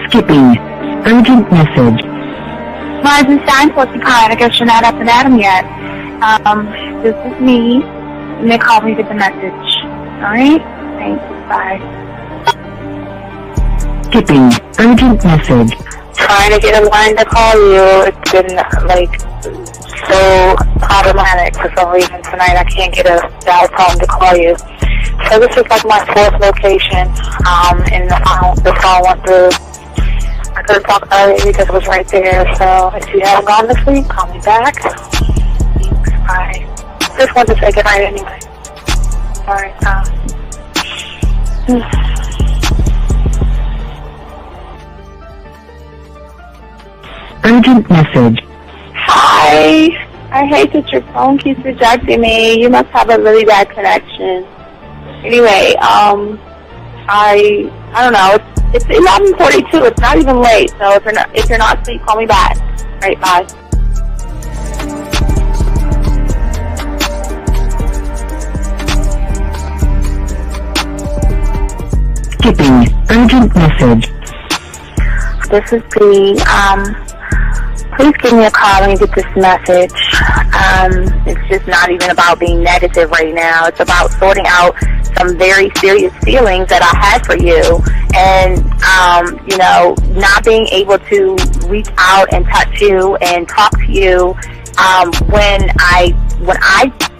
Skipping. Urgent message. Eisenstein, Porcupine. I guess you're not up and at 'em yet. This is me. And they called me with the message. Alright? Thanks. Bye. Skipping. Urgent message. Trying to get a line to call you. It's been, so problematic for some reason tonight. I can't get a dial tone to call you. So this is my fourth location, and the phone went through. I couldn't talk earlier because it was right there, so if you haven't gone this week, call me back. Thanks, bye. Just wanted to say goodnight anyway. Alright, Urgent message. Hi. I hate that your phone keeps rejecting me. You must have a really bad connection. Anyway, I don't know. It's 11:42. It's not even late. So if you're not asleep, call me back. All right, bye. Skipping. Urgent message. This is B. Please give me a call when you get this message. It's just not even about being negative right now. It's about sorting out some very serious feelings that I had for you, and not being able to reach out and touch you and talk to you when I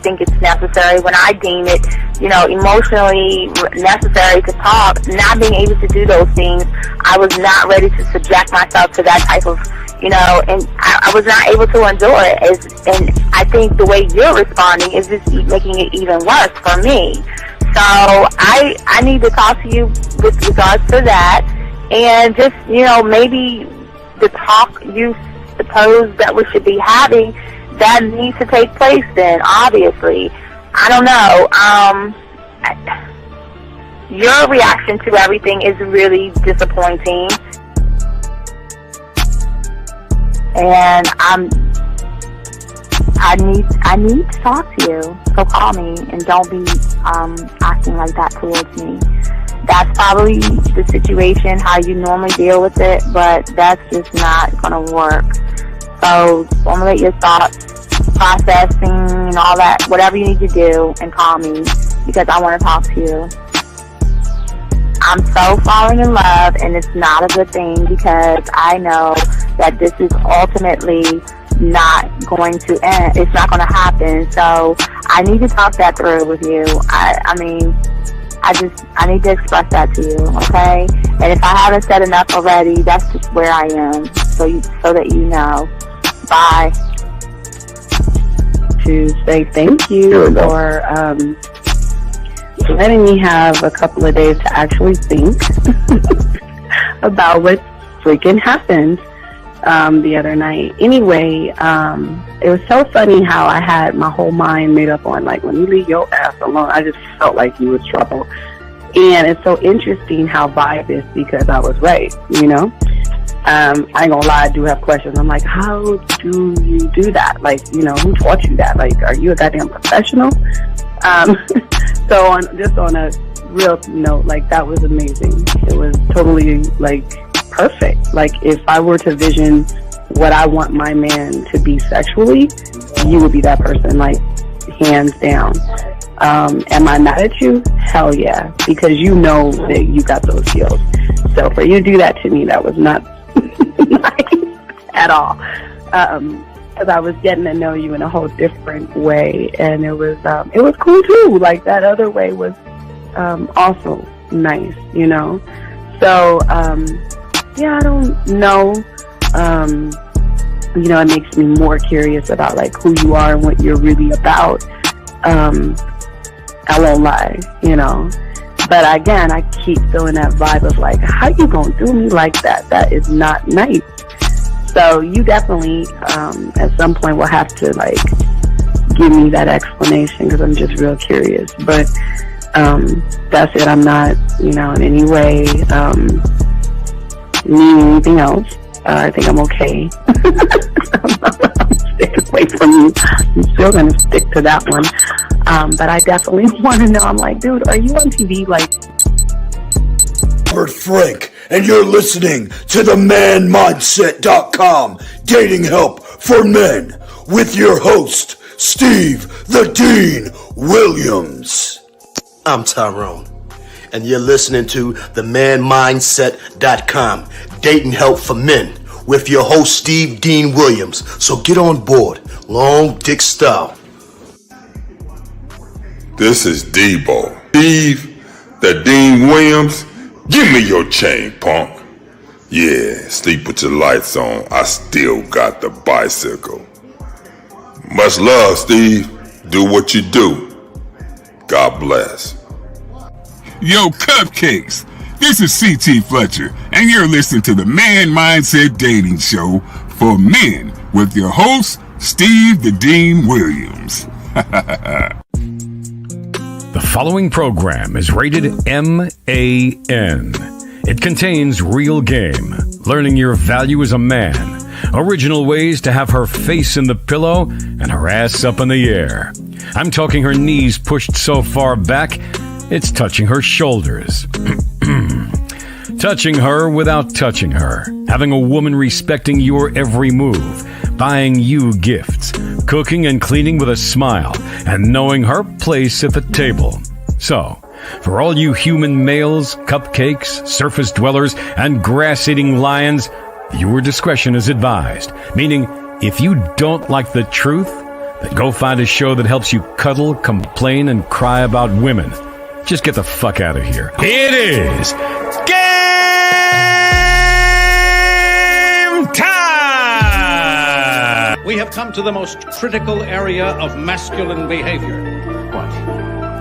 think it's necessary, when I deem it, emotionally necessary to talk. Not being able to do those things, I was not ready to subject myself to that type of, and I was not able to endure it. And I think the way you're responding is just making it even worse for me. So I need to talk to you with regards to that, and just, maybe the talk you suppose that we should be having, that needs to take place then, obviously. I don't know. Your reaction to everything is really disappointing. And I need to talk to you. So call me and don't be acting like that towards me. That's probably the situation, how you normally deal with it, but that's just not gonna work. So formulate your thoughts, processing and all that, whatever you need to do, and call me because I want to talk to you. I'm so falling in love, and it's not a good thing because I know that this is ultimately not going to end. It's not going to happen. So I need to talk that through with you. I need to express that to you, okay? And if I haven't said enough already, that's just where I am, so that you know. Bye. To say thank you for letting me have a couple of days to actually think about what freaking happened the other night. Anyway, it was so funny how I had my whole mind made up on, when you leave your ass alone, I just felt like you was trouble. And it's so interesting how vibe is, because I was right, I ain't gonna lie, I do have questions. I'm like, how do you do that? Who taught you that? Are you a goddamn professional? So on a real note, that was amazing. It was totally, perfect. If I were to vision what I want my man to be sexually, you would be that person, hands down. Am I mad at you? Hell yeah, because you know that you got those skills. So for you to do that to me, that was not nice at all. Because I was getting to know you in a whole different way, and it was cool too. That other way was also nice, So I don't know. It makes me more curious about who you are and what you're really about. I won't lie, But again, I keep feeling that vibe of how you gonna do me like that? That is not nice. So you definitely, at some point, will have to give me that explanation, because I'm just real curious. But that's it. I'm not, in any way needing anything else. I think I'm okay. I'm staying away from you. I'm still gonna stick to that one. But I definitely want to know. I'm dude, are you on TV? Robert Frank, and you're listening to the ManMindset.com Dating Help for Men with your host, Steve the Dean Williams. I'm Tyrone, and you're listening to the ManMindset.com Dating Help for Men with your host, Steve Dean Williams. So get on board, long dick style. This is Debo. Steve the Dean Williams. Give me your chain, punk. Yeah, sleep with your lights on. I still got the bicycle. Much love, Steve. Do what you do. God bless. Yo, Cupcakes. This is C.T. Fletcher, and you're listening to the Man Mindset Dating Show for Men with your host, Steve the Dean Williams. The following program is rated MAN. It contains real game, learning your value as a man, original ways to have her face in the pillow and her ass up in the air. I'm talking her knees pushed so far back, it's touching her shoulders. Touching her without touching her. Having a woman respecting your every move. Buying you gifts. Cooking and cleaning with a smile. And knowing her place at the table. So, for all you human males, cupcakes, surface dwellers, and grass-eating lions, your discretion is advised. Meaning, if you don't like the truth, then go find a show that helps you cuddle, complain, and cry about women. Just get the fuck out of here. It is game time! We have come to the most critical area of masculine behavior. What?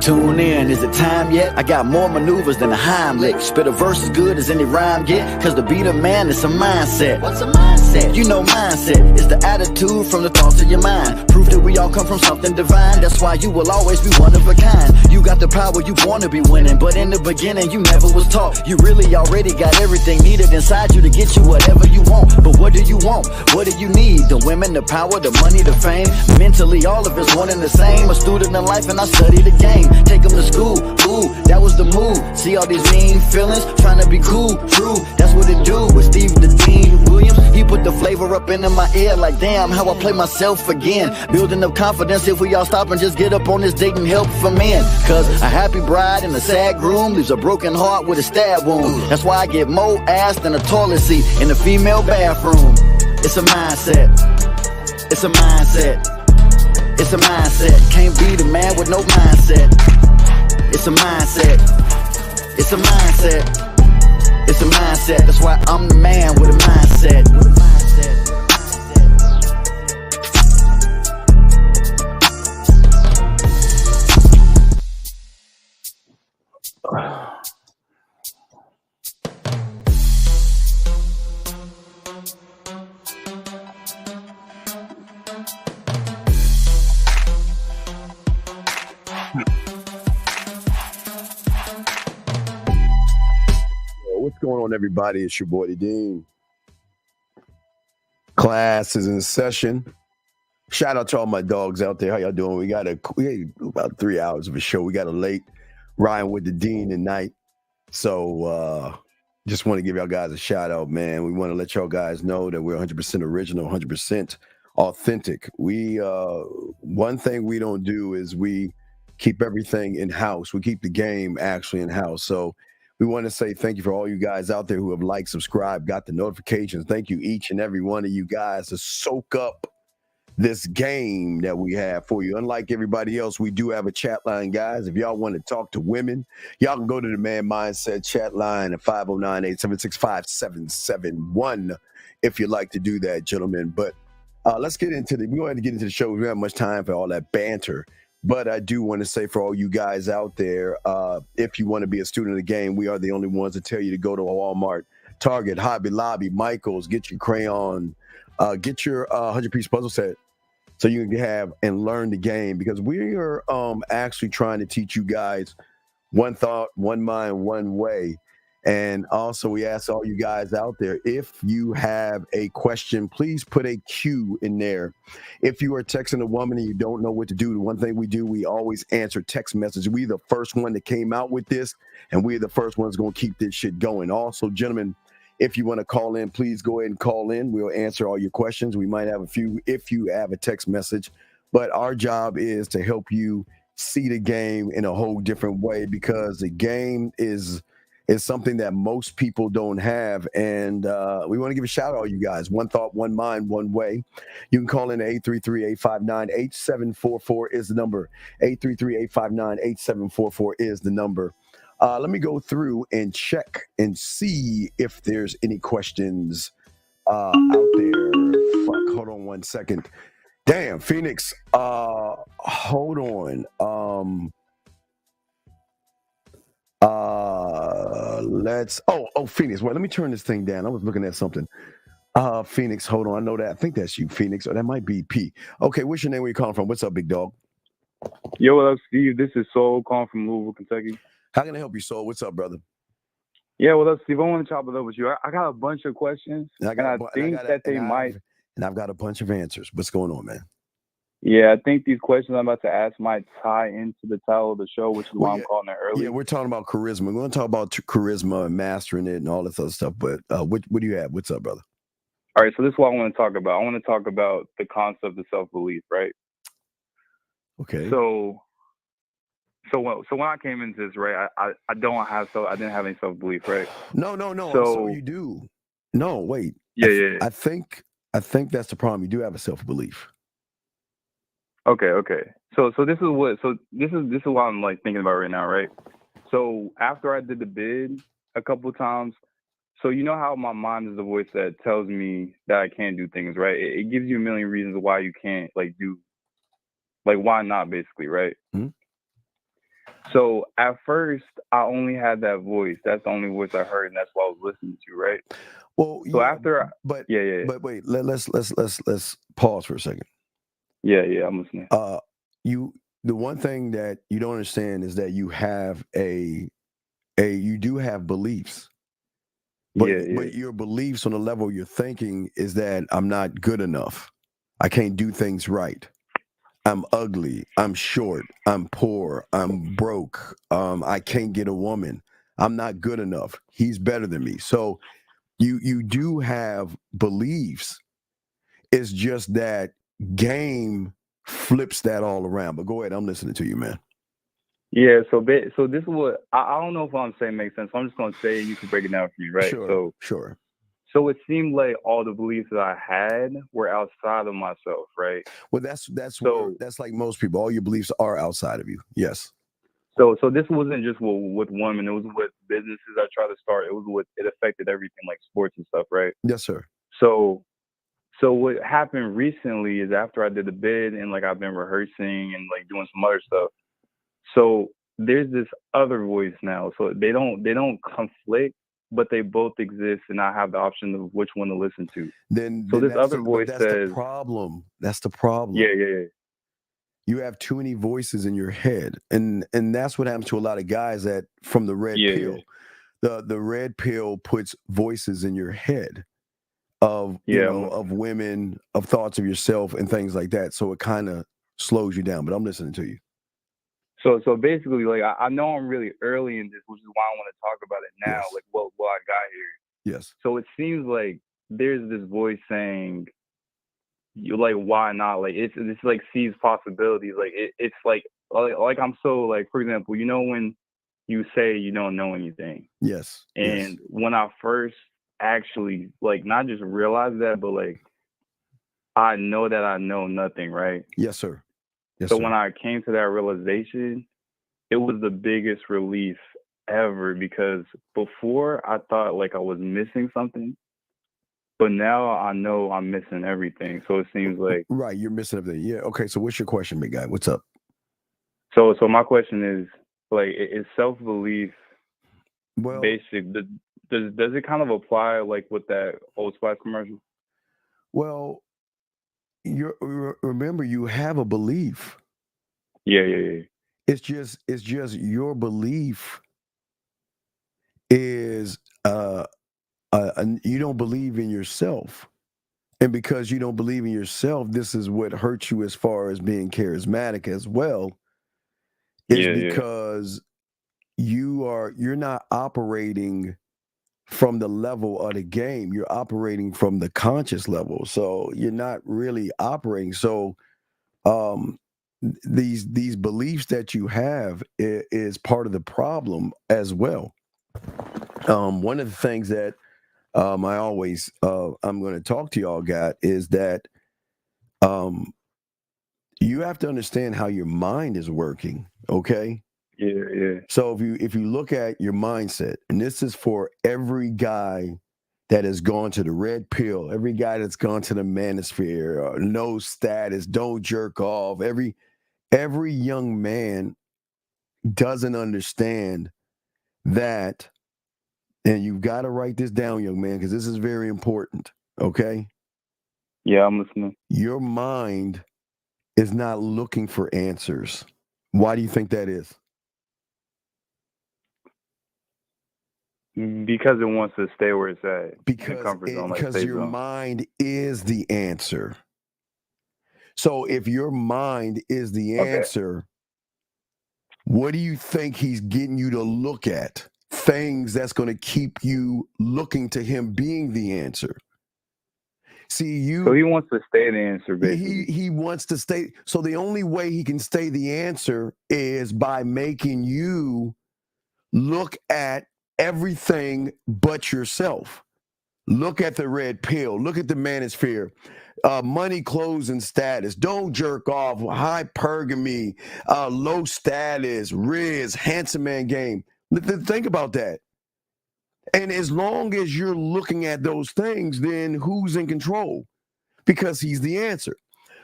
Tune in, is it time yet? I got more maneuvers than a Heimlich. Spit a verse as good as any rhyme get. Cause to be the man, it's a mindset. What's a mindset? You know mindset is the attitude from the thoughts of your mind. Proof that we all come from something divine. That's why you will always be one of a kind. You got the power, you born to be winning. But in the beginning, you never was taught. You really already got everything needed inside you to get you whatever you want. But what do you want? What do you need? The women, the power, the money, the fame. Mentally, all of it's one and the same. A student in life and I study the game. Take them to school, ooh, that was the move. See all these mean feelings, trying to be cool, true. That's what it do with Steve the Dean Williams. He put the flavor up into my ear like damn, how I play myself again. Building up confidence if we all stop and just get up on this dating help for men. Cause a happy bride and a sad groom leaves a broken heart with a stab wound. That's why I get more ass than a toilet seat in the female bathroom. It's a mindset. It's a mindset. It's a mindset. Can't be the man with no mindset. It's a mindset. It's a mindset. It's a mindset. That's why I'm the man with a mindset. What's going on, everybody? It's your boy, the Dean. Class is in session. Shout out to all my dogs out there. How y'all doing? We got about 3 hours of a show. We got a late riding with the Dean tonight. So just want to give y'all guys a shout out, man. We want to let y'all guys know that we're 100% original, 100% authentic. We one thing we don't do is we keep everything in-house. We keep the game actually in-house. So we want to say thank you for all you guys out there who have liked, subscribed, got the notifications. Thank you, each and every one of you guys, to soak up this game that we have for you. Unlike everybody else, we do have a chat line, guys. If y'all want to talk to women, y'all can go to the Man Mindset chat line at 509-876-5771 if you'd like to do that, gentlemen. But let's get into we go ahead and get into the show. We don't have much time for all that banter. But I do want to say for all you guys out there, if you want to be a student of the game, we are the only ones that tell you to go to Walmart, Target, Hobby Lobby, Michael's, get your crayon, get your 100-piece puzzle set so you can have and learn the game, because we are actually trying to teach you guys one thought, one mind, one way. And also, we ask all you guys out there, if you have a question, please put a Q in there. If you are texting a woman and you don't know what to do, the one thing we do, we always answer text messages. We're the first one that came out with this, and we're the first ones going to keep this shit going. Also, gentlemen, if you want to call in, please go ahead and call in. We'll answer all your questions. We might have a few if you have a text message. But our job is to help you see the game in a whole different way, because the game is something that most people don't have. And we want to give a shout out to you guys. One thought, one mind, one way. You can call in at 833-859-8744 is the number. 833-859-8744 is the number. Let me go through and check and see if there's any questions out there. Fuck, hold on one second. Damn, Phoenix. Hold on. Phoenix. Wait, let me turn this thing down. I was looking at something. Phoenix, hold on. I know that. I think that's you, Phoenix, or that might be P. Okay, what's your name? Where you calling from? What's up, big dog? Yo, what up, Steve? This is Soul calling from Louisville, Kentucky. How can I help you, Soul? What's up, brother? Yeah, what up, Steve? I want to chop it up with you. I got a bunch of questions, and I think that they might. And I've got a bunch of answers. What's going on, man? Yeah, I think these questions I'm about to ask might tie into the title of the show, which is why I'm calling it early. Yeah, we're talking about charisma. We're going to talk about charisma and mastering it and all this other stuff. But what do you have? What's up, brother? All right, so this is what I want to talk about. I want to talk about the concept of self-belief, right? Okay. So when I came into this, right, I didn't have any self-belief, right? No. So you do. No, wait. Yeah. I think that's the problem. You do have a self-belief. Okay. So this is what I'm like thinking about right now, right? So after I did the bid a couple of times, so you know how my mind is the voice that tells me that I can't do things, right? It gives you a million reasons why you can't why not, basically, right? Mm-hmm. So at first, I only had that voice. That's the only voice I heard, and that's what I was listening to, right? Well, so yeah, after, but wait, let's pause for a second. Yeah, I'm listening. The one thing that you don't understand is that you have you do have beliefs. But your beliefs on the level you're thinking is that I'm not good enough. I can't do things right. I'm ugly. I'm short. I'm poor. I'm broke. I can't get a woman. I'm not good enough. He's better than me. So you do have beliefs. It's just that game flips that all around. But go ahead. I'm listening to you, man. Yeah. So this is what I don't know if what I'm saying makes sense. So I'm just gonna say you can break it down for me, right? Sure. So it seemed like all the beliefs that I had were outside of myself, right? Well, that's like most people. All your beliefs are outside of you. Yes. So this wasn't just with women. It was with businesses I tried to start. It affected everything, like sports and stuff, right? Yes, sir. So what happened recently is after I did the bid and like I've been rehearsing and like doing some other stuff. So there's this other voice now. So they don't conflict, but they both exist, and I have the option of which one to listen to. Then this other voice says the problem. That's the problem. Yeah. You have too many voices in your head, and that's what happens to a lot of guys that from the red pill. The red pill puts voices in your head of of women, of thoughts of yourself, and things like that. So it kind of slows you down. But I'm listening to you. So basically, like I know I'm really early in this, which is why I want to talk about it now. Yes. Like what I got here. Yes. So it seems like there's this voice saying, "You like why not?" Like it's like sees possibilities. Like it's like I'm so like, for example, you know when you say you don't know anything. Yes. And when I first actually like not just realized that, but like I know that I know nothing, right? Yes, sir. Yes, so sir. when I came to that realization, it was the biggest relief ever, because before I thought like I was missing something, but now I know I'm missing everything. So it seems like right, you're missing everything. Yeah. Okay. So what's your question, big guy? What's up? So my question is like, is self-belief basic? Does it kind of apply like with that Old Spice commercial? Well, remember you have a belief. Yeah. It's just your belief is you don't believe in yourself. And because you don't believe in yourself, this is what hurts you as far as being charismatic as well, is because you're not operating from the level of the game. You're operating from the conscious level. So you're not really operating. So these beliefs that you have is part of the problem as well. One of the things that I always I'm going to talk to y'all got is that you have to understand how your mind is working. Okay. Yeah. So if you look at your mindset, and this is for every guy that has gone to the red pill, every guy that's gone to the manosphere, no status, don't jerk off, every young man doesn't understand that. And you've got to write this down, young man, because this is very important. Okay. Yeah, I'm listening. Your mind is not looking for answers. Why do you think that is? Because it wants to stay where it's at. Because your mind is the answer. So if your mind is the answer, what do you think he's getting you to look at? Things that's going to keep you looking to him being the answer. See, so he wants to stay the answer, basically. He wants to stay. So the only way he can stay the answer is by making you look at everything but yourself. Look at the red pill. Look at the manosphere. Money, clothes, and status. Don't jerk off. Hypergamy. Low status. Riz. Handsome man game. Think about that. And as long as you're looking at those things, then who's in control? Because he's the answer.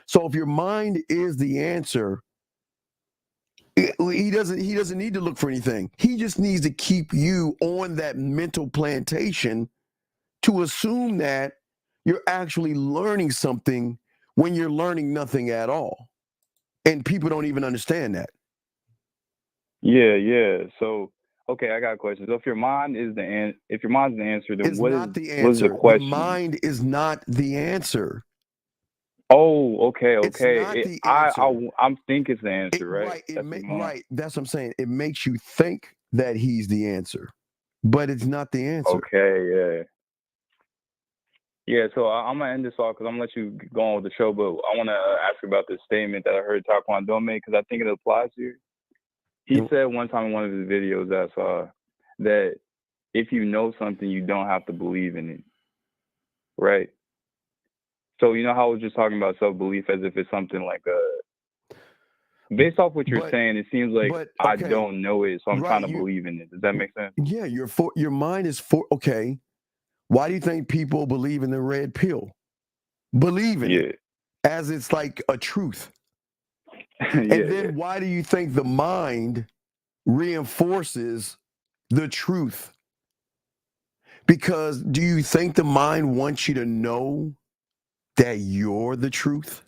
So if your mind is the answer, he doesn't need to look for anything. He just needs to keep you on that mental plantation to assume that you're actually learning something when you're learning nothing at all. And people don't even understand that. Yeah. So, okay, I got a question. So if your mind is the answer, then what is the question? The mind is not the answer. Oh, okay. I'm think it's the answer, right? Right. That's what I'm saying. It makes you think that he's the answer, but it's not the answer. Okay, yeah. So I'm gonna end this off because I'm gonna let you go on with the show, but I want to ask you about this statement that I heard Taekwondo make because I think it applies to you. He said one time in one of his videos that if you know something, you don't have to believe in it, right? So you know how I was just talking about self-belief as if it's something like based off what you're saying, it seems like I don't know it, so I'm trying to believe in it. Does that make sense? Yeah, your mind is okay. Why do you think people believe in the red pill? Believe in it as it's like a truth. And then why do you think the mind reinforces the truth? Because do you think the mind wants you to know that you're the truth?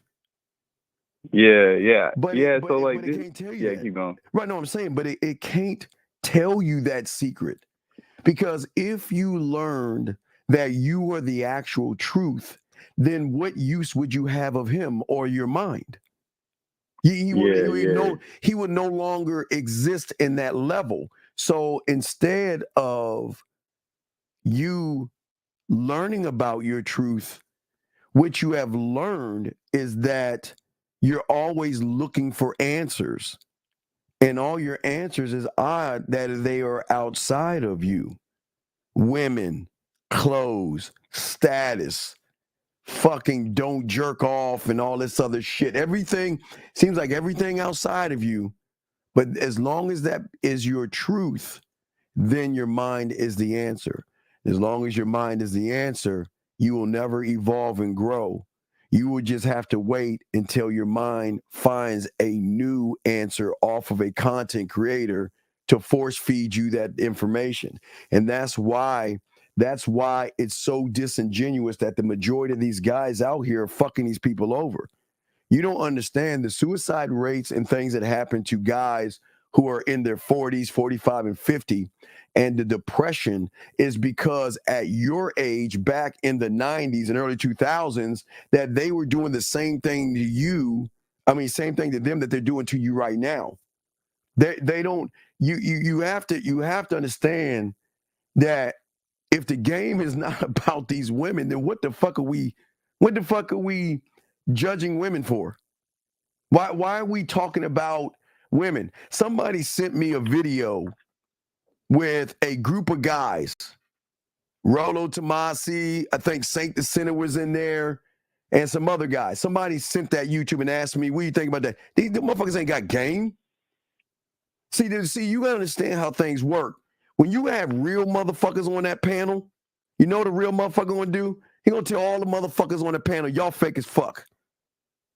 Yeah. But it can't tell you that. Keep going. Right, no, I'm saying, but it can't tell you that secret. Because if you learned that you are the actual truth, then what use would you have of him or your mind? He would no longer exist in that level. So instead of you learning about your truth, what you have learned is that you're always looking for answers. And all your answers is odd that they are outside of you. Women, clothes, status, fucking don't jerk off and all this other shit. Everything seems like everything outside of you. But as long as that is your truth, then your mind is the answer. As long as your mind is the answer, you will never evolve and grow. You will just have to wait until your mind finds a new answer off of a content creator to force feed you that information. And that's why it's so disingenuous that the majority of these guys out here are fucking these people over. You don't understand the suicide rates and things that happen to guys who are in their 40s, 45, and 50 and the depression is because at your age, back in the 90s and early 2000s, that they were doing the same thing to you. I mean, same thing to them that they're doing to you right now. They don't. You have to understand that if the game is not about these women, then what the fuck are we judging women for? Why are we talking about women? Somebody sent me a video with a group of guys. Rollo Tomasi, I think Saint the Sinner was in there, and some other guys. Somebody sent that YouTube and asked me, what do you think about that? These motherfuckers ain't got game. See, you gotta understand how things work. When you have real motherfuckers on that panel, you know what a real motherfucker gonna do? He gonna tell all the motherfuckers on the panel, y'all fake as fuck.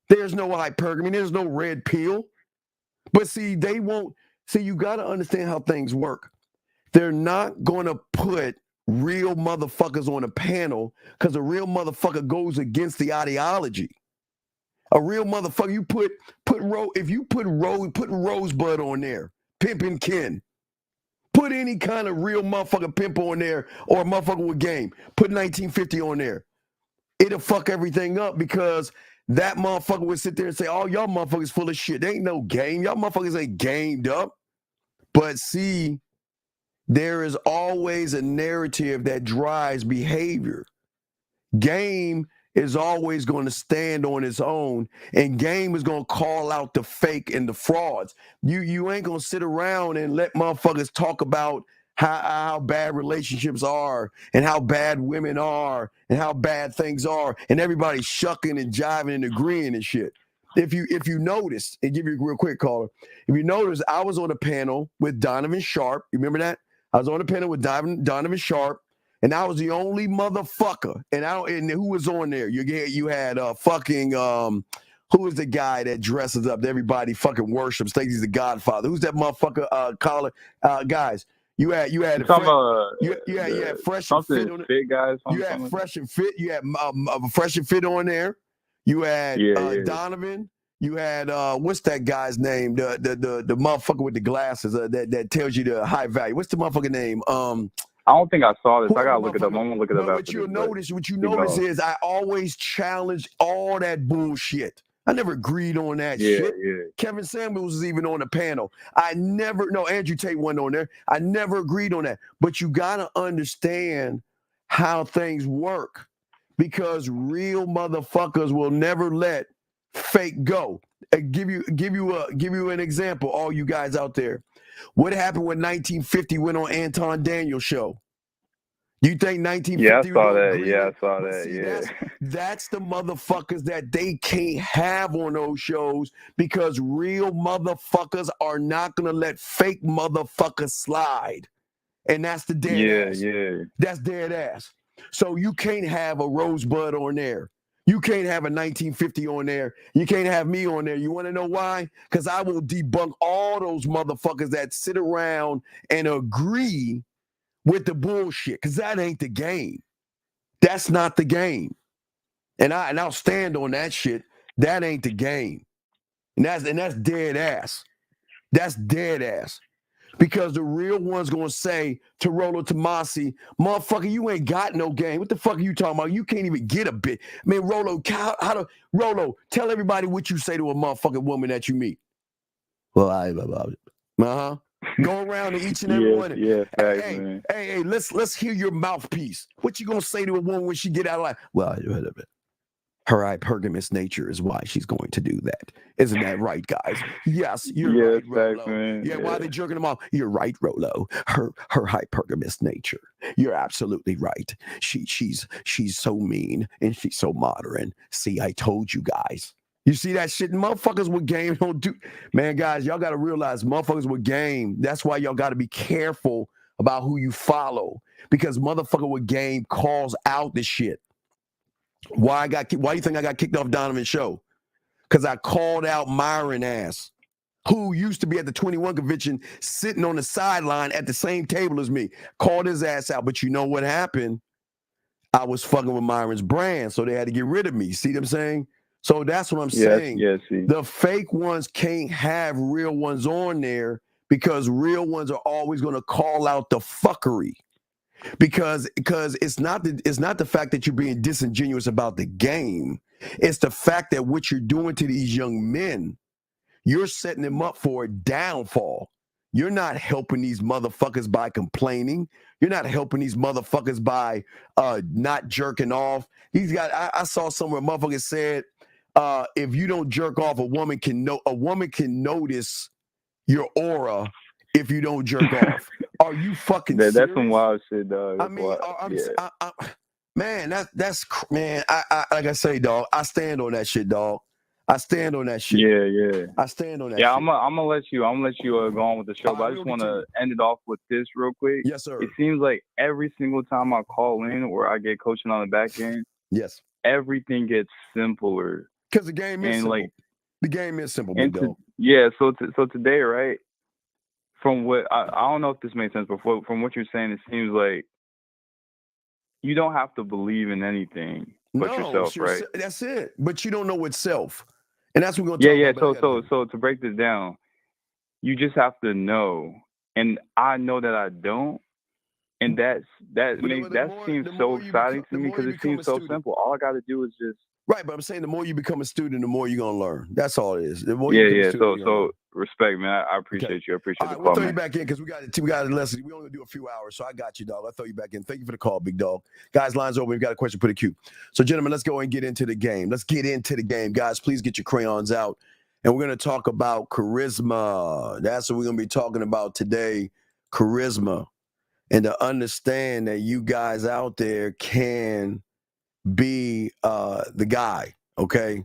There's no hypergamy, there's no red pill. But see, they won't. See, you gotta understand how things work. They're not gonna put real motherfuckers on a panel because a real motherfucker goes against the ideology. A real motherfucker, you put Rosebud on there, Pimpin' Ken. Put any kind of real motherfucker pimp on there or a motherfucker with game. Put 1950 on there. It'll fuck everything up because that motherfucker would sit there and say, oh, y'all motherfuckers full of shit. There ain't no game. Y'all motherfuckers ain't gamed up. But see, there is always a narrative that drives behavior. Game is always going to stand on its own, and game is going to call out the fake and the frauds. You ain't going to sit around and let motherfuckers talk about how bad relationships are and how bad women are and how bad things are, and everybody shucking and jiving and agreeing and shit. If you notice, and give you a real quick caller, if you notice, I was on a panel with Donovan Sharp. You remember that? I was on a panel with Donovan Sharp. And I was the only motherfucker. And who was on there? You had who was the guy that dresses up that everybody fucking worships, thinks he's the Godfather? Who's that motherfucker? Guys, you had Fresh and Fit on it. Guys, you had Fresh and Fit. You had Fresh and Fit on there. You had Donovan. You had what's that guy's name? The motherfucker with the glasses that tells you the high value. What's the motherfucker name? I don't think I saw this. I gotta look it up. I'm gonna look it up. What you notice is I always challenge all that bullshit. I never agreed on that shit. Yeah. Kevin Samuels was even on the panel. Andrew Tate wasn't on there. I never agreed on that. But you gotta understand how things work, because real motherfuckers will never let fake go. Give you an example, all you guys out there. What happened when 1950 went on Anton Daniels' show? You think 1950? Yeah, I saw that. Yeah, I saw that. Yeah. That's the motherfuckers that they can't have on those shows, because real motherfuckers are not gonna let fake motherfuckers slide, and that's the dead ass. Yeah. That's dead ass. So you can't have a Rosebud on there. You can't have a 1950 on there. You can't have me on there. You want to know why? Because I will debunk all those motherfuckers that sit around and agree with the bullshit, because that ain't the game. That's not the game. And I'll stand on that shit. That ain't the game. And that's dead ass. That's dead ass. Because the real one's gonna say to Rollo Tomasi, motherfucker, you ain't got no game. What the fuck are you talking about? You can't even get a bit. I mean, Rollo, Rollo, tell everybody what you say to a motherfucking woman that you meet. Well, go around to each and every one. Yeah, hey, let's hear your mouthpiece. What you gonna say to a woman when she get out of life? Well, her hypergamous nature is why she's going to do that. Isn't that right, guys? Yes, you're right, Rollo. Man. Yeah, why are they jerking them off? You're right, Rollo. Her hypergamous nature. You're absolutely right. She's so mean and she's so modern. See, I told you guys. You see that shit? Motherfuckers with game don't do. Man, guys, y'all got to realize motherfuckers with game. That's why y'all got to be careful about who you follow, because motherfucker with game calls out the shit. Why do you think I got kicked off Donovan's show? Because I called out Myron ass, who used to be at the 21 convention sitting on the sideline at the same table as me. Called his ass out. But you know what happened? I was fucking with Myron's brand, so they had to get rid of me. See what I'm saying? So that's what I'm saying. Yes, the fake ones can't have real ones on there, because real ones are always going to call out the fuckery. Because it's not the fact that you're being disingenuous about the game. It's the fact that what you're doing to these young men, you're setting them up for a downfall. You're not helping these motherfuckers by complaining. You're not helping these motherfuckers by not jerking off. I saw somewhere motherfuckers said, if you don't jerk off, a woman can notice your aura if you don't jerk off. Are you fucking serious? That's some wild shit, dog. I mean, man, that's man. I like I say, dog. I stand on that shit, dog. I stand on that shit. Yeah. I stand on that. Yeah, shit. I'm gonna let you go on with the show, but I just want to end it off with this real quick. Yes, sir. It seems like every single time I call in or I get coaching on the back end, yes, everything gets simpler. Because the game is simple. The game is simple, big dog. Yeah. So today, right? From what I don't know if this makes sense, but from what you're saying, it seems like you don't have to believe in anything but yourself, right? That's it. But you don't know what's self, and that's what we're going to talk about. So to break this down, you just have to know, and I know that I don't, and that seems so exciting to me because it seems so simple. All I got to do is just. Right, but I'm saying the more you become a student, the more you're gonna learn. That's all it is. The more So respect, man. I appreciate you. I appreciate the call. We'll throw you back in because we got a lesson. We only do a few hours, so I got you, dog. I'll throw you back in. Thank you for the call, big dog. Guys, lines open. We've got a question. Put a queue. So, gentlemen, let's go and get into the game. Let's get into the game, guys. Please get your crayons out, and we're gonna talk about charisma. That's what we're gonna be talking about today. Charisma, and to understand that you guys out there can be the guy, okay?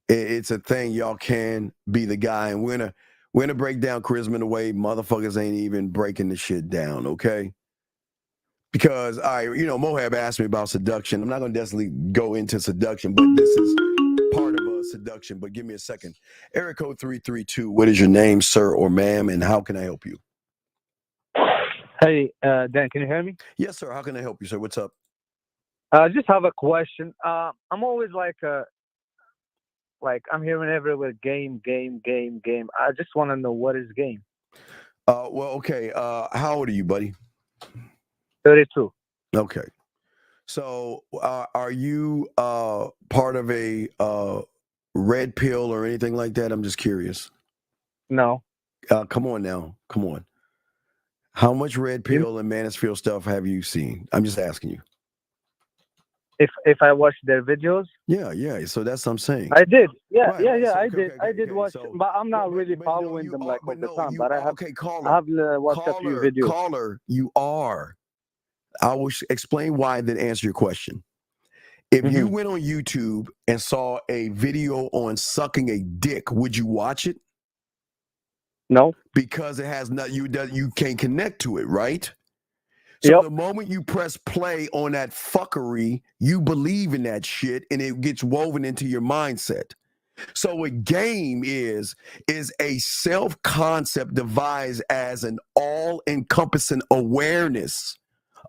It's a thing. Y'all can be the guy, and we're gonna break down charisma in a way motherfuckers ain't even breaking the shit down, okay? Because Mohab asked me about seduction. I'm not gonna necessarily go into seduction, but this is part of seduction. But give me a second. Area code 332. What is your name, sir or ma'am, and how can I help you? Hey, Dan, can you hear me? Yes, sir. How can I help you, sir? What's up? I just have a question. I'm always like I'm hearing everywhere game. I just want to know what is game. Well, okay. How old are you, buddy? 32. Okay. So, are you part of a red pill or anything like that? I'm just curious. No. Come on now. Come on. How much red pill and Mansfield stuff have you seen? I'm just asking you. If I watch their videos? Yeah. So that's what I'm saying. I did. Yeah, right, yeah. So, I did. I did watch, but I'm not really following them like all the time. But I have. Caller. I have watched a few videos. Caller, you are. I will explain why, then answer your question. If you went on YouTube and saw a video on sucking a dick, would you watch it? No, because it has not. You can't connect to it, right? So the moment you press play on that fuckery, you believe in that shit and it gets woven into your mindset. So a game is a self-concept devised as an all-encompassing awareness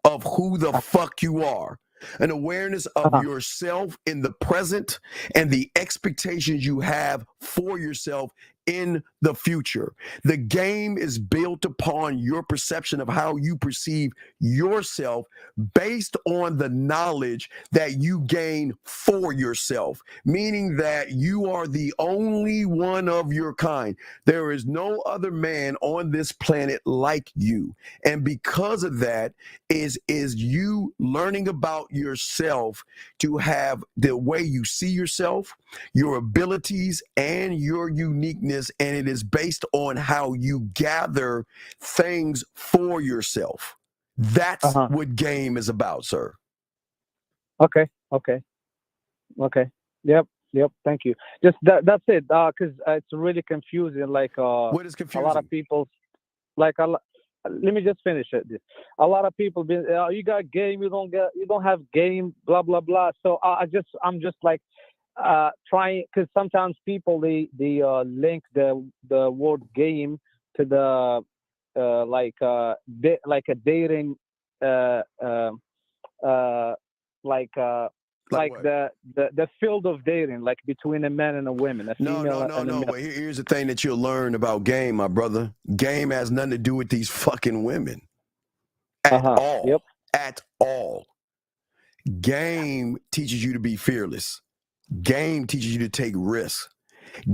of who the fuck you are. An awareness of yourself in the present and the expectations you have for yourself in the future. The game is built upon your perception of how you perceive yourself based on the knowledge that you gain for yourself, meaning that you are the only one of your kind. There is no other man on this planet like you. And because of that is you learning about yourself to have the way you see yourself, your abilities, and your uniqueness. And it is based on how you gather things for yourself. That's what game is about, sir. Okay. Yep. Thank you. Just that's it. Because it's really confusing. What is confusing? A lot of people, let me just finish it. A lot of people been, you got game, you don't have game, blah blah blah. So I'm just like trying, because sometimes people they link the word game to the like a dating like what? the field of dating, like between a man and a woman, a female and a male. But here's the thing that you'll learn about game, my brother. Game has nothing to do with these fucking women at all. Yep. At all. Game teaches you to be fearless. Game teaches you to take risks.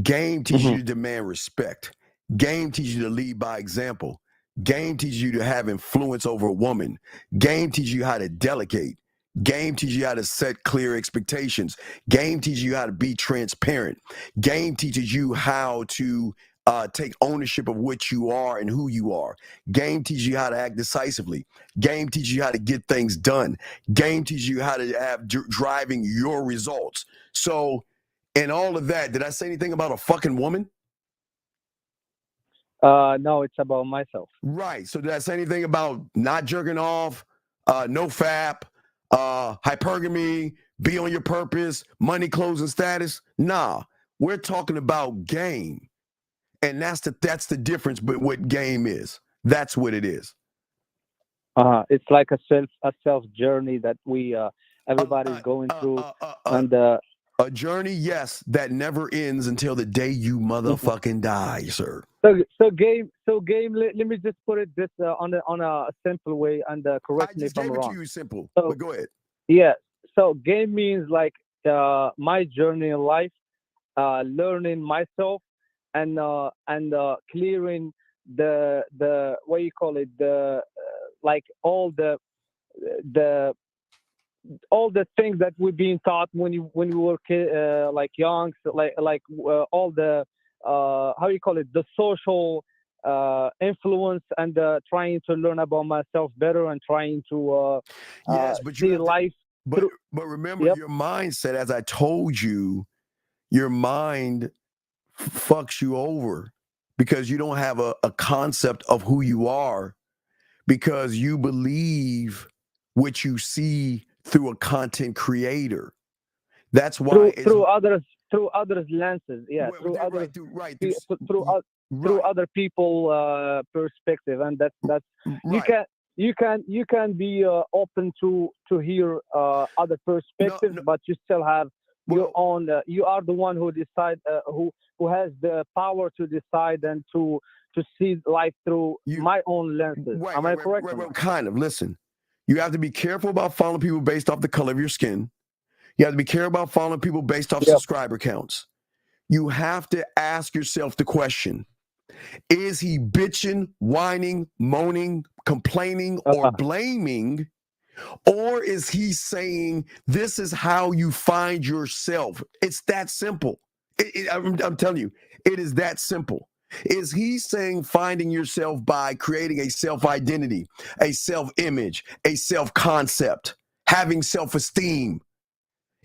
Game teaches you to demand respect. Game teaches you to lead by example. Game teaches you to have influence over a woman. Game teaches you how to delegate. Game teaches you how to set clear expectations. Game teaches you how to be transparent. Game teaches you how to take ownership of what you are and who you are. Game teaches you how to act decisively. Game teaches you how to get things done. Game teaches you how to have driving your results. So, in all of that, did I say anything about a fucking woman? No, it's about myself. Right. So did I say anything about not jerking off, no fap, hypergamy, be on your purpose, money, clothes, and status? Nah, we're talking about game. And that's the difference with what game is. That's what it is. It's like a self journey that we everybody's going through, and a journey, yes, that never ends until the day you motherfucking die, sir. So game. Let me just put it this on a simple way, and correct me if I'm wrong. I just gave it to you simple. So, but go ahead. Yeah. So game means like my journey in life, learning myself, and clearing the what you call it, the like all the things that we're being taught when we were like young, so like all the how you call it, the social influence, and trying to learn about myself better, and trying to yes, but see life. But remember, your mindset, as I told you, your mind fucks you over because you don't have a concept of who you are, because you believe what you see through a content creator. That's why through others lenses, through other people perspective, and that's right. you can be open to hear other perspectives, but you still have your own. You are the one who decide, who has the power to decide and to see life through my own lenses. Am I correct? Right. Kind of. Listen, you have to be careful about following people based off the color of your skin. You have to be careful about following people based off subscriber counts. You have to ask yourself the question: is he bitching, whining, moaning, complaining, or blaming? Or is he saying, this is how you find yourself? It's that simple. I'm telling you, it is that simple. Is he saying finding yourself by creating a self-identity, a self-image, a self-concept, having self-esteem?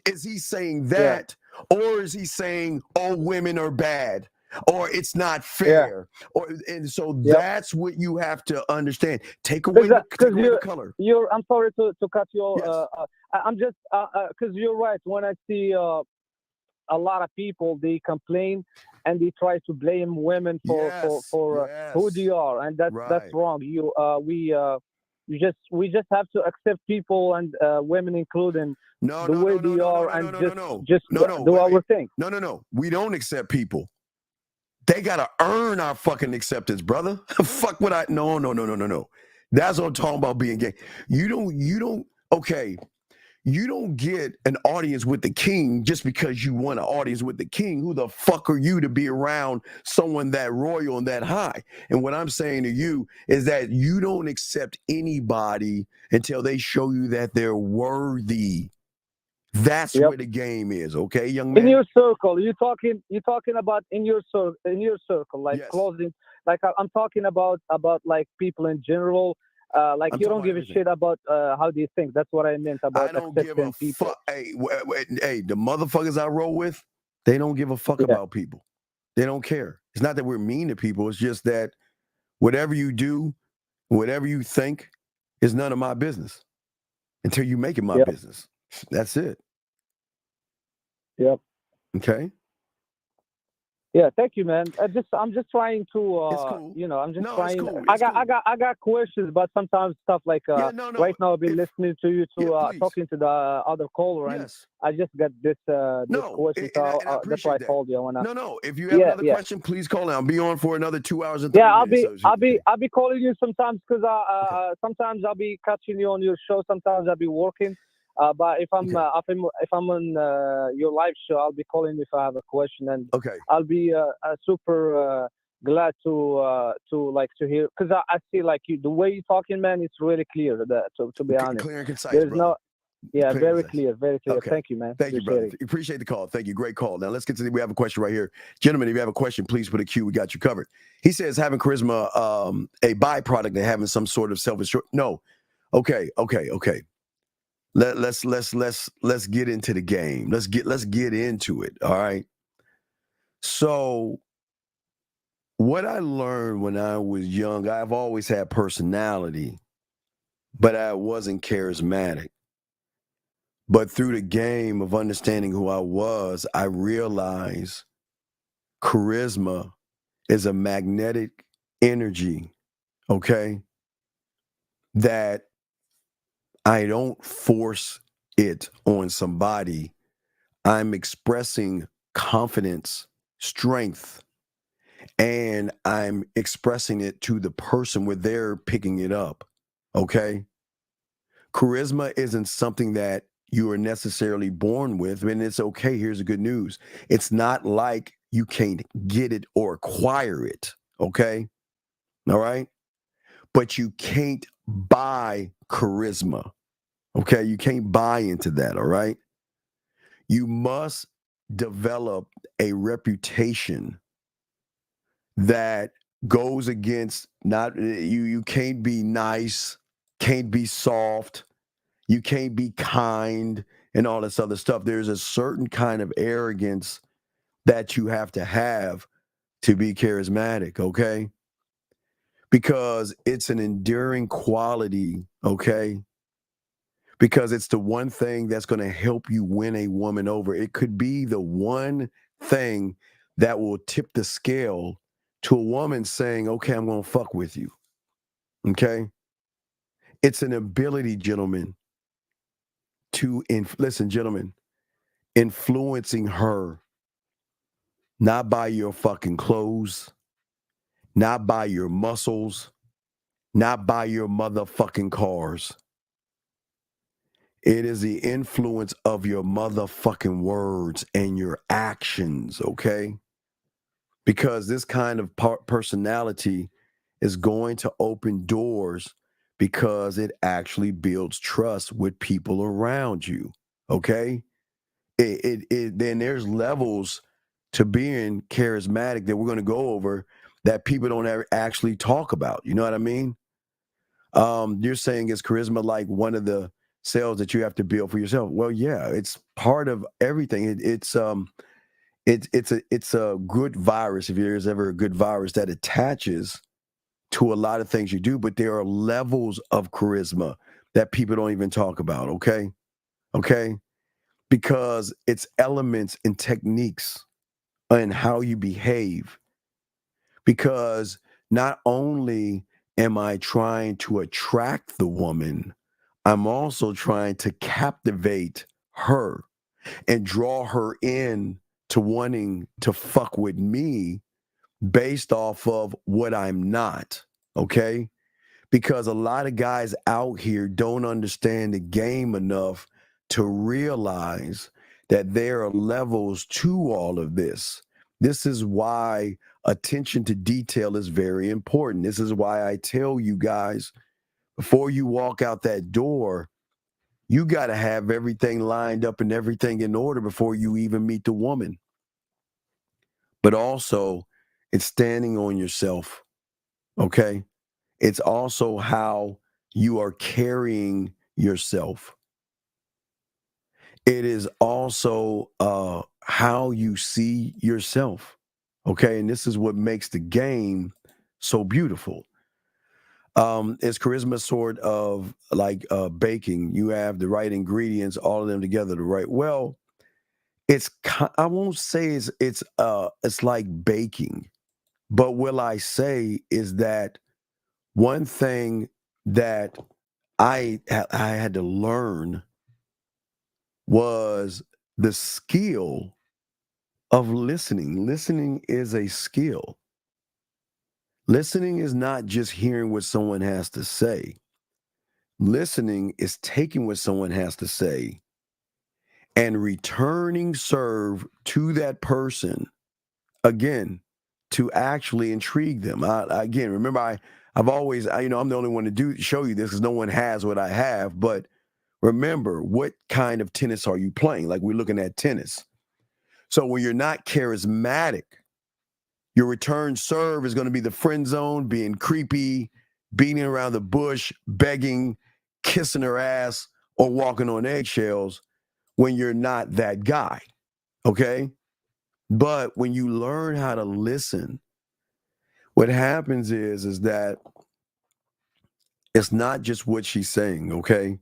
Is he saying that? Or is he saying, oh, women are bad, or it's not fair? And so that's what you have to understand. Take away the color. I'm sorry to cut you off. I'm just because you're right. When I see a lot of people, they complain and they try to blame women for who they are, and that's wrong. We just have to accept people, and women including the way they are, and just do our thing. No. We don't accept people. They gotta earn our fucking acceptance, brother. Fuck what I no. That's what I'm talking about, being gay. You don't get an audience with the king just because you want an audience with the king. Who the fuck are you to be around someone that royal and that high? And what I'm saying to you is that you don't accept anybody until they show you that they're worthy. That's where the game is, okay, young man? In your circle, you're talking about in your circle, like closing. Like I'm talking about like people in general. Like you don't give a shit about how do you think. That's what I meant about. I don't give a fuck. Hey, the motherfuckers I roll with, they don't give a fuck about people. They don't care. It's not that we're mean to people. It's just that whatever you do, whatever you think, is none of my business until you make it my business. That's it. Yep. Okay. Yeah, thank you, man. I'm just trying to, you know, I'm just trying. I got questions, but sometimes stuff like right now I've been listening to you talking to the other caller, and I just got this question, so that's why I called you. I wanna. No. If you have another question, please call in. I'll be on for another 2 hours and 30 Yeah, minutes. I'll be calling you sometimes because sometimes I'll be catching you on your show. Sometimes I'll be working. But if I'm on your live show, I'll be calling if I have a question, and I'll be super glad to hear, because I see like the way you're talking, man. It's really clear. To be honest, clear and concise. There's brother. very clear, very clear. Okay. Thank you, man. Thank you, brother. Appreciate the call. Thank you. Great call. Now let's get to we have a question right here, gentlemen. If you have a question, please put a Q. We got you covered. He says having charisma a byproduct of having some sort of self-assurance. No. Okay. Let's get into the game. Let's get into it. All right. So what I learned when I was young, I've always had personality, but I wasn't charismatic. But through the game of understanding who I was, I realized charisma is a magnetic energy, okay, that I don't force it on somebody. I'm expressing confidence, strength, and I'm expressing it to the person where they're picking it up, okay? Charisma isn't something that you are necessarily born with, and it's okay. Here's the good news. It's not like you can't get it or acquire it, okay? All right? But you can't buy charisma, okay? You can't buy into that, all right? You must develop a reputation that goes against you can't be nice, can't be soft, you can't be kind, and all this other stuff. There's a certain kind of arrogance that you have to be charismatic, okay? Because it's an enduring quality, okay? Because it's the one thing that's going to help you win a woman over. It could be the one thing that will tip the scale to a woman saying, okay, I'm going to fuck with you, okay? It's an ability, gentlemen, listen, gentlemen, influencing her, not by your fucking clothes, not by your muscles, not by your motherfucking cars. It is the influence of your motherfucking words and your actions, okay? Because this kind of personality is going to open doors because it actually builds trust with people around you, okay? Then there's levels to being charismatic that we're going to go over that people don't ever actually talk about. You know what I mean? You're saying is charisma like one of the cells that you have to build for yourself? Well, yeah, it's part of everything. It's a good virus, if there's ever a good virus, that attaches to a lot of things you do, but there are levels of charisma that people don't even talk about, okay? Okay? Because it's elements and techniques and how you behave. Because not only am I trying to attract the woman, I'm also trying to captivate her and draw her in to wanting to fuck with me based off of what I'm not, okay? Because a lot of guys out here don't understand the game enough to realize that there are levels to all of this. This is why attention to detail is very important. This is why I tell you guys, before you walk out that door, you got to have everything lined up and everything in order before you even meet the woman. But also, it's standing on yourself, okay? It's also how you are carrying yourself. It is also how you see yourself, okay? And this is what makes the game so beautiful. Is charisma sort of like baking? You have the right ingredients, all of them together, the right. Well, I won't say it's like baking, but what I say is that one thing that I had to learn was the skill of listening. Listening is a skill. Listening is not just hearing what someone has to say. Listening is taking what someone has to say and returning serve to that person, again, to actually intrigue them. Again, remember, I've always, I'm the only one to show you this because no one has what I have. But remember, what kind of tennis are you playing? Like, we're looking at tennis. So when you're not charismatic, your return serve is going to be the friend zone, being creepy, beating around the bush, begging, kissing her ass, or walking on eggshells when you're not that guy, okay? But when you learn how to listen, what happens is that it's not just what she's saying, okay?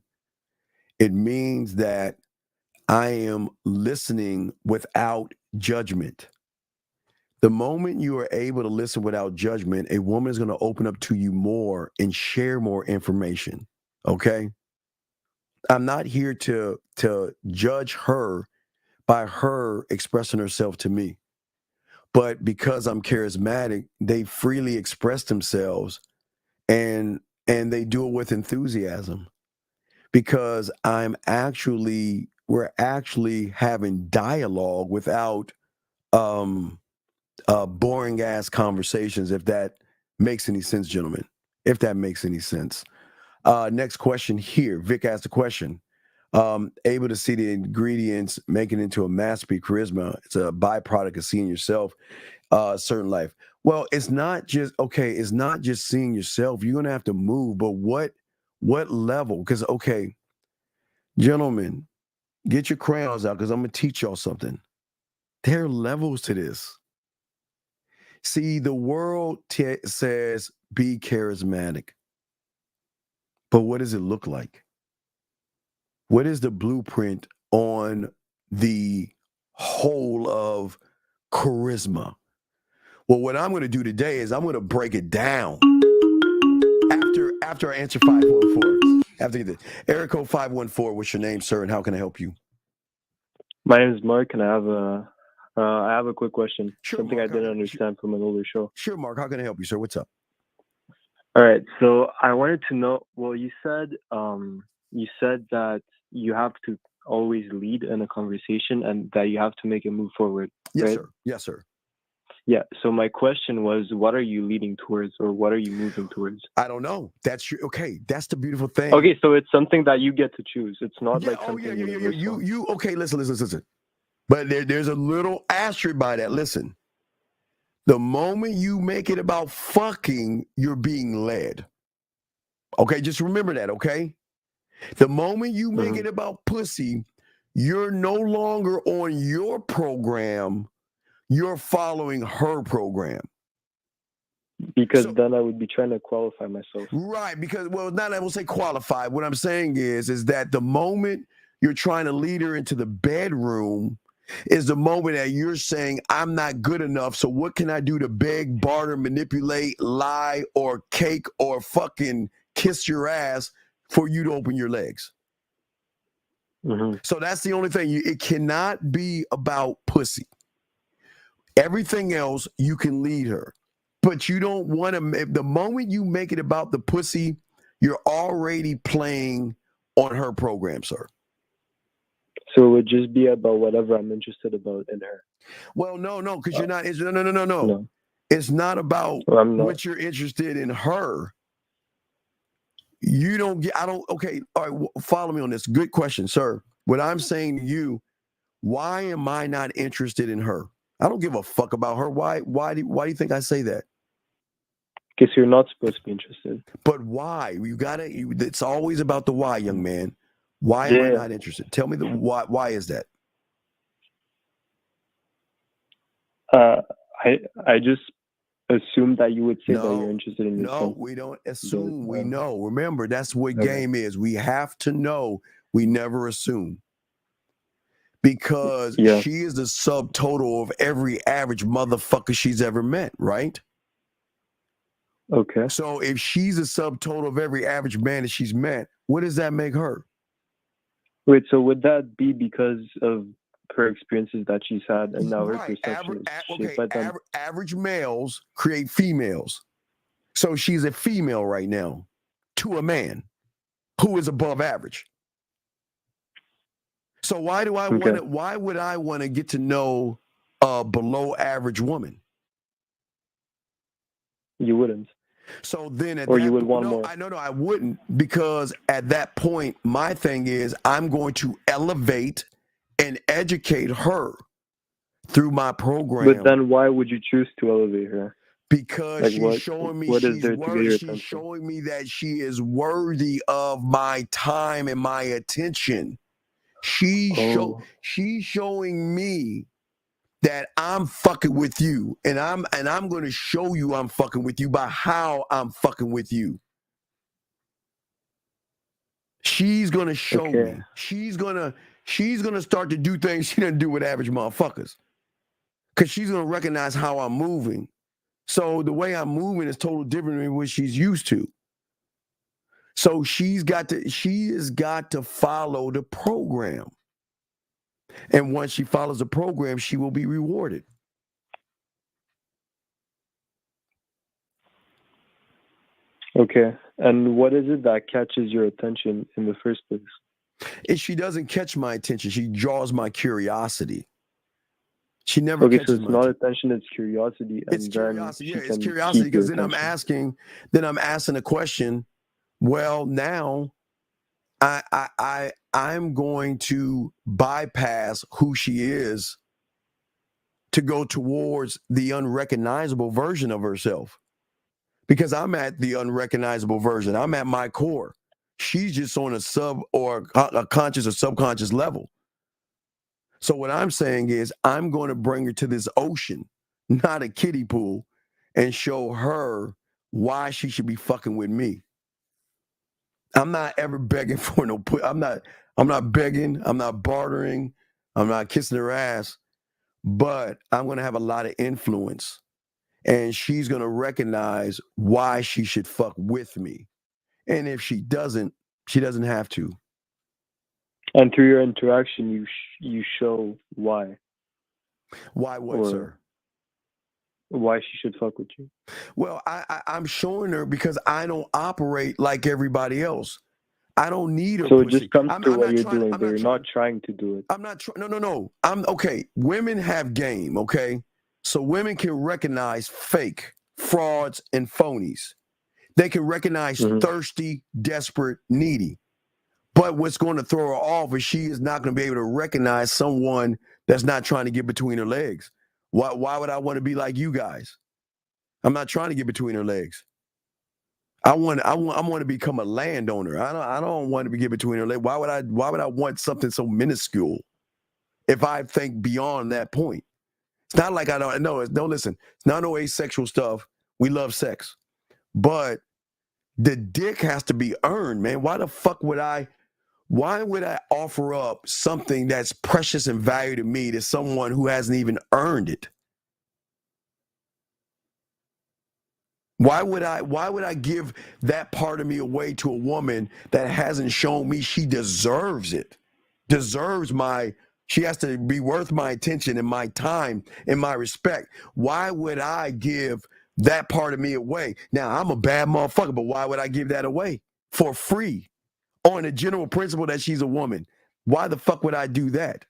It means that I am listening without judgment. The moment you are able to listen without judgment, a woman is going to open up to you more and share more information, okay? I'm not here to judge her by her expressing herself to me. But because I'm charismatic, they freely express themselves and they do it with enthusiasm. Because we're actually having dialogue without boring ass conversations, if that makes any sense, gentlemen. If that makes any sense. Next question here. Vic asked a question. Able to see the ingredients, make it into a masterpiece. Charisma. It's a byproduct of seeing yourself, certain life. Well, it's not just seeing yourself. You're gonna have to move, but what level? Because gentlemen, get your crayons out because I'm gonna teach y'all something. There are levels to this. See, the world says be charismatic, but what does it look like? What is the blueprint on the whole of charisma? Well, what I'm going to do today is I'm going to break it down after I answer 514. After this, Erico 514, what's your name, sir, and how can I help you? My name is Mark, and I have a quick question. Sure, Something Mark, I didn't understand from an older show. Sure, Mark. How can I help you, sir? What's up? All right. So I wanted to know. Well, you said that you have to always lead in a conversation and that you have to make it move forward. Yes, right? sir. Yes, sir. Yeah. So my question was, what are you leading towards, or what are you moving towards? I don't know. That's true. Okay. That's the beautiful thing. Okay. So it's something that you get to choose. It's not like something yeah. universal. You okay? Listen. But there's a little asterisk by that. Listen. The moment you make it about fucking, you're being led. Okay, just remember that, okay? The moment you make it about pussy, you're no longer on your program, you're following her program. Because then I would be trying to qualify myself. Right, because, well, not I will say qualified. What I'm saying is that the moment you're trying to lead her into the bedroom is the moment that you're saying, I'm not good enough, so what can I do to beg, barter, manipulate, lie, or cake, or fucking kiss your ass for you to open your legs? So that's the only thing. It cannot be about pussy. Everything else, you can lead her. But you don't want to, the moment you make it about the pussy, you're already playing on her program, sir. So it would just be about whatever I'm interested about in her. Well, no, because you're not. No. It's not about what you're interested in her. You don't get. Okay. All right. Follow me on this. Good question, sir. What I'm saying to you, why am I not interested in her? I don't give a fuck about her. Why do you think I say that? Because you're not supposed to be interested. But why? It's always about the why, young man. Why am I not interested? Tell me the why. Why is that? I just assumed that you would say that you're interested in yourself. No, we don't assume. We know. Remember, that's what game is. We have to know. We never assume. because Yeah. she is the subtotal of every average motherfucker she's ever met, right? Okay. So if she's a subtotal of every average man that she's met, what does that make her? Wait, so would that be because of her experiences that she's had and now her Right. perception is shaped by them? Average males create females. So she's a female right now to a man who is above average. So why do I Okay. want to? Why would I want to get to know a below average woman? You wouldn't. So then, Or you would want no, more. I wouldn't, because at that point, my thing is I'm going to elevate and educate her through my program. But then why would you choose to elevate her? Because Like, she's showing me what is she's there to get your worthy. She's attention? showing me that she is worthy of my time and my attention. She's showing me that I'm fucking with you, and I'm going to show you I'm fucking with you by how I'm fucking with you. She's going to show me. She's going to start to do things she doesn't do with average motherfuckers, because she's going to recognize how I'm moving. So the way I'm moving is totally different than what she's used to. So she has got to follow the program. And once she follows the program, she will be rewarded. Okay. And what is it that catches your attention in the first place? And she doesn't catch my attention. She draws my curiosity. She never Okay, catches so it's my not attention, it's curiosity. It's and curiosity. Then Yeah, she it's can curiosity, keep your because then I'm asking a question. Well, now I'm going to bypass who she is to go towards the unrecognizable version of herself, because I'm at the unrecognizable version. I'm at my core. She's just on a sub or a conscious or subconscious level. So what I'm saying is I'm going to bring her to this ocean, not a kiddie pool, and show her why she should be fucking with me. I'm not ever begging for no I'm not begging, I'm not bartering, I'm not kissing her ass, but I'm going to have a lot of influence, and she's going to recognize why she should fuck with me. And if she doesn't, she doesn't have to. And through your interaction, you show why. Why what, sir? Why she should fuck with you. Well, I'm showing her because I don't operate like everybody else. I don't need her. So it pussy. just comes to what you're trying- doing, I'm but you're not trying to do it. I'm not no. I'm okay. Women have game, okay? So women can recognize fake, frauds, and phonies. They can recognize thirsty, desperate, needy. But what's going to throw her off is she is not going to be able to recognize someone that's not trying to get between her legs. Why would I want to be like you guys? I'm not trying to get between her legs. I want to become a landowner. I don't want to get between her legs. Why would I want something so minuscule if I think beyond that point? It's not like I don't know. No, listen. It's not no asexual stuff. We love sex, but the dick has to be earned, man. Why would I offer up something that's precious and valuable to me to someone who hasn't even earned it? Why would I give that part of me away to a woman that hasn't shown me she deserves it? She has to be worth my attention and my time and my respect. Why would I give that part of me away? Now, I'm a bad motherfucker, but why would I give that away for free on the general principle that she's a woman? Why the fuck would I do that?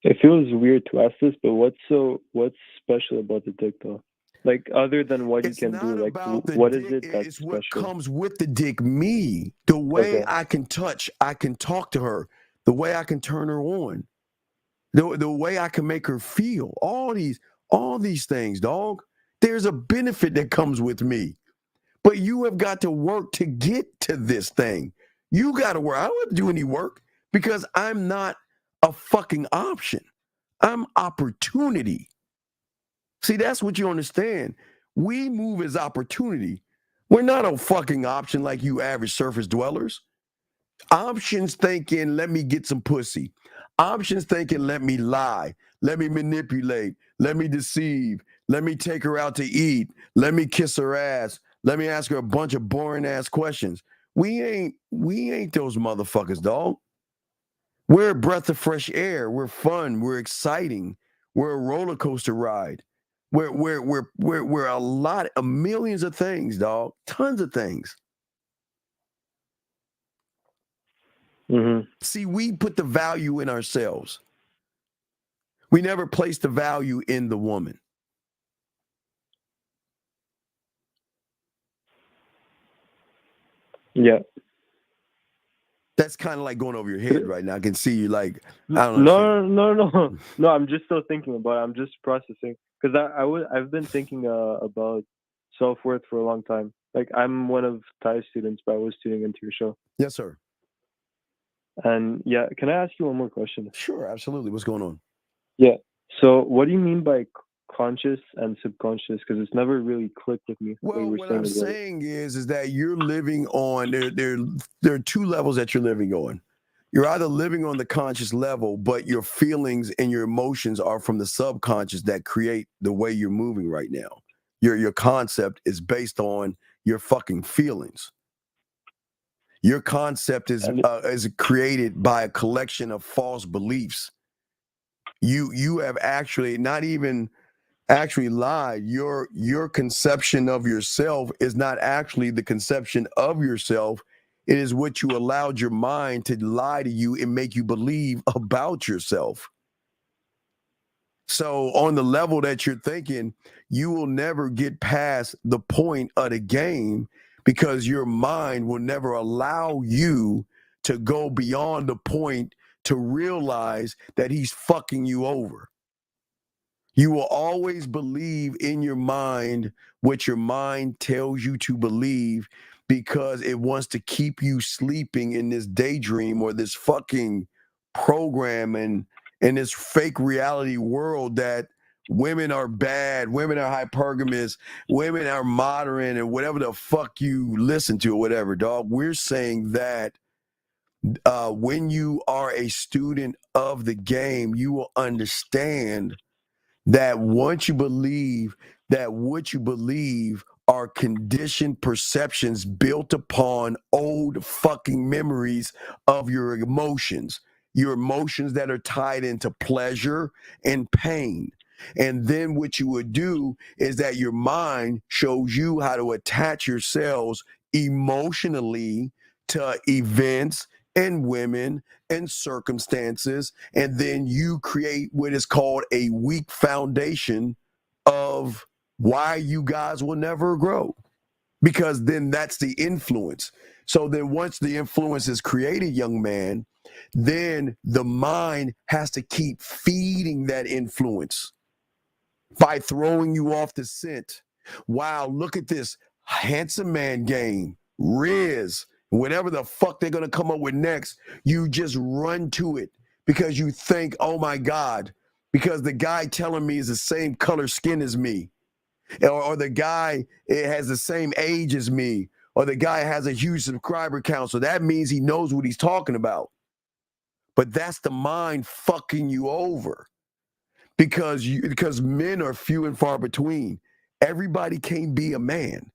It feels weird to ask this, but what's special about the dick, though? Like, other than what you can do, like, what is it that's it's special? What comes with the dick, me. The way I can touch, I can talk to her, the way I can turn her on, the way I can make her feel. All these things, dog. There's a benefit that comes with me. But you have got to work to get to this thing. You got to work. I don't have to do any work because I'm not a fucking option. I'm opportunity. See, that's what you understand. We move as opportunity. We're not a fucking option like you average surface dwellers. Options thinking, let me get some pussy. Options thinking, let me lie. Let me manipulate. Let me deceive. Let me take her out to eat. Let me kiss her ass. Let me ask her a bunch of boring ass questions. We ain't those motherfuckers, dog. We're a breath of fresh air. We're fun. We're exciting. We're a roller coaster ride. We're a lot of millions of things, dog. Tons of things. Mm-hmm. See, we put the value in ourselves. We never place the value in the woman. Yeah. That's kind of like going over your head right now. I can see you like, I don't know. No. I'm just still thinking about it. I'm just processing because I've been thinking about self-worth for a long time. Like I'm one of Thai students, but I was tuning into your show. Yes, sir. And yeah, can I ask you one more question? Sure, absolutely. What's going on? Yeah. So what do you mean by conscious and subconscious? Because it's never really clicked with me. Well, what I'm saying is that you're living on there are two levels that you're living on. You're either living on the conscious level, but your feelings and your emotions are from the subconscious that create the way you're moving right now. Your concept is based on your fucking feelings. Your concept is created by a collection of false beliefs. You have actually not even actually lied. Your conception of yourself is not actually the conception of yourself. It is what you allowed your mind to lie to you and make you believe about yourself. So on the level that you're thinking, you will never get past the point of the game because your mind will never allow you to go beyond the point to realize that he's fucking you over. You will always believe in your mind what your mind tells you to believe because it wants to keep you sleeping in this daydream or this fucking program and in this fake reality world that women are bad, women are hypergamous, women are modern, and whatever the fuck you listen to or whatever, dog. We're saying that when you are a student of the game, you will understand that once you believe that what you believe are conditioned perceptions built upon old fucking memories of your emotions that are tied into pleasure and pain. And then what you would do is that your mind shows you how to attach yourselves emotionally to events and women and circumstances, and then you create what is called a weak foundation of why you guys will never grow, because then that's the influence. So then once the influence is created, young man, then the mind has to keep feeding that influence by throwing you off the scent. Wow, look at this handsome man game, Riz, whatever the fuck they're gonna come up with next, you just run to it because you think, oh my God, because the guy telling me is the same color skin as me, or the guy has the same age as me, or the guy has a huge subscriber count, so that means he knows what he's talking about. But that's the mind fucking you over. Because men are few and far between. Everybody can't be a man.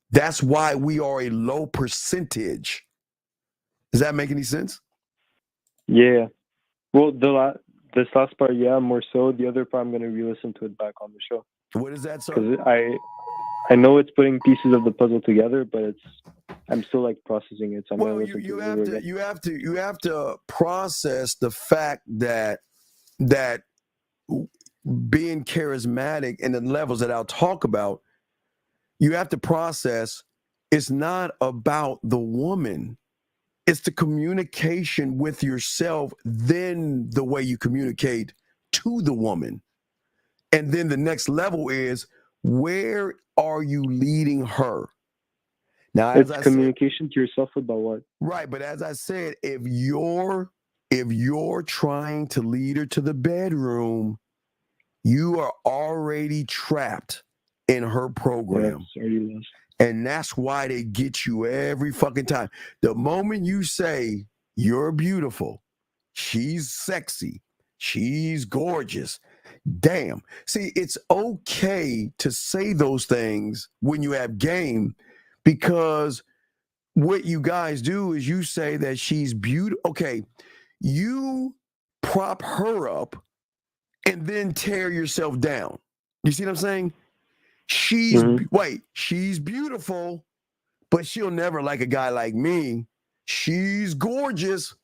That's why we are a low percentage. Does that make any sense? Yeah. Well, this last part, yeah, more so. The other part, I'm going to re-listen to it back on the show. What is that, sir? Because I know it's putting pieces of the puzzle together, but I'm still like processing it. So I'm going to listen to it. You have to process the fact that being charismatic and the levels that I'll talk about, you have to process it's not about the woman. It's the communication with yourself, then the way you communicate to the woman. And then the next level is, where are you leading her? Now, it's communication to yourself about what? Right, but as I said, if you're trying to lead her to the bedroom, you are already trapped in her program. And that's why they get you every fucking time. The moment you say, You're beautiful. She's sexy. She's gorgeous. Damn. See, it's okay to say those things when you have game, because what you guys do is you say that she's beautiful. Okay, you prop her up and then tear yourself down. You see what I'm saying? She's beautiful, but she'll never like a guy like me. She's gorgeous,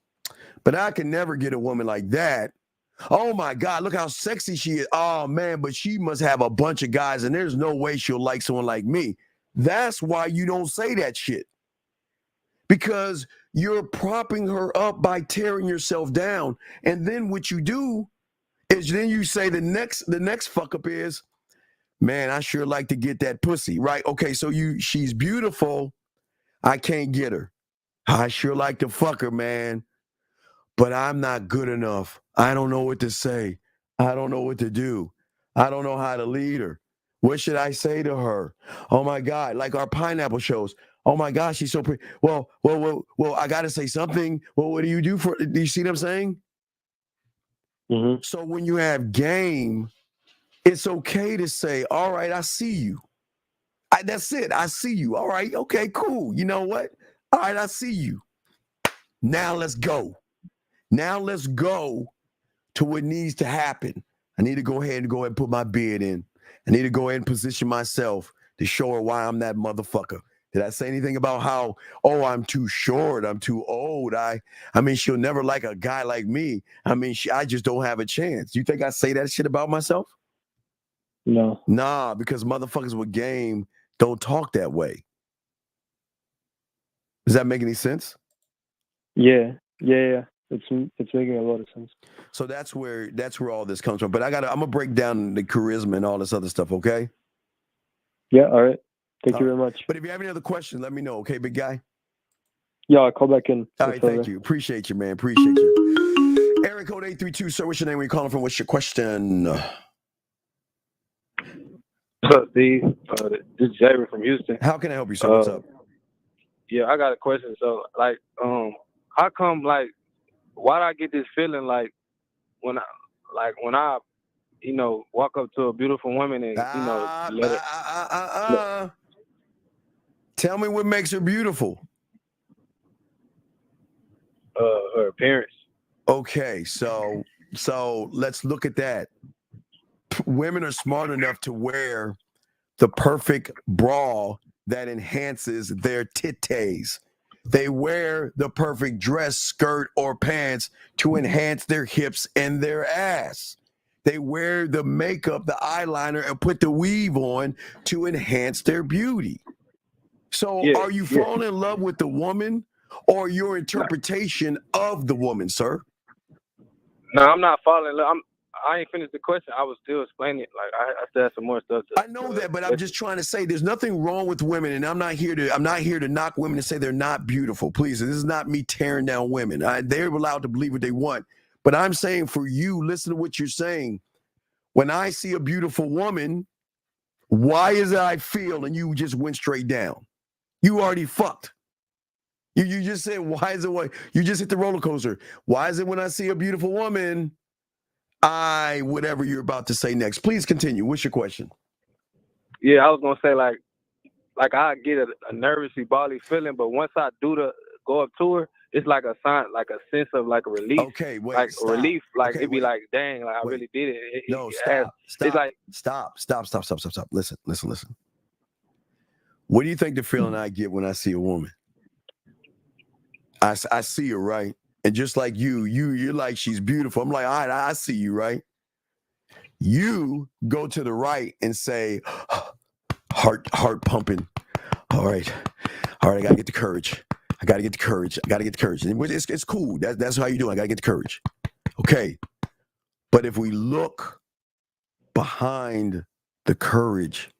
but I can never get a woman like that. Oh my God, look how sexy she is. Oh man, but she must have a bunch of guys, and there's no way she'll like someone like me. That's why you don't say that shit. Because you're propping her up by tearing yourself down. And then what you do is then you say the next fuck up is, man, I sure like to get that pussy, right? Okay, so she's beautiful. I can't get her. I sure like to fuck her, man, but I'm not good enough. I don't know what to say. I don't know what to do. I don't know how to lead her. What should I say to her? Oh my God, like our pineapple shows. Oh my gosh, she's so pretty. Well, I got to say something. Well, what do you do you see what I'm saying? Mm-hmm. So when you have game, it's okay to say, all right, I see you. That's it. I see you. All right. Okay, cool. You know what? All right, I see you. Now let's go. Now let's go to what needs to happen. I need to go ahead and put my bid in. I need to go ahead and position myself to show her why I'm that motherfucker. Did I say anything about how, I'm too short, I'm too old? I mean, she'll never like a guy like me. I mean, I just don't have a chance. You think I say that shit about myself? No. Nah, because motherfuckers with game don't talk that way. Does that make any sense? Yeah. It's making a lot of sense. So that's where all this comes from. But I'm gonna break down the charisma and all this other stuff, okay? Yeah, all right. Thank you very much. But if you have any other questions, let me know, okay, big guy? Yeah, I'll call back in. All right, thank you. Appreciate you, man. Appreciate you. Area code 832, sir. What's your name? Where you calling from? What's your question? What's up, Steve? This is Jared from Houston. How can I help you, sir? What's up? Yeah, I got a question. So, like, how come, like, why do I get this feeling like when I walk up to a beautiful woman and let her. Tell me what makes her beautiful. Her appearance. Okay, so let's look at that. Women are smart enough to wear the perfect bra that enhances their titties. They wear the perfect dress, skirt, or pants to enhance their hips and their ass. They wear the makeup, the eyeliner, and put the weave on to enhance their beauty. So are you falling in love with the woman or your interpretation of the woman, sir? No, I'm not falling in love. I ain't finished the question. I was still explaining it. Like I still have some more stuff to. I know that, but I'm just trying to say there's nothing wrong with women, and I'm not here to knock women and say they're not beautiful. Please, this is not me tearing down women. They're allowed to believe what they want, but I'm saying for you, listen to what you're saying. When I see a beautiful woman, why is it I feel? And you just went straight down. You already fucked. You just said, why is it? You just hit the roller coaster. Why is it when I see a beautiful woman? Whatever you're about to say next. Please continue. What's your question? Yeah, I was gonna say like I get a nervously bodily feeling, but once I go up to her, it's like a sign, like a sense of like a relief. Okay, wait, like stop. Relief. Like Okay, it'd be wait. like, dang, like I really did it. No, stop. It's like stop. Listen. What do you think the feeling I get when I see a woman? I see her, right? And just like you're like, she's beautiful. I'm like, all right, I see you, right? You go to the right and say, heart pumping. All right, I gotta get the courage. I gotta get the courage. And it's cool. That's how you do it. I gotta get the courage. Okay. But if we look behind the courage,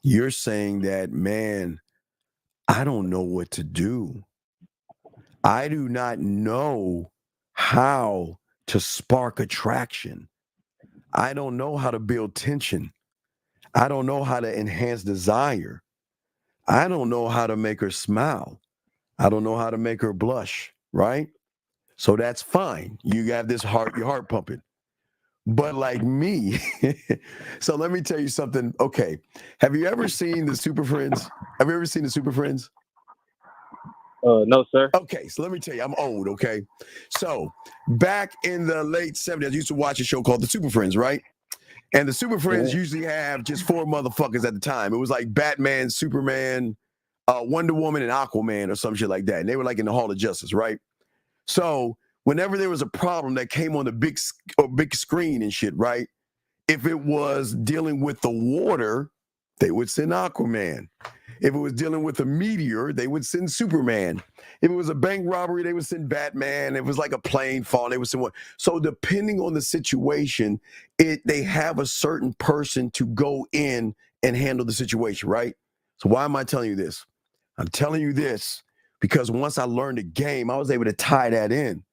you're saying that, man, I don't know what to do. I do not know how to spark attraction. I don't know how to build tension. I don't know how to enhance desire. I don't know how to make her smile. I don't know how to make her blush. right? So that's fine. You have this heart, your heart pumping. But like me, so let me tell you something. Okay, have you ever seen the Super Friends? Have you ever seen the Super Friends? No, sir. Okay, so let me tell you, I'm old, okay? So back in the late 70s, I used to watch a show called The Super Friends, right? And the Super Friends usually have just 4 motherfuckers at the time. It was like Batman, Superman, Wonder Woman, and Aquaman or some shit like that. And they were like in the Hall of Justice, right? So whenever there was a problem that came on the big screen and shit, right? If it was dealing with the water, they would send Aquaman. If it was dealing with a meteor, they would send Superman. If it was a bank robbery, they would send Batman. If it was like a plane falling, they would send one. So depending on the situation, they have a certain person to go in and handle the situation, right? So why am I telling you this? I'm telling you this because once I learned the game, I was able to tie that in.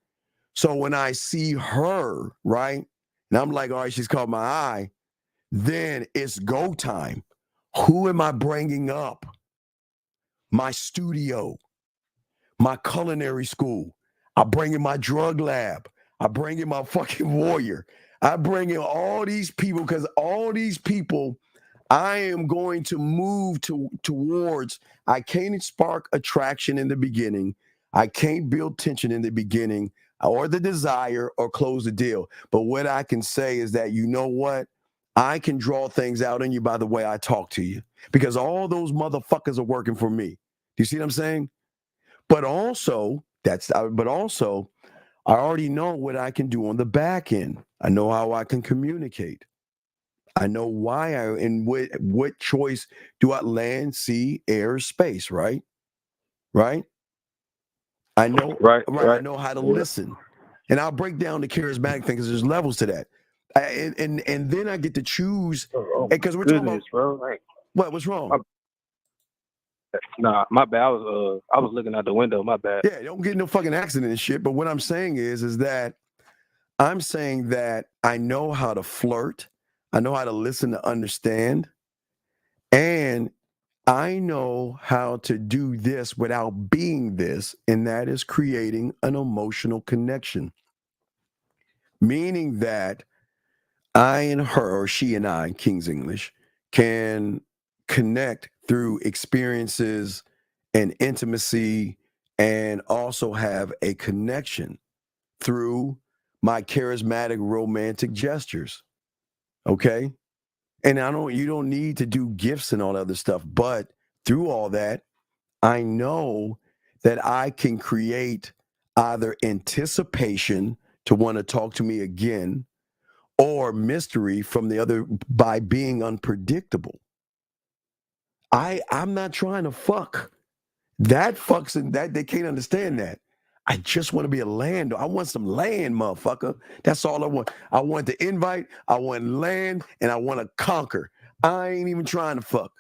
So when I see her, right, and I'm like, all right, she's caught my eye, then it's go time. Who am I bringing up? My studio, my culinary school. I bring in my drug lab. I bring in my fucking warrior. I bring in all these people because all these people I am going to move towards. I can't spark attraction in the beginning. I can't build tension in the beginning or the desire or close the deal. But what I can say is that, you know what? I can draw things out in you by the way I talk to you because all those motherfuckers are working for me. Do you see what I'm saying? But also, I already know what I can do on the back end. I know how I can communicate. I know why and what choice do I land, sea, air, space, right? Right? I know right. I know how to listen. And I'll break down the charismatic thing because there's levels to that. And then I get to choose because we're talking about, bro. Like, what's wrong? Nah, my bad. I was looking out the window. My bad. Yeah, don't get no fucking accident and shit. But what I'm saying is that I'm saying that I know how to flirt. I know how to listen to understand. And I know how to do this without being this, and that is creating an emotional connection. Meaning that I and her, or she and I, King's English, can connect through experiences and intimacy and also have a connection through my charismatic romantic gestures. Okay? And you don't need to do gifts and all that other stuff, but through all that, I know that I can create either anticipation to want to talk to me again or mystery from the other by being unpredictable. I'm not trying to fuck. That fucks and that they can't understand that. I just want to be a land. I want some land, motherfucker. That's all I want. I want the invite, I want land, and I want to conquer. I ain't even trying to fuck.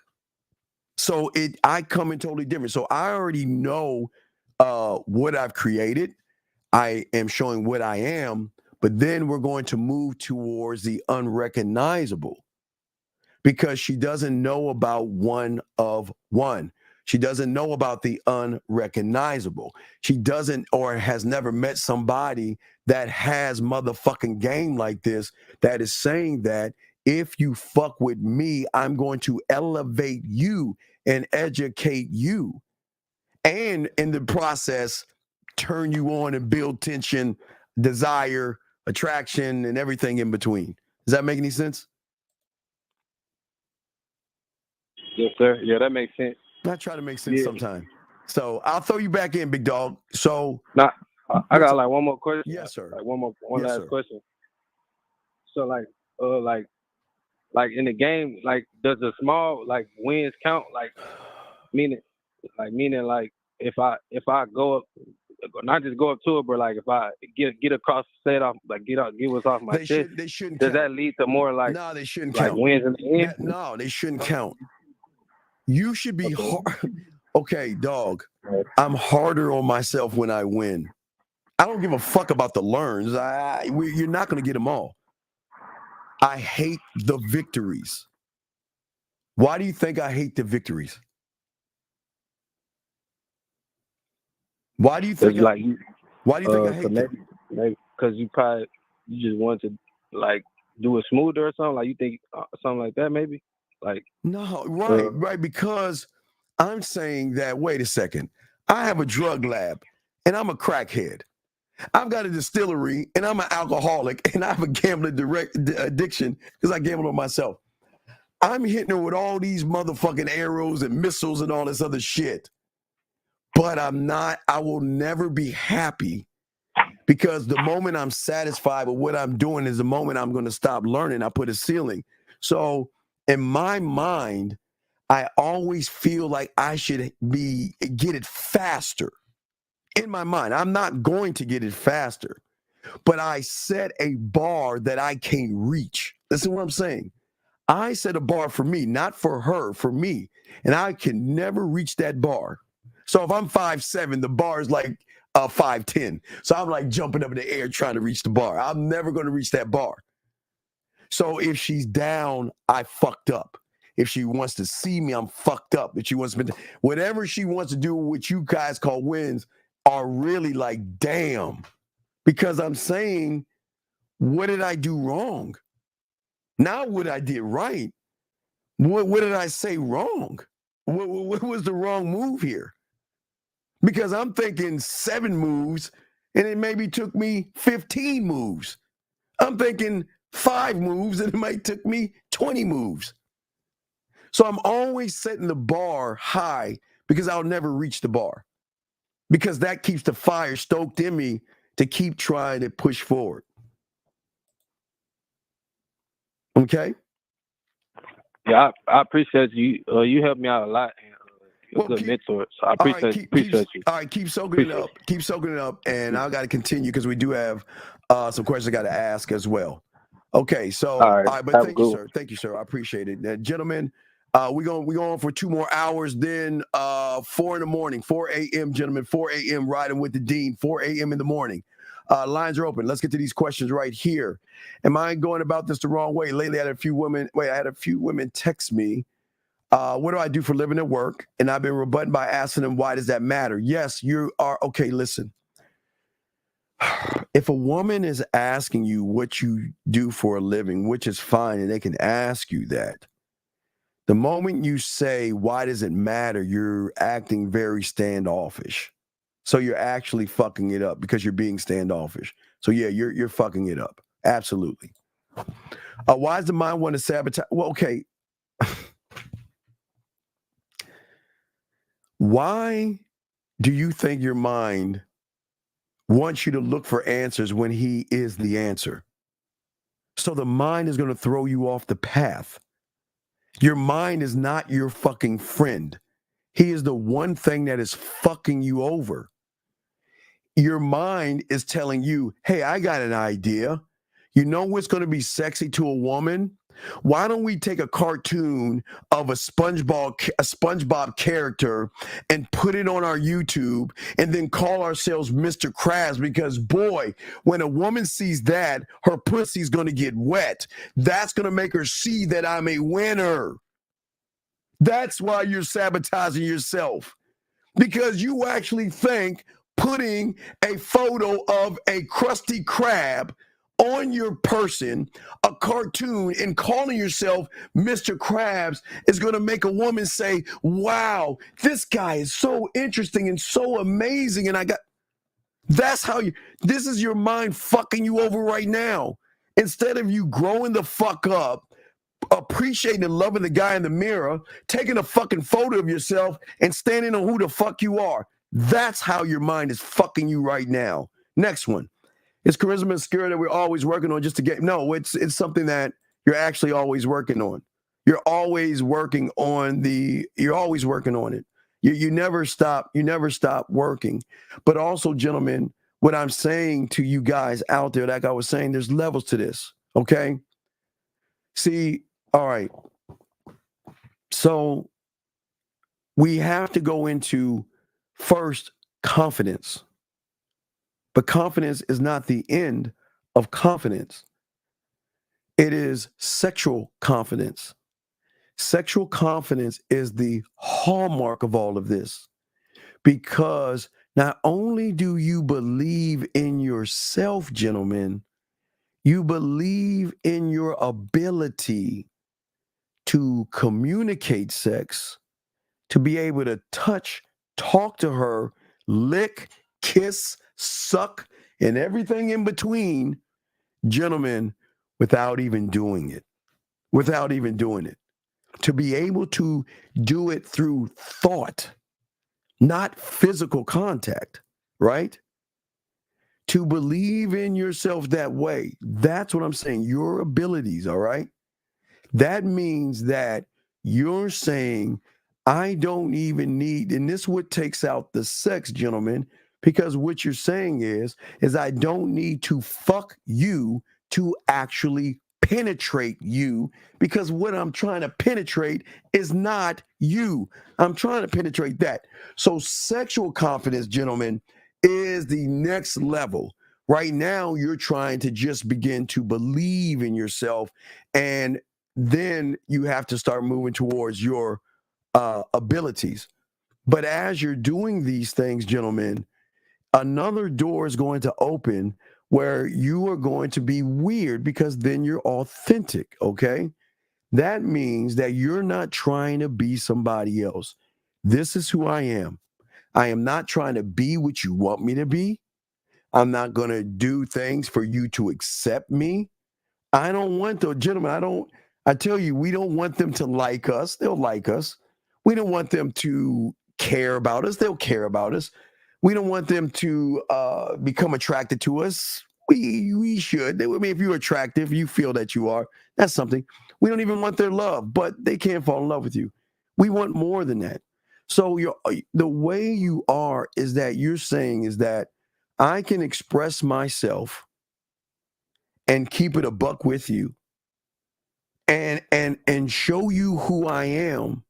So I come in totally different. So I already know what I've created. I am showing what I am, but then we're going to move towards the unrecognizable because she doesn't know about one of one. She doesn't know about the unrecognizable. She doesn't or has never met somebody that has motherfucking game like this that is saying that if you fuck with me, I'm going to elevate you and educate you. And in the process, turn you on and build tension, desire, attraction, and everything in between. Does that make any sense? Yes, sir. Yeah, that makes sense. I try to make sense sometime. So I'll throw you back in, big dog. So now I got like one more question. Yes, sir. Like one last question. So like in the game, like does the small like wins count? Like meaning if I go up, not just go up to it, but like if I get across, set off, like get what's off my chest. They shouldn't. Does count. that lead to more like? No, they shouldn't like count. Wins in the end. No, they shouldn't count. You should be okay, dog. I'm harder on myself when I win. I don't give a fuck about the learns. You're not going to get them all. I hate the victories. Why do you think I hate the victories? Why do you think Why do you think I hate maybe because you just want to like do it smoother or something. Like you think something like that, maybe. Like no, right, because I'm saying that. Wait a second, I have a drug lab, and I'm a crackhead. I've got a distillery, and I'm an alcoholic, and I have a gambling addiction because I gamble on myself. I'm hitting her with all these motherfucking arrows and missiles and all this other shit. But I will never be happy because the moment I'm satisfied with what I'm doing is the moment I'm going to stop learning. I put a ceiling. So in my mind, I always feel like I should get it faster. In my mind, I'm not going to get it faster, but I set a bar that I can't reach. Listen to what I'm saying. I set a bar for me, not for her, for me. And I can never reach that bar. So if I'm 5'7", the bar is like 5'10". So I'm like jumping up in the air trying to reach the bar. I'm never going to reach that bar. So if she's down, I fucked up. If she wants to see me, I'm fucked up. If she wants to, whatever she wants to do, what you guys call wins, are really like, damn. Because I'm saying, what did I do wrong? Not what I did right. What did I say wrong? What was the wrong move here? Because I'm thinking 7 moves, and it maybe took me 15 moves. I'm thinking 5 moves, and it might took me 20 moves. So I'm always setting the bar high because I'll never reach the bar. Because that keeps the fire stoked in me to keep trying to push forward. Okay? Yeah, I appreciate you. You helped me out a lot. You're a good mentor, so I appreciate you. All right, keep soaking it up. Keep soaking it up, and I've got to continue because we do have some questions I got to ask as well. Okay, so all right, but thank you, sir. Thank you, sir. I appreciate it, gentlemen. We go on for 2 more hours. Then 4 in the morning, 4 a.m., gentlemen, 4 a.m. riding with the Dean, 4 a.m. in the morning. Lines are open. Let's get to these questions right here. Am I going about this the wrong way? Lately, I had a few women text me. What do I do for living at work? And I've been rebutted by asking them, why does that matter? Yes, you are. Okay, listen. If a woman is asking you what you do for a living, which is fine, and they can ask you that, the moment you say, why does it matter? You're acting very standoffish. So you're actually fucking it up because you're being standoffish. So yeah, you're fucking it up. Absolutely. Why does the mind want to sabotage? Well, okay. Why do you think your mind wants you to look for answers when he is the answer? So the mind is going to throw you off the path. Your mind is not your fucking friend. He is the one thing that is fucking you over. Your mind is telling you, hey, I got an idea. You know what's going to be sexy to a woman? Why don't we take a cartoon of a SpongeBob character and put it on our YouTube and then call ourselves Mr. Krabs? Because boy, when a woman sees that, her pussy's going to get wet. That's going to make her see that I'm a winner. That's why you're sabotaging yourself. Because you actually think putting a photo of a Krusty Krab on your person, a cartoon, and calling yourself Mr. Krabs is going to make a woman say, wow, this guy is so interesting and so amazing. And that's how this is your mind fucking you over right now. Instead of you growing the fuck up, appreciating and loving the guy in the mirror, taking a fucking photo of yourself and standing on who the fuck you are. That's how your mind is fucking you right now. Next one. It's charisma and skill that we're always working on just to get. No, it's something that you're actually always working on. You're always working on it. You never stop. You never stop working. But also, gentlemen, what I'm saying to you guys out there, like I was saying, there's levels to this. Okay. See, all right. So we have to go into first confidence. But confidence is not the end of confidence. It is sexual confidence. Sexual confidence is the hallmark of all of this because Not only do you believe in yourself, gentlemen, you believe in your ability to communicate sex, to be able to touch, talk to her, lick, kiss, suck, and everything in between, gentlemen, without even doing it. Without even doing it. To be able to do it through thought, not physical contact, right? To believe in yourself that way. That's what I'm saying. Your abilities, all right? That means that you're saying, I don't even need, and this what takes out the sex, gentlemen, because what you're saying is I don't need to fuck you to actually penetrate you, because what I'm trying to penetrate is not you. I'm trying to penetrate that. So sexual confidence, gentlemen, is the next level. Right now, you're trying to just begin to believe in yourself, and then you have to start moving towards your abilities. But as you're doing these things, gentlemen, another door is going to open where you are going to be weird, because then you're authentic, okay? That means that you're not trying to be somebody else. This is who I am. I am not trying to be what you want me to be. I'm not going to do things for you to accept me. I don't want those, gentlemen. I tell you, we don't want them to like us. They'll like us. We don't want them to care about us. They'll care about us. We don't want them to become attracted to us. We should. I mean, if you're attractive, you feel that you are. That's something. We don't even want their love, but they can't fall in love with you. We want more than that. So the way you are is that you're saying is that I can express myself and keep it a buck with you, and show you who I am,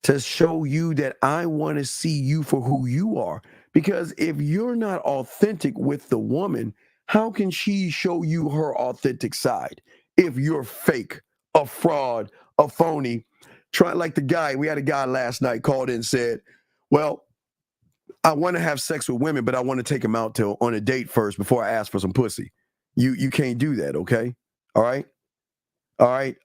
to show you that I want to see you for who you are. Because if you're not authentic with the woman, how can she show you her authentic side if you're fake, a fraud, a phony? Try like the guy, we had a guy last night called in and said, well, I want to have sex with women, but I want to take them out on a date first before I ask for some pussy. You can't do that, okay? All right? All right.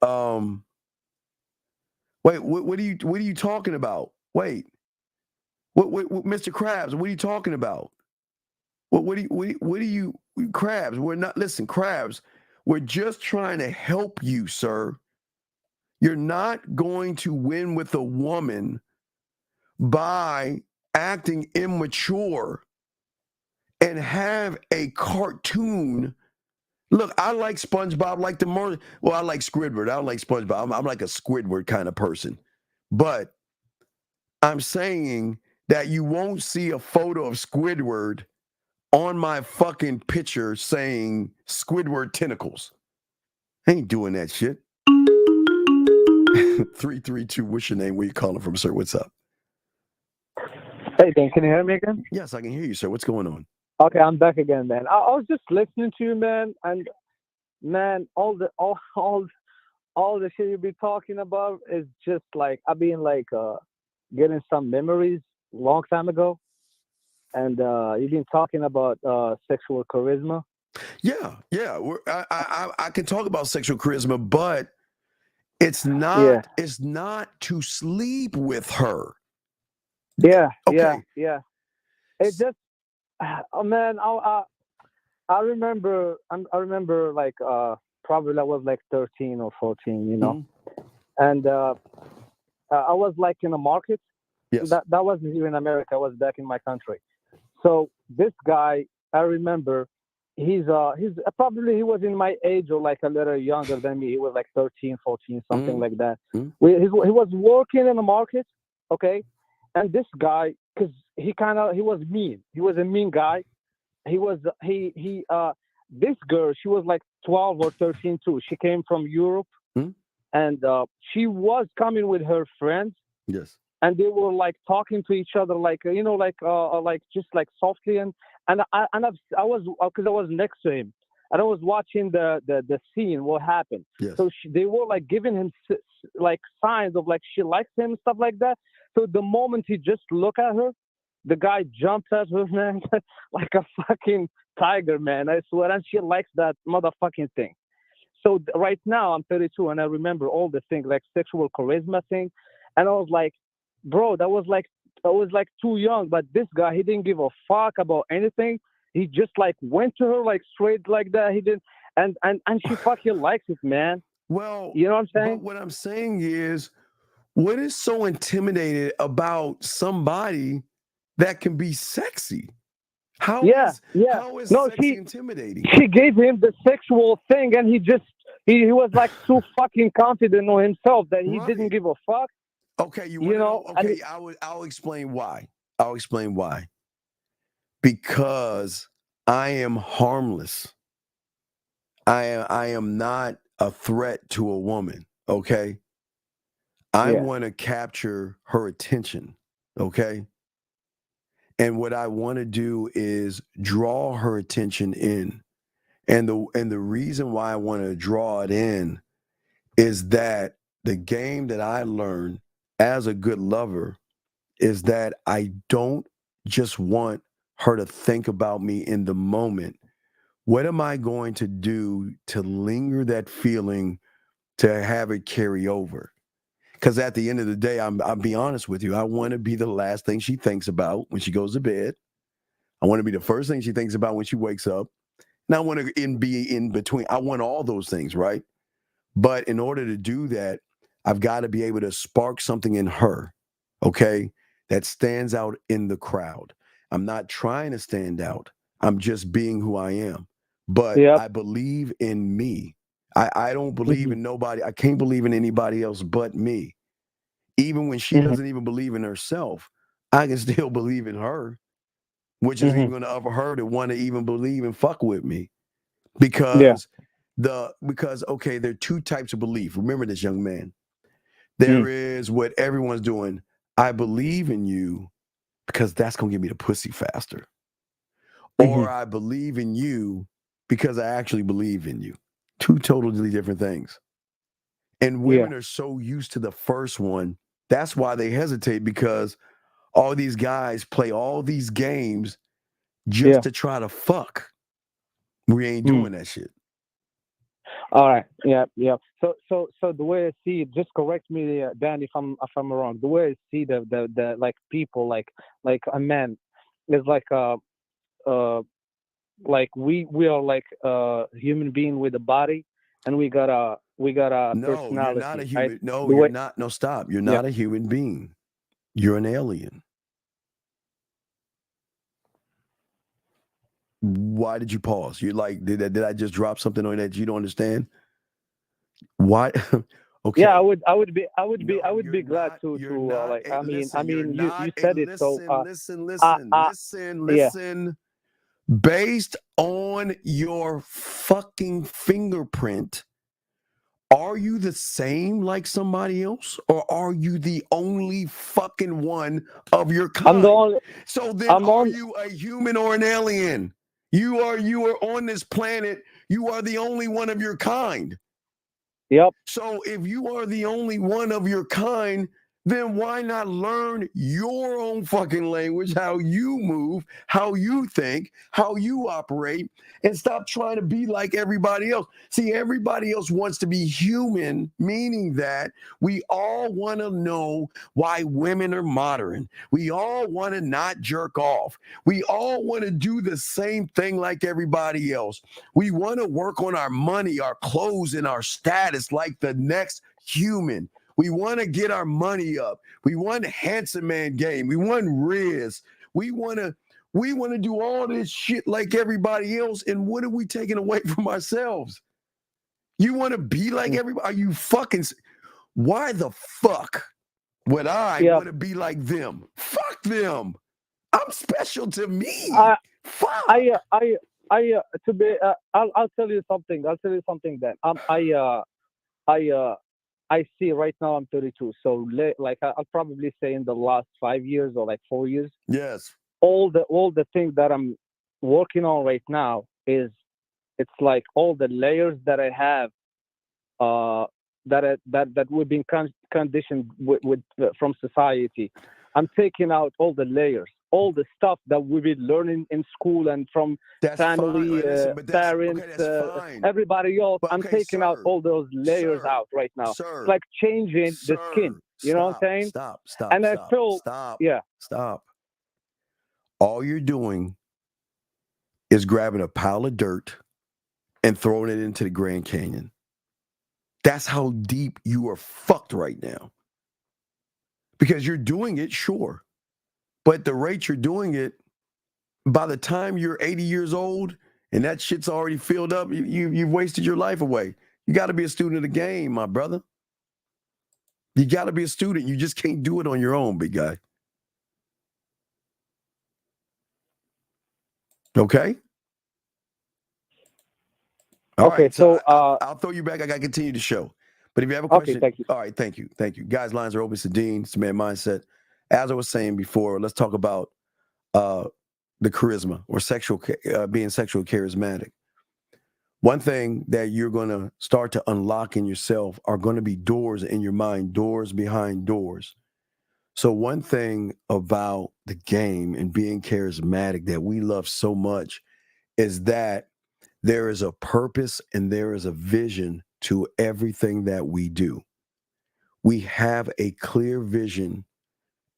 Wait, what are you talking about? Wait. What Mr. Krabs, what are you talking about? What do you Krabs, we're not, listen, Krabs, we're just trying to help you, sir. You're not going to win with a woman by acting immature and have a cartoon. Look, I like SpongeBob, like I like Squidward. I don't like SpongeBob. I'm like a Squidward kind of person. But I'm saying that you won't see a photo of Squidward on my fucking picture saying Squidward tentacles. I ain't doing that shit. 332, what's your name? Where you calling from, sir? What's up? Hey, Dan, can you hear me again? Yes, I can hear you, sir. What's going on? Okay, I'm back again, man. I was just listening to you, man, and man, all the shit you be talking about is just like I've been like getting some memories long time ago, and you've been talking about sexual charisma. Yeah. I can talk about sexual charisma, but it's not. Yeah. It's not to sleep with her. Yeah. Okay. Yeah. It just, oh man, I remember. I remember like probably I was like 13 or 14, you know, and I was like in a market. Yes. That wasn't here in America. I was back in my country. So this guy, I remember, he's probably he was in my age or like a little younger than me. He was like 13, 14, something like that. He was working in the market, okay, and this guy, because he was mean. He was a mean guy. This girl, she was like 12 or 13 too. She came from Europe, and she was coming with her friends. Yes. And they were like talking to each other, like like just like softly, and I was because I was next to him, and I was watching the scene, what happened. Yes. So they were like giving him like signs of like she likes him, stuff like that. So the moment he just looked at her, the guy jumped at her, man, like a fucking tiger, man. I swear, and she likes that motherfucking thing. So right now I'm 32 and I remember all the things like sexual charisma thing, and I was like, bro, I was like too young. But this guy, he didn't give a fuck about anything. He just like went to her like straight like that. He didn't, and she fucking likes it, man. Well, you know what I'm saying? But what I'm saying is, what is so intimidating about somebody that can be sexy? How is sexy intimidating? She gave him the sexual thing, and he was like so fucking confident on himself that he didn't give a fuck. Okay, you know. Okay, I'll explain why. I'll explain why. Because I am harmless. I am not a threat to a woman. Okay. I want to capture her attention. Okay. And what I want to do is draw her attention in. And the reason why I want to draw it in is that the game that I learned as a good lover is that I don't just want her to think about me in the moment. What am I going to do to linger that feeling, to have it carry over? Because at the end of the day, I'll be honest with you, I want to be the last thing she thinks about when she goes to bed. I want to be the first thing she thinks about when she wakes up. And I want to be in between. I want all those things, right? But in order to do that, I've got to be able to spark something in her, okay, that stands out in the crowd. I'm not trying to stand out. I'm just being who I am. But I believe in me. I don't believe in nobody. I can't believe in anybody else but me. Even when she doesn't even believe in herself, I can still believe in her, which is even going to offer her to want to even believe and fuck with me. Because okay, there are two types of belief. Remember this, young man. There is what everyone's doing. I believe in you because that's going to give me the pussy faster. Or I believe in you because I actually believe in you. Two totally different things. And women are so used to the first one. That's why they hesitate, because all these guys play all these games just to try to fuck. We ain't doing that shit. All right. Yeah. So the way I see it, just correct me, Dan, if I'm wrong. The way I see the like people like a man is like we are like a human being with a body, and we got a personality. You're not a human. Right? No, you're not. No, stop. You're not a human being. You're an alien. Why did you pause? You're like, did I just drop something on that you don't understand? Why? Okay. Yeah, I would be glad to like. You said it. Listen. Based on your fucking fingerprint, are you the same like somebody else, or are you the only fucking one of your kind? So then, are you a human or an alien? You are on this planet. You are the only one of your kind. Yep. So if you are the only one of your kind, then why not learn your own fucking language, how you move, how you think, how you operate, and stop trying to be like everybody else. See, everybody else wants to be human, meaning that we all want to know why women are modern. We all want to not jerk off. We all want to do the same thing like everybody else. We want to work on our money, our clothes, and our status like the next human. We want to get our money up. We want handsome man game. We want Riz. We want to do all this shit like everybody else. And what are we taking away from ourselves? You want to be like everybody? Are you fucking? Why the fuck would I want to be like them? Fuck them. I'm special to me. Fuck. I'll tell you something. Then I see right now I'm 32, so like I'll probably say in the last 5 years or like 4 years. Yes. All the things that I'm working on right now it's like all the layers that I have, that we've been conditioned with from society. I'm taking out all the layers all the stuff that we've been learning in school and from family, parents, everybody else. I'm taking out all those layers out right now. It's like changing the skin. You know what I'm saying? Stop. And I feel, yeah. Stop. All you're doing is grabbing a pile of dirt and throwing it into the Grand Canyon. That's how deep you are fucked right now. Because you're doing it, sure. But the rate you're doing it, by the time you're 80 years old and that shit's already filled up, you've wasted your life away. You got to be a student of the game, my brother. You got to be a student. You just can't do it on your own, big guy. Okay? All okay, right, so I'll throw you back. I got to continue the show. But if you have a question, okay, thank you. All right, thank you. Guys, lines are open. It's Dean. It's the Man Mindset. As I was saying before, let's talk about the charisma or being sexually charismatic. One thing that you're going to start to unlock in yourself are going to be doors in your mind, doors behind doors. So one thing about the game and being charismatic that we love so much is that there is a purpose and there is a vision to everything that we do. We have a clear vision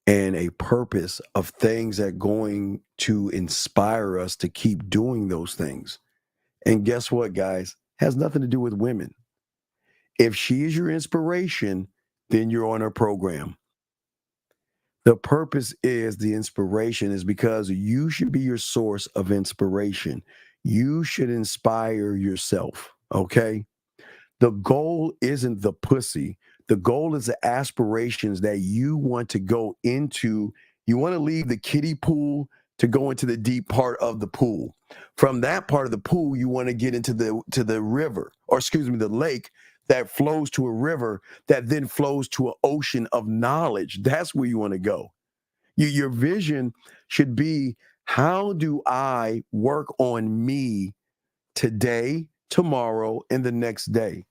and a purpose of things that are going to inspire us to keep doing those things. And guess what, guys? Has nothing to do with women. If she is your inspiration, then you're on her program. The purpose is the inspiration is because you should be your source of inspiration. You should inspire yourself, okay? The goal isn't the pussy. The goal is the aspirations that you want to go into. You want to leave the kiddie pool to go into the deep part of the pool. From that part of the pool, you want to get into the river, or excuse me, the lake that flows to a river that then flows to an ocean of knowledge. That's where you want to go. Your vision should be, how do I work on me today, tomorrow, and the next day?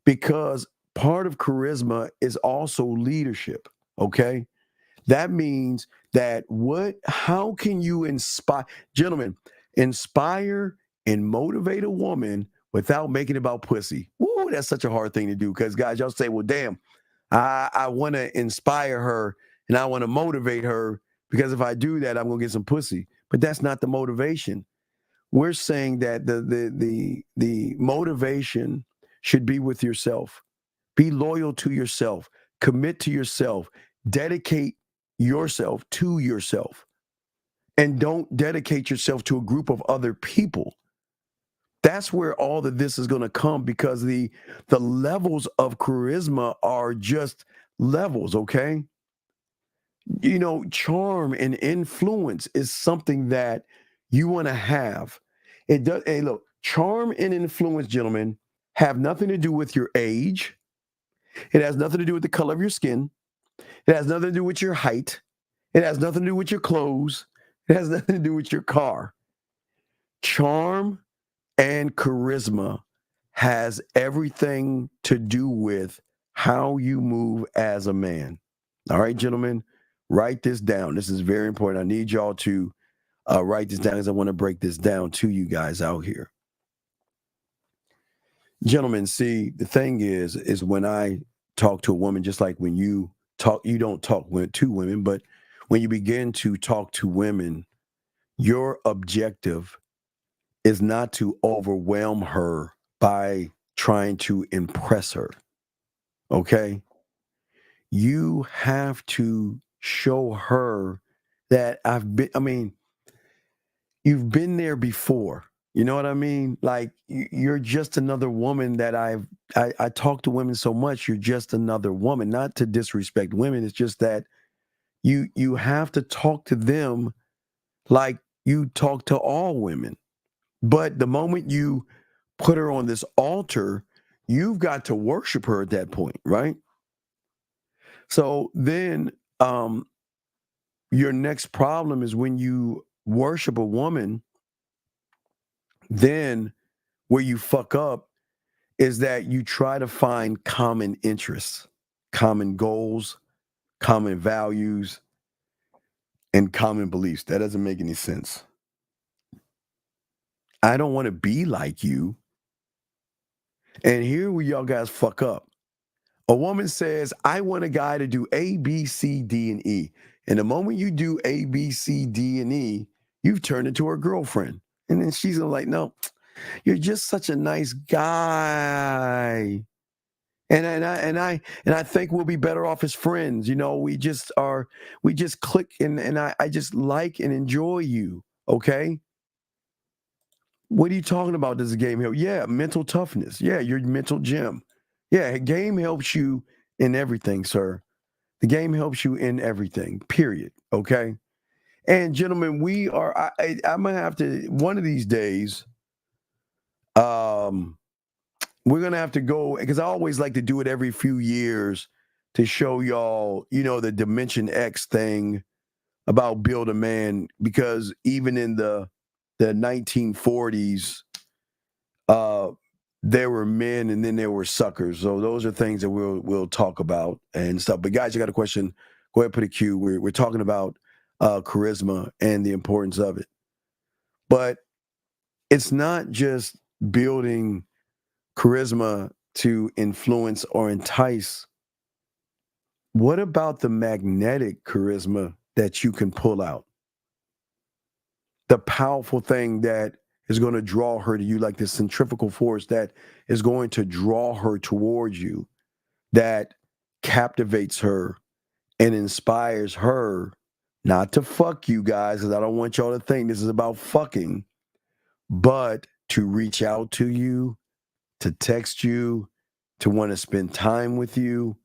Because part of charisma is also leadership, okay? That means that how can you inspire, gentlemen, inspire and motivate a woman without making it about pussy? Woo, that's such a hard thing to do, because guys, y'all say, well, damn, I want to inspire her and I want to motivate her, because if I do that, I'm going to get some pussy. But that's not the motivation. We're saying that the motivation should be with yourself. Be loyal to yourself. Commit to yourself. Dedicate yourself to yourself. And don't dedicate yourself to a group of other people. That's where all of this is going to come, because the levels of charisma are just levels, okay? You know, charm and influence is something that you want to have. It does. Hey, look, charm and influence, gentlemen, have nothing to do with your age. It has nothing to do with the color of your skin. It has nothing to do with your height. It has nothing to do with your clothes. It has nothing to do with your car. Charm and charisma has everything to do with how you move as a man. All right, gentlemen, write this down. This is very important. I need y'all to write this down, because I want to break this down to you guys out here. Gentlemen, see, the thing is when I talk to a woman, just like when you talk, you don't talk to women, but when you begin to talk to women, your objective is not to overwhelm her by trying to impress her, okay? You have to show her that you've been there before. You know what I mean? Like, you're just another woman that I talk to women so much. You're just another woman, not to disrespect women. It's just that you have to talk to them like you talk to all women. But the moment you put her on this altar, you've got to worship her at that point, right? So then your next problem is when you worship a woman, then where you fuck up is that you try to find common interests, common goals, common values. and common beliefs. That doesn't make any sense. I don't want to be like you. And here where y'all guys fuck up. A woman says, I want a guy to do A, B, C, D, and E. And the moment you do A, B, C, D, and E, you've turned into her girlfriend. And then she's like, no, you're just such a nice guy. And I think we'll be better off as friends. You know, we just click and I just like and enjoy you. Okay. What are you talking about? Does the game help? Yeah, mental toughness. Yeah, your mental gym. Yeah, a game helps you in everything, sir. The game helps you in everything, period. Okay? And gentlemen, I'm going to have to, one of these days, we're going to have to go, because I always like to do it every few years to show y'all, you know, the Dimension X thing about Build a Man, because even in the 1940s, there were men and then there were suckers. So those are things that we'll talk about and stuff. But guys, you got a question? Go ahead, put a Q. We're talking about charisma and the importance of it. But it's not just building charisma to influence or entice. What about the magnetic charisma that you can pull out? The powerful thing that is going to draw her to you, like the centrifugal force that is going to draw her towards you, that captivates her and inspires her not to fuck you guys, because I don't want y'all to think this is about fucking, but to reach out to you, to text you, to want to spend time with you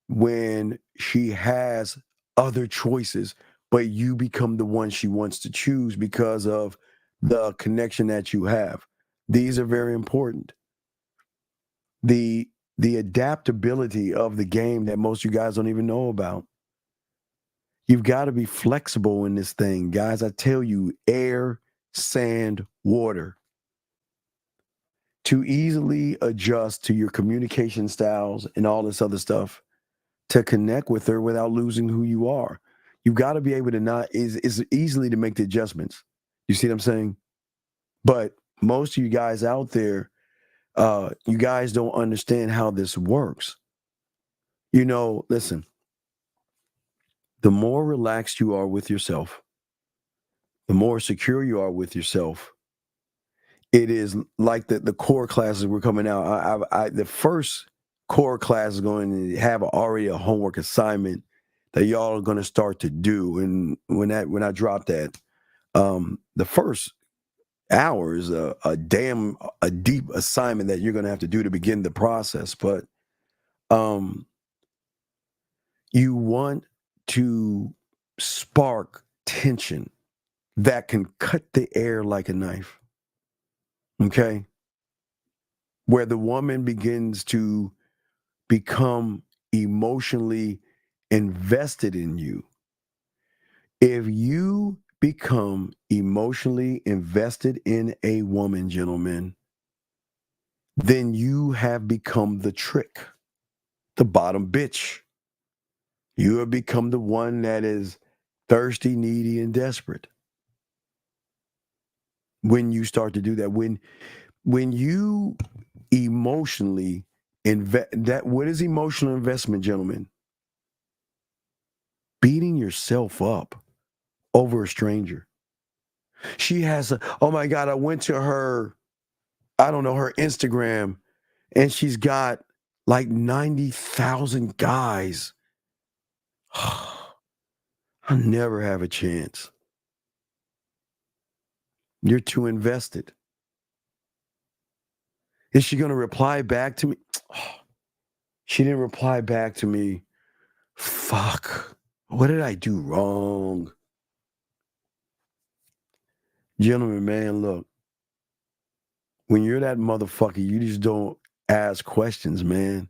when she has other choices, but you become the one she wants to choose because of the connection that you have. These are very important. The adaptability of the game that most of you guys don't even know about. You've got to be flexible in this thing, guys. I tell you, air, sand, water. To easily adjust to your communication styles and all this other stuff to connect with her without losing who you are. You've got to be able to it's easily to make the adjustments. You see what I'm saying? But most of you guys out there, you guys don't understand how this works. You know, listen, the more relaxed you are with yourself, the more secure you are with yourself, it is like the core classes were coming out. The first core class is going to have already a homework assignment that y'all are going to start to do. And when I drop that, the first hour is a deep assignment that you're going to have to do to begin the process. But you want to spark tension that can cut the air like a knife. Okay? Where the woman begins to become emotionally invested in you. If you become emotionally invested in a woman, gentlemen, then you have become the trick, the bottom bitch. You have become the one that is thirsty, needy, and desperate. When you start to do that, when you emotionally invest, what is emotional investment, gentlemen? Beating yourself up over a stranger. She has oh my God, I went to her, I don't know, her Instagram, and she's got like 90,000 guys. I'll never have a chance. You're too invested. Is she going to reply back to me? She didn't reply back to me. Fuck. What did I do wrong? Gentlemen, man, look. When you're that motherfucker, you just don't ask questions, man.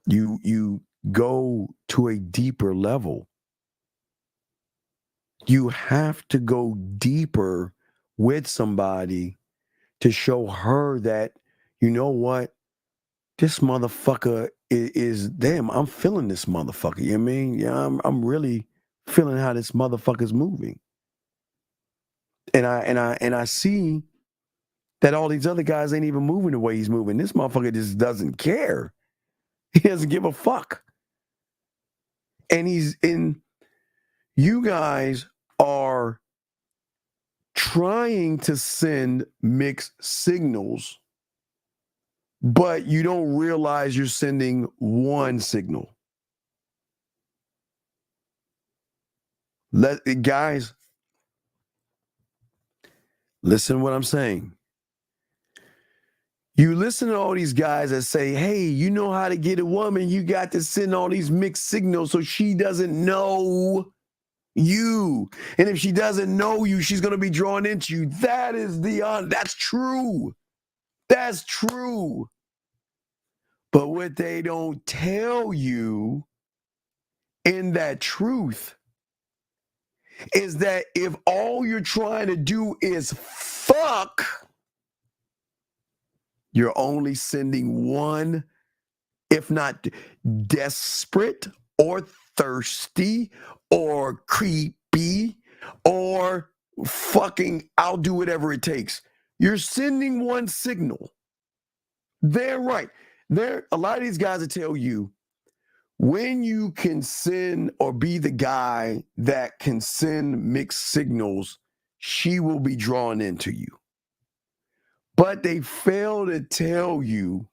You go to a deeper level. You have to go deeper with somebody to show her that, you know what, this motherfucker is damn, I'm feeling this motherfucker. You know what I mean? Yeah, I'm really feeling how this motherfucker's moving. And I see that all these other guys ain't even moving the way he's moving. This motherfucker just doesn't care. He doesn't give a fuck. And you guys are trying to send mixed signals, but you don't realize you're sending one signal. Guys, listen to what I'm saying. You listen to all these guys that say, hey, you know how to get a woman, you got to send all these mixed signals so she doesn't know you. And if she doesn't know you, she's going to be drawn into you. That's true. That's true. But what they don't tell you in that truth is that if all you're trying to do is fuck, you're only sending one, if not desperate or thirsty or creepy or fucking I'll do whatever it takes. You're sending one signal. They're right. A lot of these guys will tell you, when you can send or be the guy that can send mixed signals, she will be drawn into you. But they fail to tell you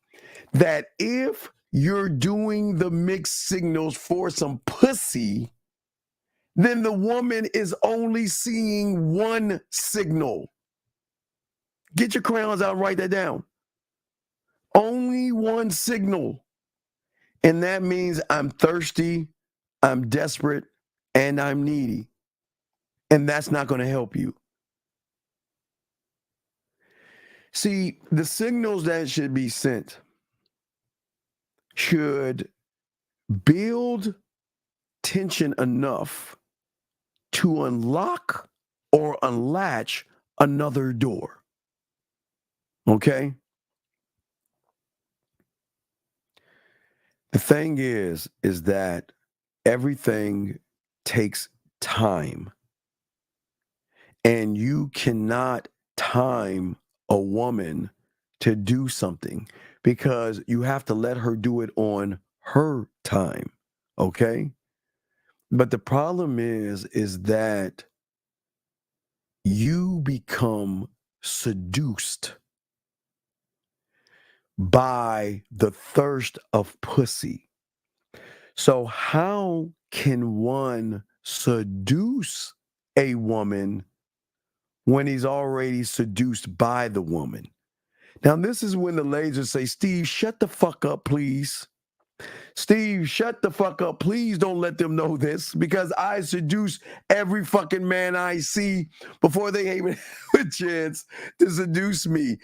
that if you're doing the mixed signals for some pussy, then the woman is only seeing one signal. Get your crayons out and write that down. Only one signal. And that means I'm thirsty, I'm desperate, and I'm needy. And that's not going to help you. See, the signals that should be sent should build tension enough to unlock or unlatch another door. Okay? The thing is that everything takes time. And you cannot time a woman to do something because you have to let her do it on her time. Okay? But the problem is that you become seduced by the thirst of pussy. So how can one seduce a woman when he's already seduced by the woman? Now, this is when the ladies will say, Steve, shut the fuck up, please. Steve, shut the fuck up. Please don't let them know this, because I seduce every fucking man I see before they even have a chance to seduce me.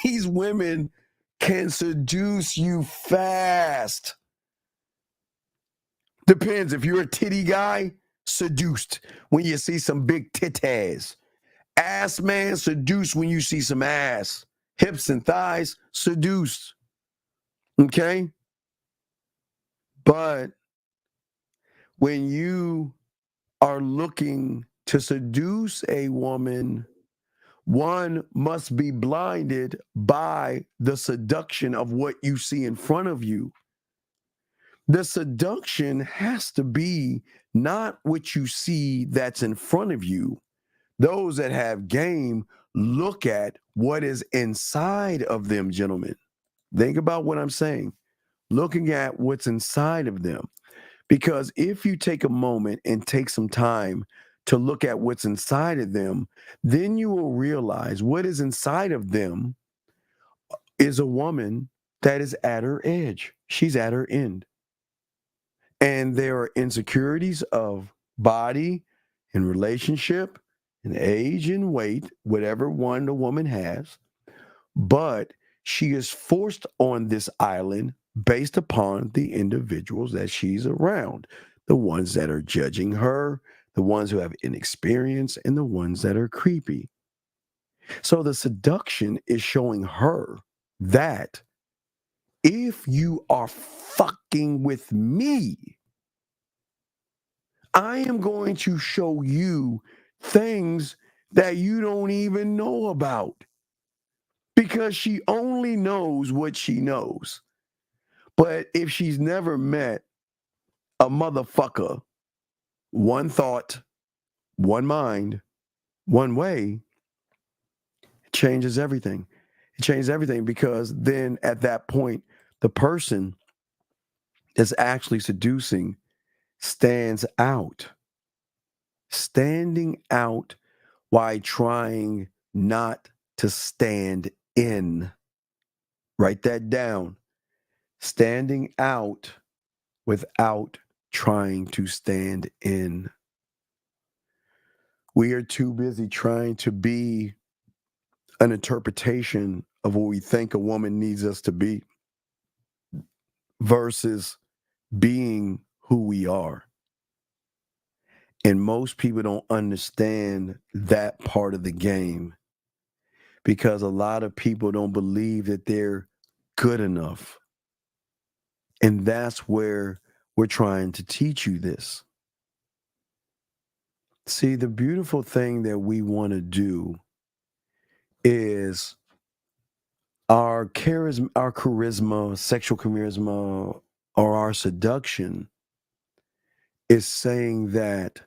These women can seduce you fast. Depends. If you're a titty guy, seduced when you see some big titties. Ass man, seduced when you see some ass. Hips and thighs, seduced. Okay? But when you are looking to seduce a woman, one must be blinded by the seduction of what you see in front of you. The seduction has to be not what you see that's in front of you. Those that have game look at what is inside of them, gentlemen. Think about what I'm saying. Looking at what's inside of them. Because if you take a moment and take some time to look at what's inside of them, then you will realize what is inside of them is a woman that is at her edge. She's at her end. And there are insecurities of body and relationship and age and weight, whatever one the woman has. But she is forced on this island based upon the individuals that she's around, the ones that are judging her, the ones who have inexperience, and the ones that are creepy. So the seduction is showing her that if you are fucking with me, I am going to show you things that you don't even know about because she only knows what she knows. But if she's never met a motherfucker, one thought, one mind, one way, it changes everything. It changes everything because then at that point, the person that's actually seducing stands out. Standing out while trying not to stand in. Write that down. Standing out without trying to stand in. We are too busy trying to be an interpretation of what we think a woman needs us to be versus being who we are. And most people don't understand that part of the game because a lot of people don't believe that they're good enough. And that's where we're trying to teach you this. See, the beautiful thing that we want to do is our charisma, sexual charisma, or our seduction is saying that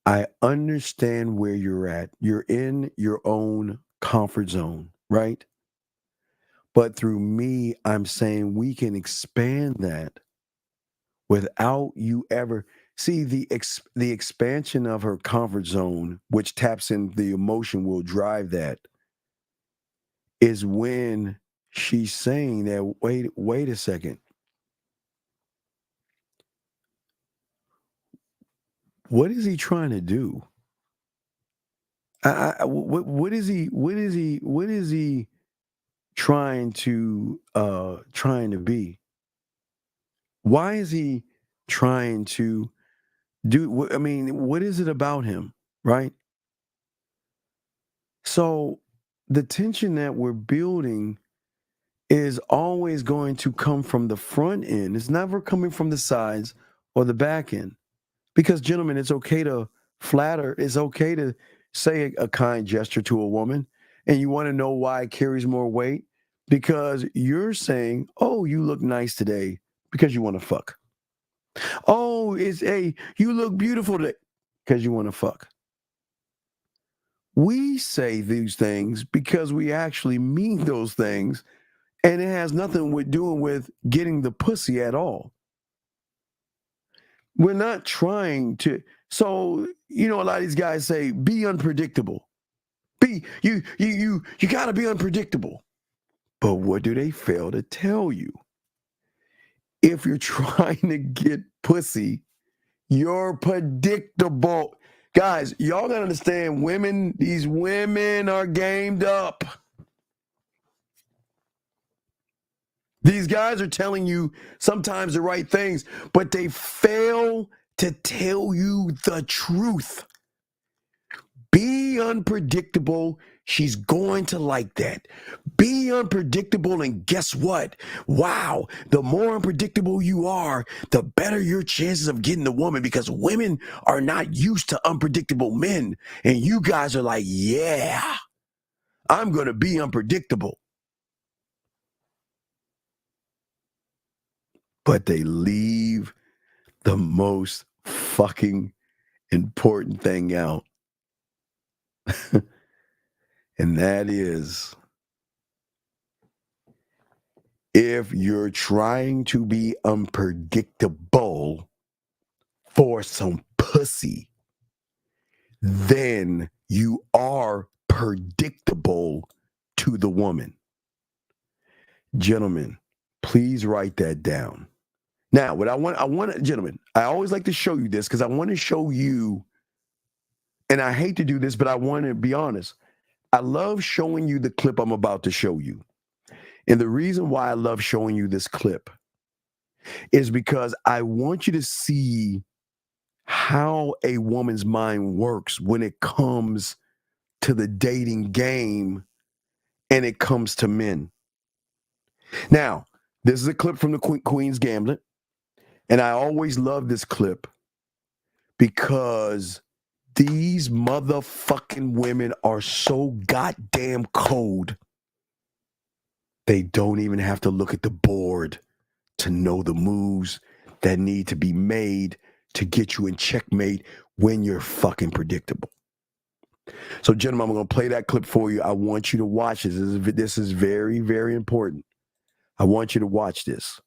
I understand where you're at. You're in your own comfort zone, right? But through me, I'm saying we can expand that without you ever see the expansion of her comfort zone, which taps in the emotion will drive that, is when she's saying that, wait a second. What is he trying to do? What is he trying to be? Why is he trying to do? I mean, what is it about him, right? So the tension that we're building is always going to come from the front end. It's never coming from the sides or the back end. Because, gentlemen, it's okay to flatter. It's okay to say a kind gesture to a woman. And you want to know why it carries more weight? Because you're saying, oh, you look nice today because you want to fuck. Oh, you look beautiful today because you want to fuck. We say these things because we actually mean those things. And it has nothing with doing with getting the pussy at all. We're not trying to. So, a lot of these guys say, be unpredictable. You got to be unpredictable. But what do they fail to tell you? If you're trying to get pussy, you're predictable. Guys, y'all got to understand these women are gamed up. These guys are telling you sometimes the right things, but they fail to tell you the truth. Be unpredictable. She's going to like that. Be unpredictable, and guess what? Wow, the more unpredictable you are, the better your chances of getting the woman, because women are not used to unpredictable men. And you guys are like, yeah, I'm going to be unpredictable. But they leave the most fucking important thing out. And that is, if you're trying to be unpredictable for some pussy, then you are predictable to the woman. Gentlemen, please write that down. Now, what I want, gentlemen, I always like to show you this because I want to show you, and I hate to do this, but I want to be honest. I love showing you the clip I'm about to show you. And the reason why I love showing you this clip is because I want you to see how a woman's mind works when it comes to the dating game and it comes to men. Now, this is a clip from the Queen's Gambit. And I always love this clip because these motherfucking women are so goddamn cold. They don't even have to look at the board to know the moves that need to be made to get you in checkmate when you're fucking predictable. So, gentlemen, I'm going to play that clip for you. I want you to watch this. This is very, very important. I want you to watch this.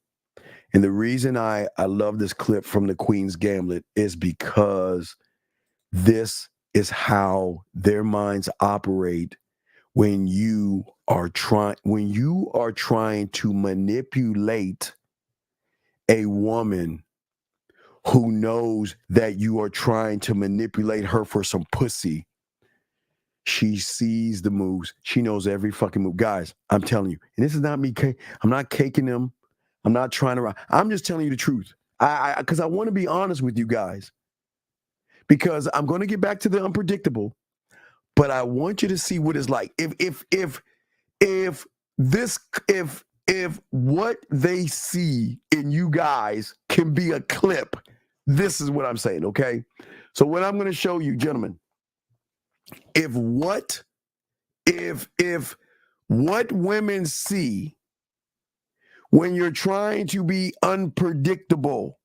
And the reason I love this clip from the Queen's Gambit is because this is how their minds operate when you are trying to manipulate a woman who knows that you are trying to manipulate her for some pussy. She sees the moves. She knows every fucking move. Guys, I'm telling you, and this is not me. I'm not caking them. I'm not trying to. I'm just telling you the truth. Because I want to be honest with you guys. Because I'm going to get back to the unpredictable, but I want you to see what it's like. If what they see in you guys can be a clip, this is what I'm saying. Okay. So what I'm going to show you, gentlemen, if what women see when you're trying to be unpredictable,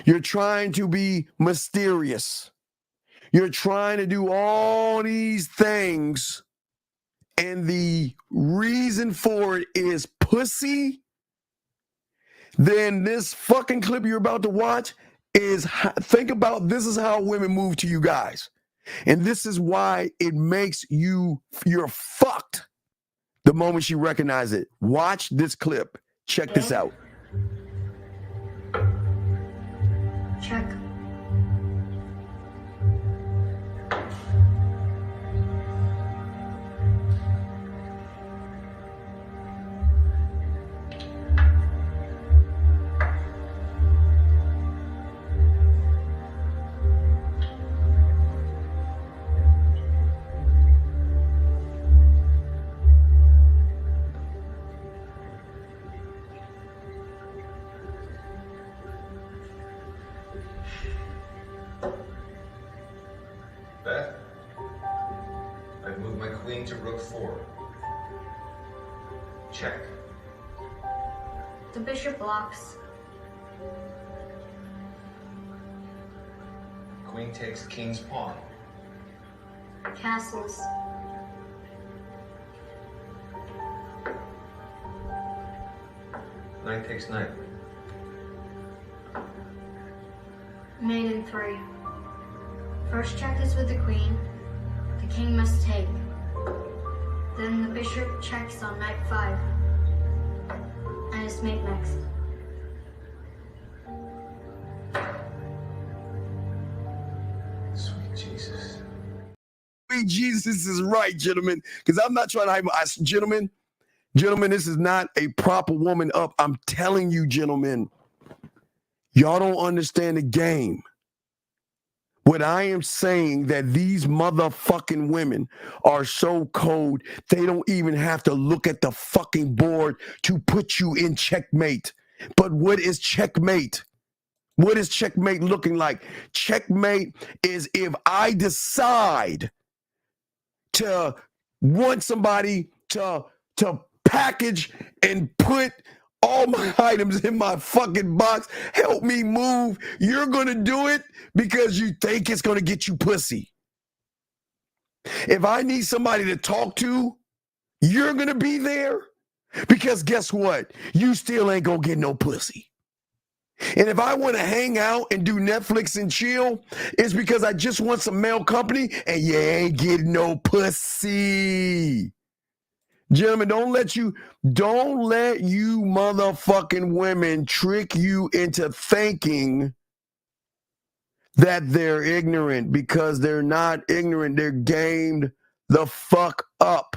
you're trying to be mysterious, you're trying to do all these things, and the reason for it is pussy, then this fucking clip you're about to watch is, think about, this is how women move to you guys. And this is why it makes you're fucked the moment you recognize it. Watch this clip. Check this out. Check. Bet. I've moved my queen to rook 4. Check. The bishop blocks. Queen takes king's pawn. Castles. Knight takes knight. Mate in 3. First check is with the queen. The king must take. Then the bishop checks on knight 5. And it's mate next. Sweet Jesus. Sweet Jesus is right, gentlemen. Because I'm not trying to gentlemen, this is not a proper woman up. I'm telling you, gentlemen, y'all don't understand the game. What I am saying, that these motherfucking women are so cold, they don't even have to look at the fucking board to put you in checkmate. But what is checkmate? What is checkmate looking like? Checkmate is if I decide to want somebody to package and put all my items in my fucking box, help me move. You're going to do it because you think it's going to get you pussy. If I need somebody to talk to, you're going to be there because guess what? You still ain't going to get no pussy. And if I want to hang out and do Netflix and chill, it's because I just want some male company and you ain't getting no pussy. Gentlemen, don't let you motherfucking women trick you into thinking that they're ignorant, because they're not ignorant. They're gamed the fuck up.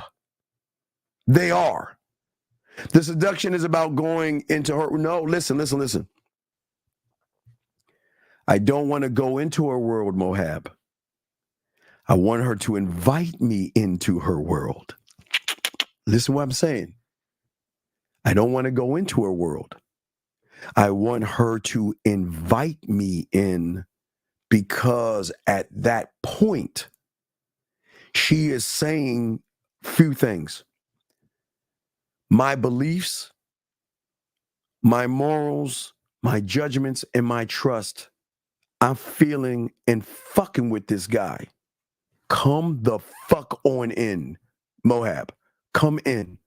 They are. The seduction is about going into her. No, listen. I don't want to go into her world, Mohab. I want her to invite me into her world. Listen what I'm saying. I don't want to go into her world. I want her to invite me in because at that point, she is saying few things. My beliefs, my morals, my judgments, and my trust, I'm feeling and fucking with this guy. Come the fuck on in, Mohab. Come in.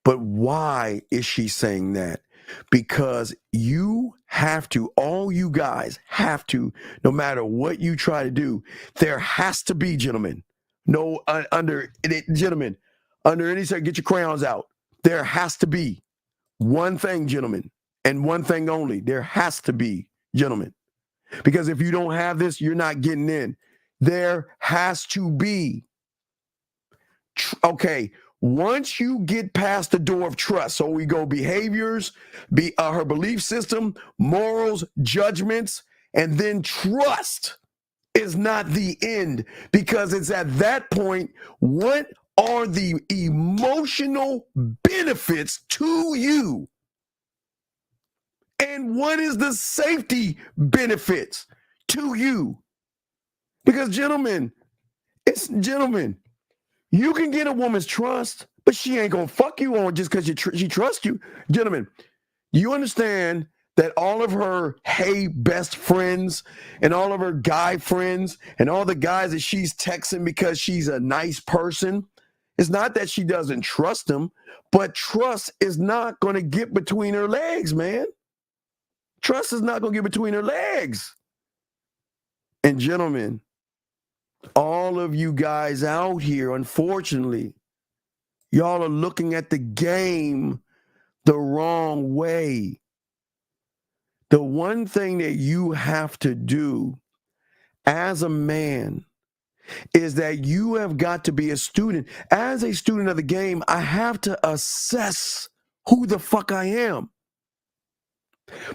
But why is she saying that? Because you have to, all you guys have to, no matter what you try to do, there has to be, gentlemen, gentlemen, under any circumstance, get your crayons out. There has to be one thing, gentlemen, and one thing only. There has to be, gentlemen. Because if you don't have this, you're not getting in. There has to be. Okay, once you get past the door of trust, so we go behaviors, her belief system, morals, judgments, and then trust is not the end, because it's at that point, what are the emotional benefits to you? And what is the safety benefits to you? Because gentlemen, you can get a woman's trust, but she ain't gonna fuck you on just because she trusts you. Gentlemen, you understand that all of her best friends and all of her guy friends and all the guys that she's texting because she's a nice person, it's not that she doesn't trust them, but trust is not going to get between her legs, man. Trust is not going to get between her legs. And gentlemen, all of you guys out here, unfortunately, y'all are looking at the game the wrong way. The one thing that you have to do as a man is that you have got to be a student. As a student of the game, I have to assess who the fuck I am.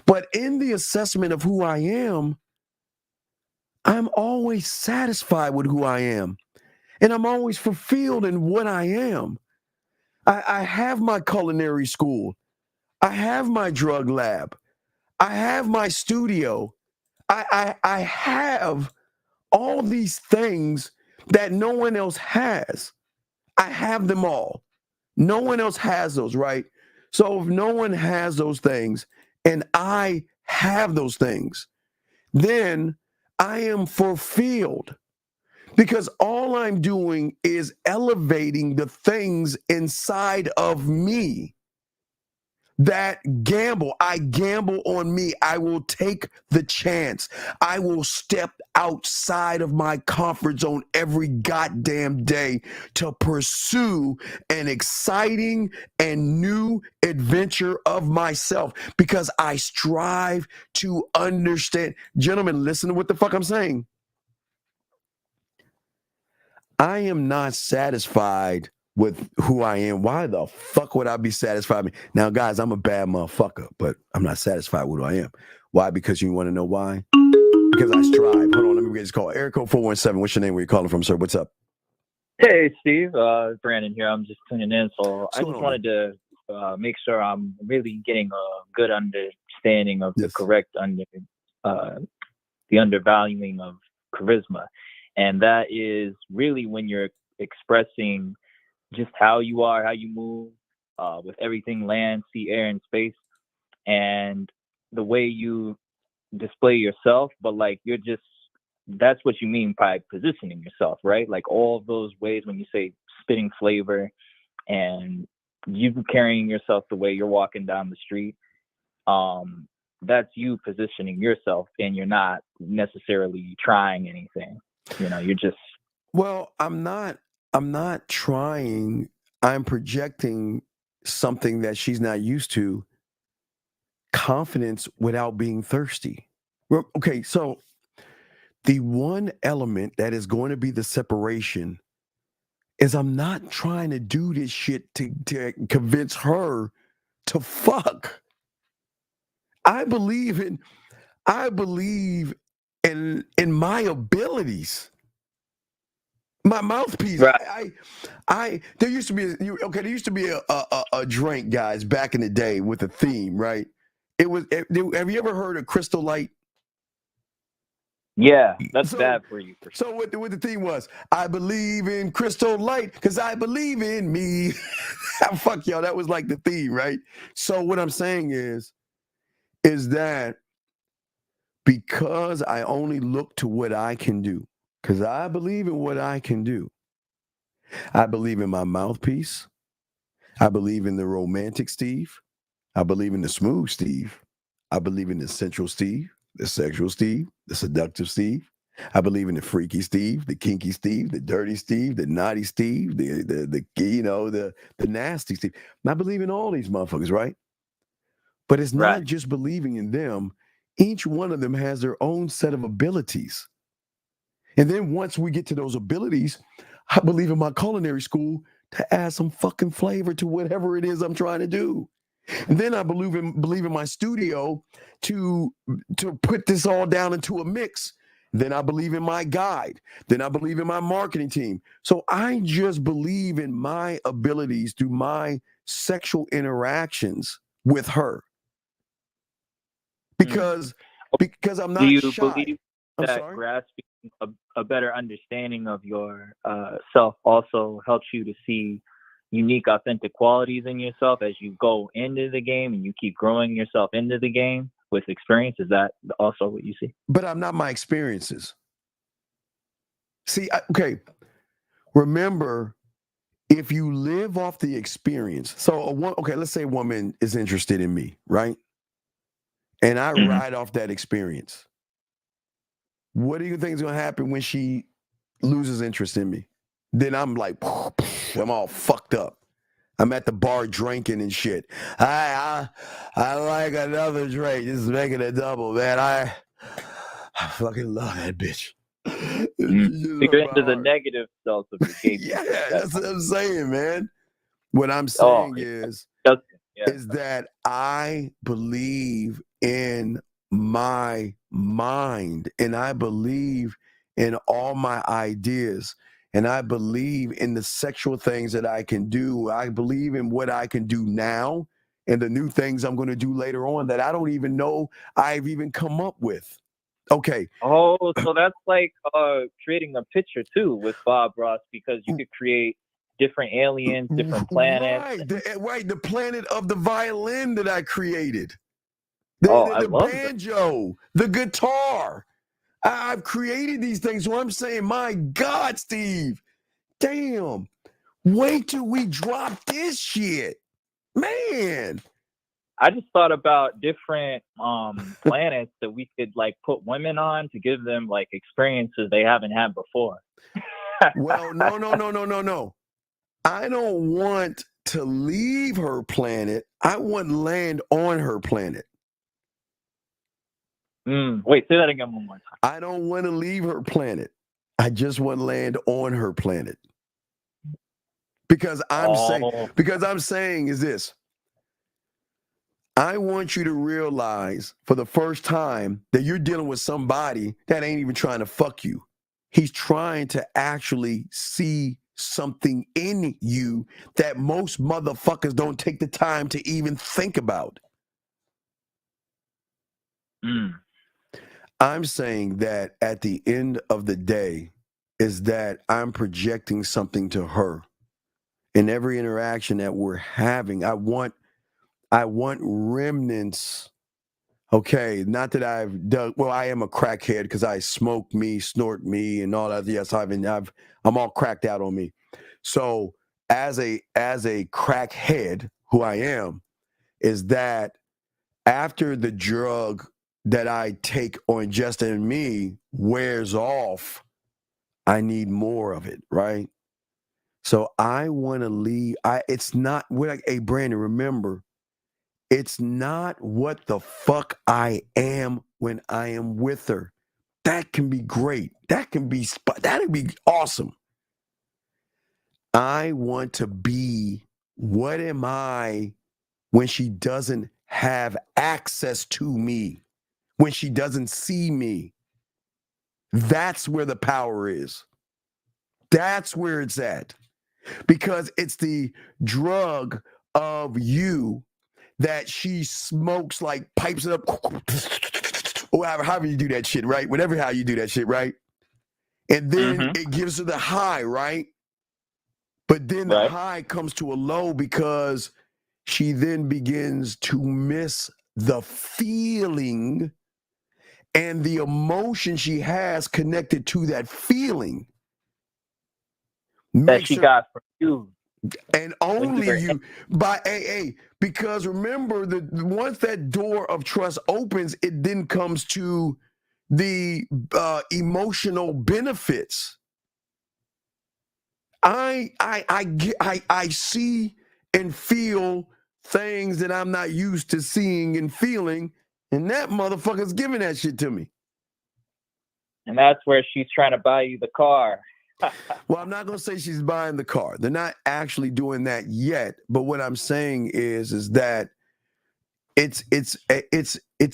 But in the assessment of who I am, I'm always satisfied with who I am. And I'm always fulfilled in what I am. I have my culinary school. I have my drug lab. I have my studio. I have all these things that no one else has. I have them all. No one else has those, right? So if no one has those things and I have those things, then I am fulfilled, because all I'm doing is elevating the things inside of me that gamble. I gamble on me. I will take the chance. I will step outside of my comfort zone every goddamn day to pursue an exciting and new adventure of myself, because I strive to understand. Gentlemen, listen to what the fuck I'm saying. I am not satisfied with who I am. Why the fuck would I be satisfied? Now, guys, I'm a bad motherfucker, but I'm not satisfied with who I am. Why? Because you want to know why? Because I strive. Hold on, let me get this call. Area code 417. What's your name? Where you calling from, sir? What's up? Hey, Steve. Brandon here. I'm just tuning in. So I just wanted to make sure I'm really getting a good understanding of the correct the undervaluing of charisma. And that is really when you're expressing just how you are, how you move, with everything, land, sea, air, and space, and the way you display yourself. But like, that's what you mean by positioning yourself, right? Like all of those ways when you say spitting flavor and you carrying yourself the way you're walking down the street, that's you positioning yourself, and you're not necessarily trying anything. You're just. Well, I'm not trying. I'm projecting something that she's not used to. Confidence without being thirsty. Okay, so the one element that is going to be the separation is I'm not trying to do this shit to convince her to fuck. I believe in my abilities. My mouthpiece. Right. There used to be a drink, guys, back in the day with a theme, right? Have you ever heard of Crystal Light? Yeah, that's bad for you. So what the theme was, I believe in crystal light because I believe in me. Fuck y'all, that was like the theme, right? So what I'm saying is that because I only look to what I can do, because I believe in what I can do. I believe in my mouthpiece. I believe in the romantic Steve. I believe in the smooth Steve. I believe in the sensual Steve, the sexual Steve, the seductive Steve. I believe in the freaky Steve, the kinky Steve, the dirty Steve, the naughty Steve, the nasty Steve. I believe in all these motherfuckers, right? But it's not just believing in them. Each one of them has their own set of abilities. And then once we get to those abilities, I believe in my culinary school to add some fucking flavor to whatever it is I'm trying to do. And then I believe in my studio to put this all down into a mix. Then I believe in my guide. Then I believe in my marketing team. So I just believe in my abilities through my sexual interactions with her. Because I'm not Do you shy. believe that grasping a better understanding of your self also helps you to see unique, authentic qualities in yourself as you go into the game and you keep growing yourself into the game with experience? Is that also what you see? But I'm not my experiences. See, okay. Remember, if you live off the experience, let's say a woman is interested in me, right? And I ride off that experience. What do you think is going to happen when she loses interest in me? Then I'm like, I'm all fucked up. I'm at the bar drinking and shit. I like another drink. This is making a double, man. I fucking love that bitch. You go into the negative self of your game. Yeah, that's what I'm saying, man. What I'm saying is that I believe in my mind, and I believe in all my ideas, and I believe in the sexual things that I can do. I believe in what I can do now and the new things I'm going to do later on that I don't even know I've even come up with. Okay. Oh, so that's like creating a picture too with Bob Ross, because you could create different aliens, different planets. Right, the planet of the violin that I created. I The love banjo, the guitar. I've created these things. So I'm saying, my God, Steve, damn, wait till we drop this shit. Man. I just thought about different planets that we could like put women on to give them like experiences they haven't had before. Well, no. I don't want to leave her planet. I want land on her planet. Wait, say that again one more time. I don't want to leave her planet. I just want land on her planet. Because I'm saying is this. I want you to realize for the first time that you're dealing with somebody that ain't even trying to fuck you. He's trying to actually see something in you that most motherfuckers don't take the time to even think about. I'm saying that at the end of the day is that I'm projecting something to her. In every interaction that we're having, I want remnants. Okay, not that I've done. Well, I am a crackhead because I smoke me, snort me, and all that. Yes, I'm all cracked out on me. So, as a crackhead, who I am, is that after the drug that I take or ingest in me wears off, I need more of it, right? So I want to leave. It's not what. Hey, Brandon, remember. It's not what the fuck I am when I am with her. That can be great. That'd be awesome. I want to be, what am I when she doesn't have access to me, when she doesn't see me? That's where the power is. That's where it's at. Because it's the drug of you that she smokes, like pipes it up, or however you do that shit, right? Whatever how you do that shit, right? And then it gives her the high, right? But then the high comes to a low because she then begins to miss the feeling and the emotion she has connected to that feeling. That she got from you. And only you by AA. Because remember, once that door of trust opens, it then comes to the emotional benefits. I see and feel things that I'm not used to seeing and feeling, and that motherfucker's giving that shit to me. And that's where she's trying to buy you the car. Well, I'm not going to say she's buying the car. They're not actually doing that yet. But what I'm saying is that it's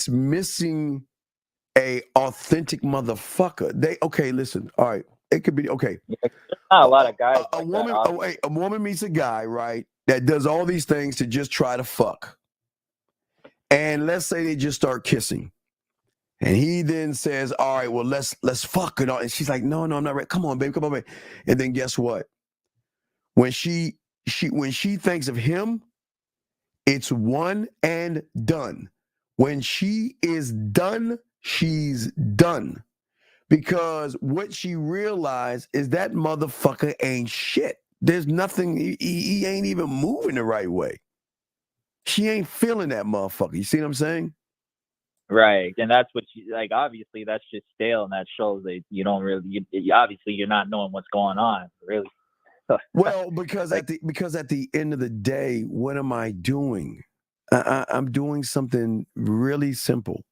missing a authentic motherfucker. Okay, listen. All right. It could be okay. Not a lot of guys. A woman meets a guy, right, that does all these things to just try to fuck. And let's say they just start kissing. And he then says, all right, well, let's fuck it all. And she's like, no, I'm not ready. Come on, baby. And then guess what? When she thinks of him, it's one and done. When she is done, she's done. Because what she realized is that motherfucker ain't shit. There's nothing, he ain't even moving the right way. She ain't feeling that motherfucker. You see what I'm saying? Right. And that's what you, like, obviously that's just stale, and that shows that you don't really, obviously you're not knowing what's going on, really. Well, because at the end of the day, what am I doing? I'm doing something really simple.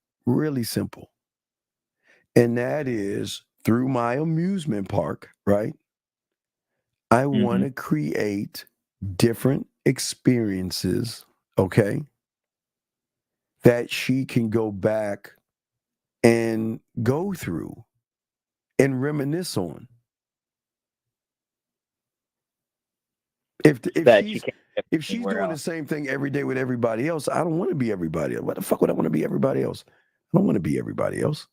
And that is through my amusement park, right? I want to create different experiences, okay, that she can go back and go through and reminisce on. If she's doing the same thing every day with everybody else, I don't want to be everybody else. What the fuck would I want to be everybody else? I don't want to be everybody else.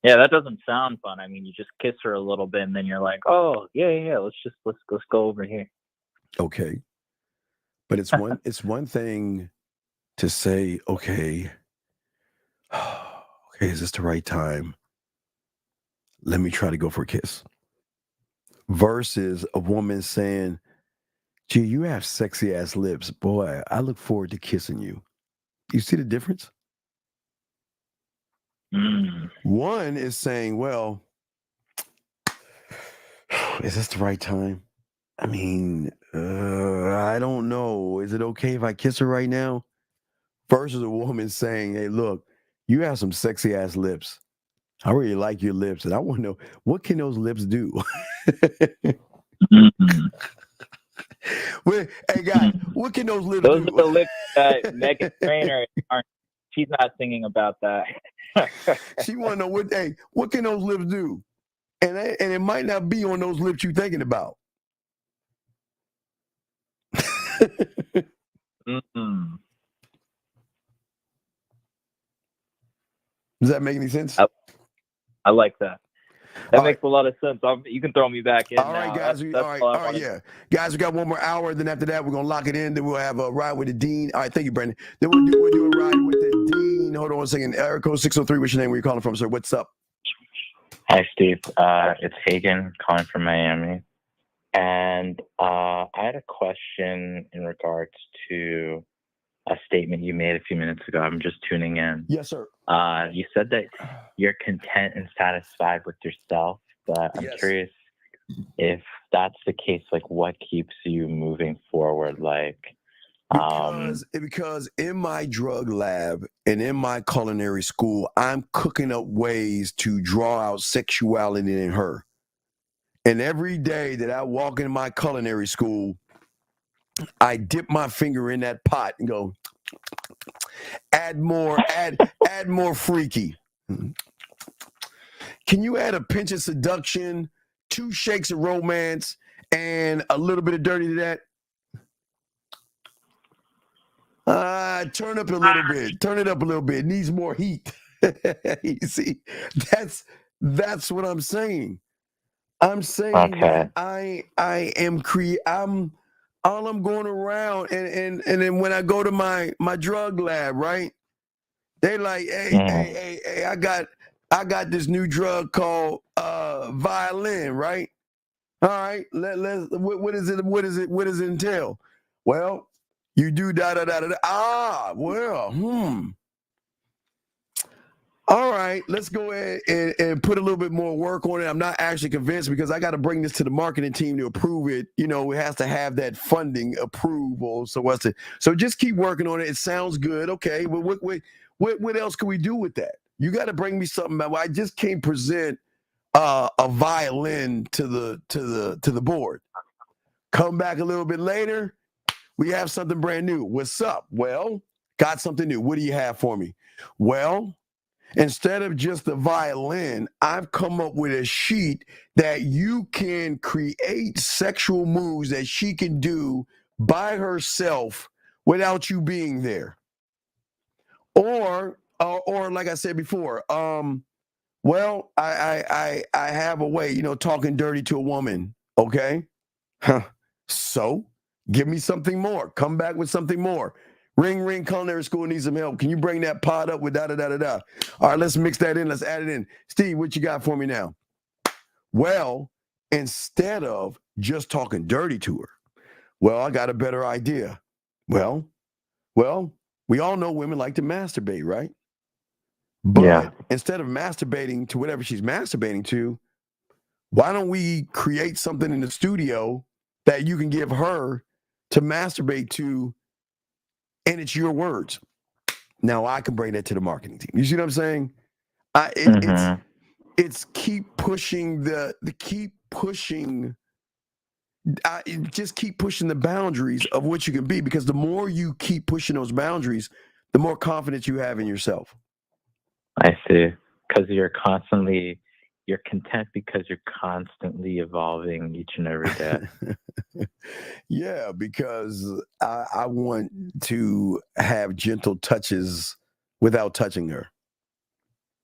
Yeah, that doesn't sound fun. I mean, you just kiss her a little bit, and then you're like, "Oh, yeah, let's go over here." Okay, but it's one thing to say, okay, is this the right time? Let me try to go for a kiss. Versus a woman saying, "Gee, you have sexy ass lips, boy. I look forward to kissing you." You see the difference? One is saying, well, is this the right time? I mean, I don't know. Is it okay if I kiss her right now? Versus a woman saying, hey, look, you have some sexy ass lips. I really like your lips, and I want to know, what can those lips do? Well, hey, guys, what can those lips do? Those are the lips that Meghan Trainor aren't. She's not singing about that. She want to know what can those lips do? And it might not be on those lips you're thinking about. Does that make any sense? I like that. That makes a lot of sense. You can throw me back in. All right, guys. All right, yeah. Guys, we got one more hour. Then after that, we're going to lock it in. Then we'll have a ride with the Dean. All right, thank you, Brandon. Then we'll do a ride with the Dean. Hold on one second. Eric code 603, what's your name? Where you calling from, sir? What's up? Hi, Steve. It's Hagen calling from Miami. And I had a question in regards to a statement you made a few minutes ago. I'm just tuning in. Yes, sir. You said that you're content and satisfied with yourself, but I'm curious if that's the case, like what keeps you moving forward? Like, because in my drug lab and in my culinary school, I'm cooking up ways to draw out sexuality in her. And every day that I walk in my culinary school, I dip my finger in that pot and go, add more freaky. Can you add a pinch of seduction, 2 shakes of romance, and a little bit of dirty to that? turn up a little bit. Turn it up a little bit. It needs more heat. You see, that's what I'm saying. I'm saying that I am all I'm going around and then when I go to my drug lab, right? They like, hey, I got this new drug called violin, right? All right, what does it entail? Well, you do da da da da. All right, let's go ahead and put a little bit more work on it. I'm not actually convinced because I got to bring this to the marketing team to approve it. You know, it has to have that funding approval. So just keep working on it. It sounds good. Okay, well, what else can we do with that? You got to bring me something. I just can't present a violin to the board. Come back a little bit later. We have something brand new. What's up? Well, got something new. What do you have for me? Well, instead of just the violin, I've come up with a sheet that you can create sexual moves that she can do by herself without you being there. Or like I said before, well, I have a way, talking dirty to a woman. Okay. So give me something more. Come back with something more. Ring, culinary school needs some help. Can you bring that pot up with da-da-da-da-da? All right, let's mix that in. Let's add it in. Steve, what you got for me now? Well, instead of just talking dirty to her, well, I got a better idea. Well, we all know women like to masturbate, right? But instead of masturbating to whatever she's masturbating to, why don't we create something in the studio that you can give her to masturbate to, and it's your words. Now I can bring that to the marketing team. You see what I'm saying? It's keep pushing just keep pushing the boundaries of what you can be, because the more you keep pushing those boundaries, the more confidence you have in yourself. I see. Because you're content because you're constantly evolving each and every day. Yeah, because I want to have gentle touches without touching her.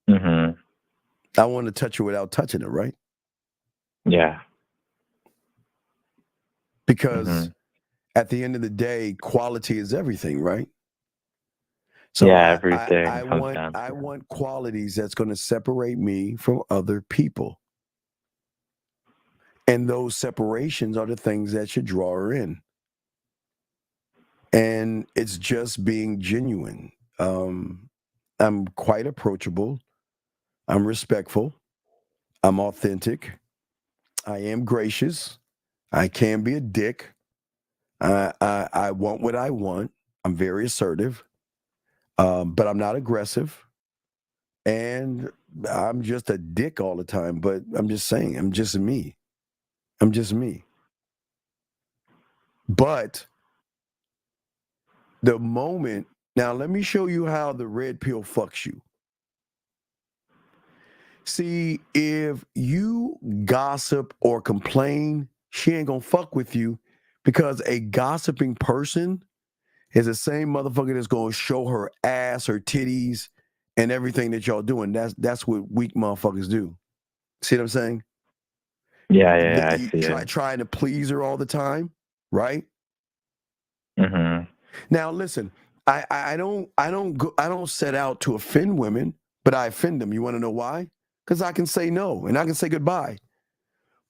Mm-hmm. I want to touch her without touching her, right? Yeah. Because at the end of the day, quality is everything, right? So yeah, everything. I want qualities that's going to separate me from other people. And those separations are the things that should draw her in. And it's just being genuine. I'm quite approachable. I'm respectful. I'm authentic. I am gracious. I can be a dick. I want what I want. I'm very assertive. But I'm not aggressive. And I'm just a dick all the time. But I'm just saying, I'm just me. But the moment, now let me show you how the red pill fucks you. See, if you gossip or complain, she ain't gonna fuck with you, because a gossiping person is the same motherfucker that's gonna show her ass, her titties, and everything that y'all doing. That's what weak motherfuckers do. See what I'm saying? Yeah, I see it. Trying to please her all the time, right? Mm-hmm. Now listen, I don't set out to offend women, but I offend them. You want to know why? Because I can say no and I can say goodbye,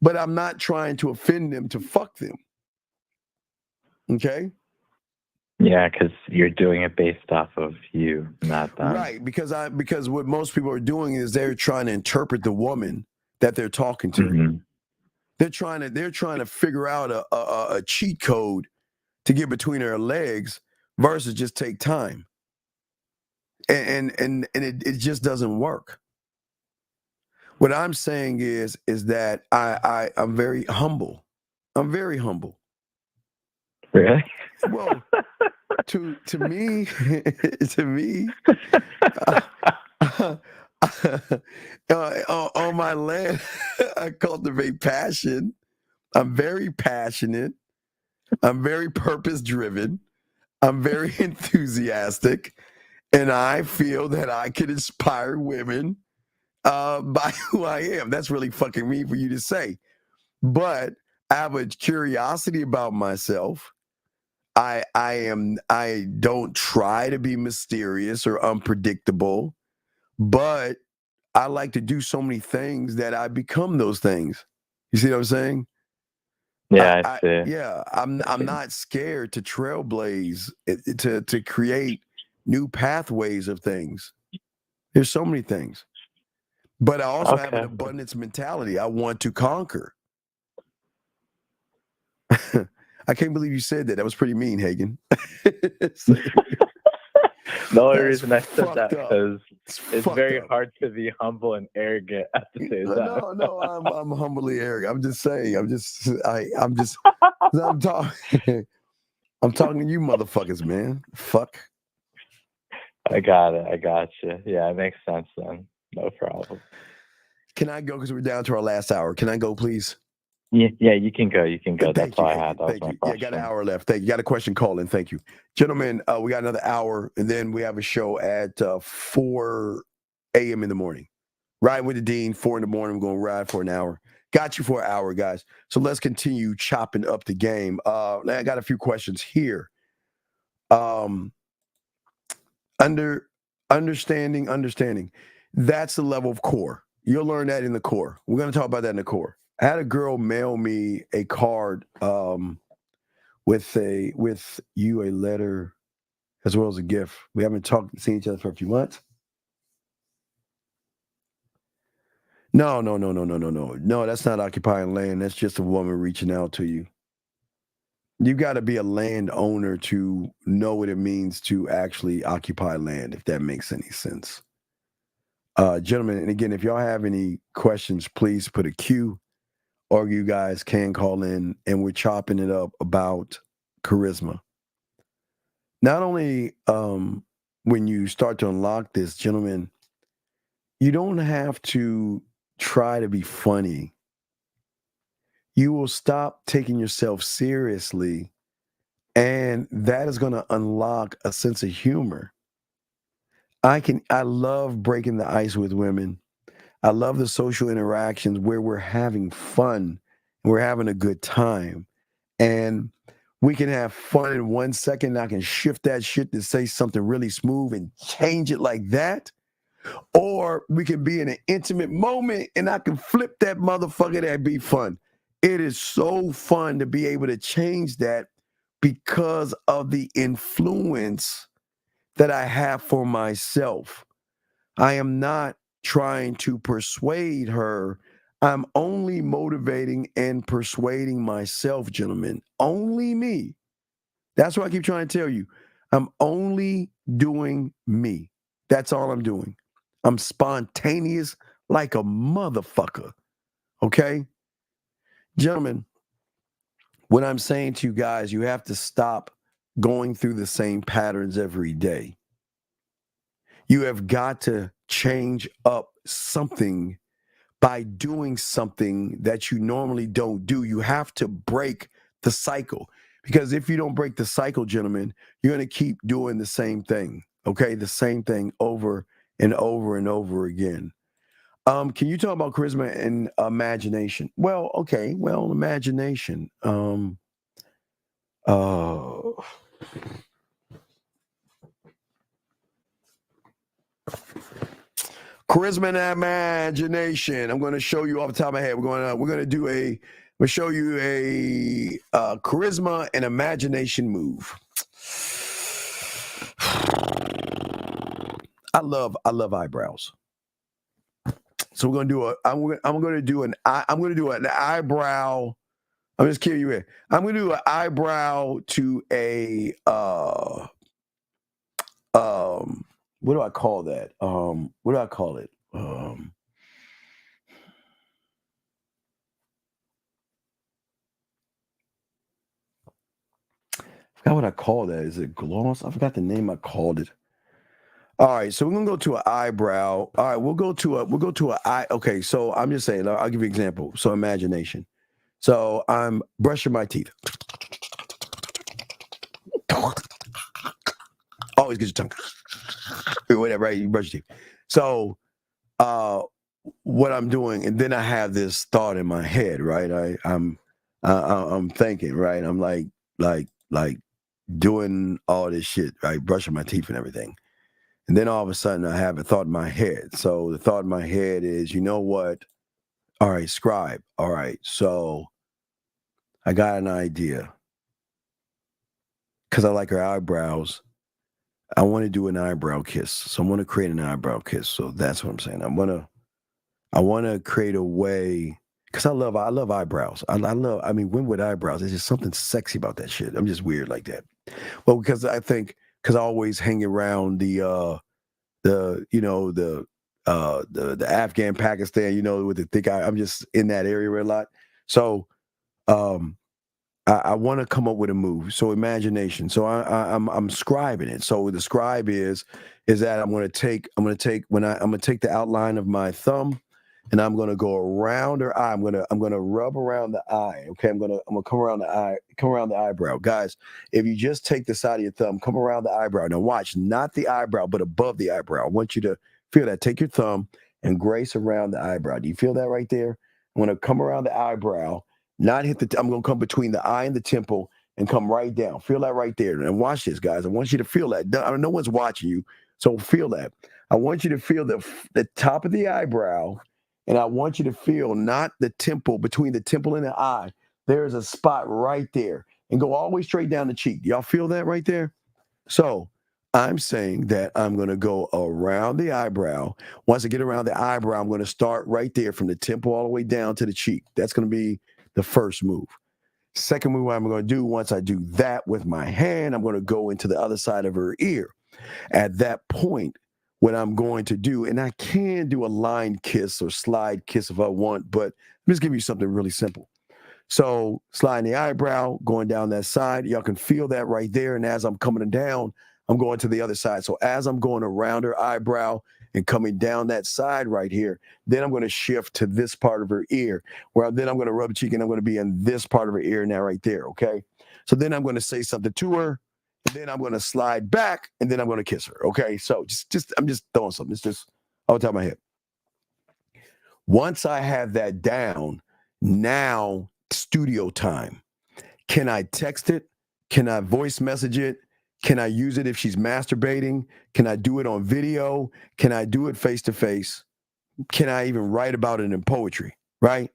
but I'm not trying to offend them to fuck them. Okay? Yeah, because you're doing it based off of you, not them. Right, because what most people are doing is they're trying to interpret the woman that they're talking to. Mm-hmm. They're trying to figure out a cheat code to get between her legs versus just take time. And it just doesn't work. What I'm saying is that I'm very humble. I'm very humble. Really? Well, to me, on my land, I cultivate passion. I'm very passionate. I'm very purpose driven. I'm very enthusiastic, and I feel that I can inspire women by who I am. That's really fucking mean for you to say. But I have a curiosity about myself. I don't try to be mysterious or unpredictable, but I like to do so many things that I become those things. You see what I'm saying? Yeah, I see. Yeah, I'm not scared to trailblaze, to create new pathways of things. There's so many things. But I also have an abundance mentality. I want to conquer. I can't believe you said that. That was pretty mean, Hagen. The only reason I said that because it's very hard to be humble and arrogant at the same time. No, I'm humbly arrogant. I'm just saying. I'm talking. I'm talking to you, motherfuckers, man. Fuck. I got it. I got you. Yeah, it makes sense then. No problem. Can I go? Because we're down to our last hour. Can I go, please? Yeah, you can go. You can go. Thank That's all I had. That was my you. question. Yeah, got an hour left. Thank you. Got a question? Call in. Thank you. Gentlemen, we got another hour, and then we have a show at 4 a.m. in the morning. Ride with the Dean, 4 in the morning. We're going to ride for an hour. Got you for an hour, guys. So let's continue chopping up the game. I got a few questions here. Understanding. That's the level of core. You'll learn that in the core. We're going to talk about that in the core. I had a girl mail me a card with you a letter as well as a gift. We haven't seen each other for a few months. No. No, that's not occupying land. That's just a woman reaching out to you. You got to be a landowner to know what it means to actually occupy land, if that makes any sense. Gentlemen, and again, if y'all have any questions, please put a Q, or you guys can call in, and we're chopping it up about charisma. Not only when you start to unlock this, gentlemen, you don't have to try to be funny. You will stop taking yourself seriously, and that is going to unlock a sense of humor. I love breaking the ice with women. I love the social interactions where we're having fun and we're having a good time. And we can have fun in 1 second. I can shift that shit to say something really smooth and change it like that. Or we can be in an intimate moment and I can flip that motherfucker. That'd be fun. It is so fun to be able to change that because of the influence that I have for myself. I am not trying to persuade her. I'm only motivating and persuading myself, gentlemen. Only me. That's what I keep trying to tell you. I'm only doing me. That's all I'm doing. I'm spontaneous like a motherfucker. Okay? Gentlemen, what I'm saying to you guys, you have to stop going through the same patterns every day. You have got to change up something by doing something that you normally don't do. You have to break the cycle, because if you don't break the cycle, gentlemen, you're going to keep doing the same thing. Okay, the same thing over and over and over again. Can you talk about charisma and imagination? Well, okay. Well, imagination. Charisma and imagination. I'm going to show you off the top of my head. We're going to show you a charisma and imagination move. I love eyebrows. So I'm going to do an eyebrow. I'm just kidding you in. I'm going to do an eyebrow to a what do I call that? What do I call it? I forgot what I call that. Is it gloss? I forgot the name I called it. All right, so we're gonna go to an eyebrow. All right, we'll go to an eye. Okay, so I'm just saying. I'll give you an example. So imagination. So I'm brushing my teeth. always get your tongue or whatever, right? You brush your teeth. So what I'm doing, and then I have this thought in my head, right? I'm thinking, right? I'm like doing all this shit, right? Brushing my teeth and everything. And then all of a sudden I have a thought in my head. So the thought in my head is, you know what? All right, scribe. All right, so I got an idea. Because I like her eyebrows. I want to do an eyebrow kiss. So I'm going to create an eyebrow kiss. So that's what I'm saying. I want to create a way, because I love eyebrows. I mean, women with eyebrows, there's just something sexy about that shit. I'm just weird like that. Well, because I always hang around the Afghan, Pakistan, with the thick eye. I'm just in that area a lot. So I want to come up with a move. So imagination. So I'm scribing it. So the scribe is that I'm going to take the outline of my thumb, and I'm going to go around her eye. I'm going to rub around the eye. Okay. I'm going to come around the eye, come around the eyebrow. Guys, if you just take the side of your thumb, come around the eyebrow. Now watch, not the eyebrow, but above the eyebrow. I want you to feel that. Take your thumb and grace around the eyebrow. Do you feel that right there? I'm going to come around the eyebrow, not hit I'm going to come between the eye and the temple and come right down. Feel that right there. And watch this, guys. I want you to feel that. No one's watching you, so feel that. I want you to feel the top of the eyebrow, and I want you to feel not the temple, between the temple and the eye. There's a spot right there, and go all the way straight down the cheek. Y'all feel that right there? So I'm saying that I'm going to go around the eyebrow. Once I get around the eyebrow, I'm going to start right there from the temple all the way down to the cheek. That's going to be the first move. Second move I'm going to do, once I do that with my hand, I'm going to go into the other side of her ear. At that point, what I'm going to do, and I can do a line kiss or slide kiss if I want, but I'm just giving you something really simple. So sliding the eyebrow, going down that side, y'all can feel that right there. And as I'm coming down, I'm going to the other side. So as I'm going around her eyebrow and coming down that side right here, then I'm going to shift to this part of her ear, where then I'm going to rub the cheek, and I'm going to be in this part of her ear now right there, okay? So then I'm going to say something to her, and then I'm going to slide back, and then I'm going to kiss her, okay? So I'm just throwing something. It's just off the top of my head. Once I have that down, now studio time. Can I text it? Can I voice message it? Can I use it if she's masturbating? Can I do it on video? Can I do it face to face? Can I even write about it in poetry, right?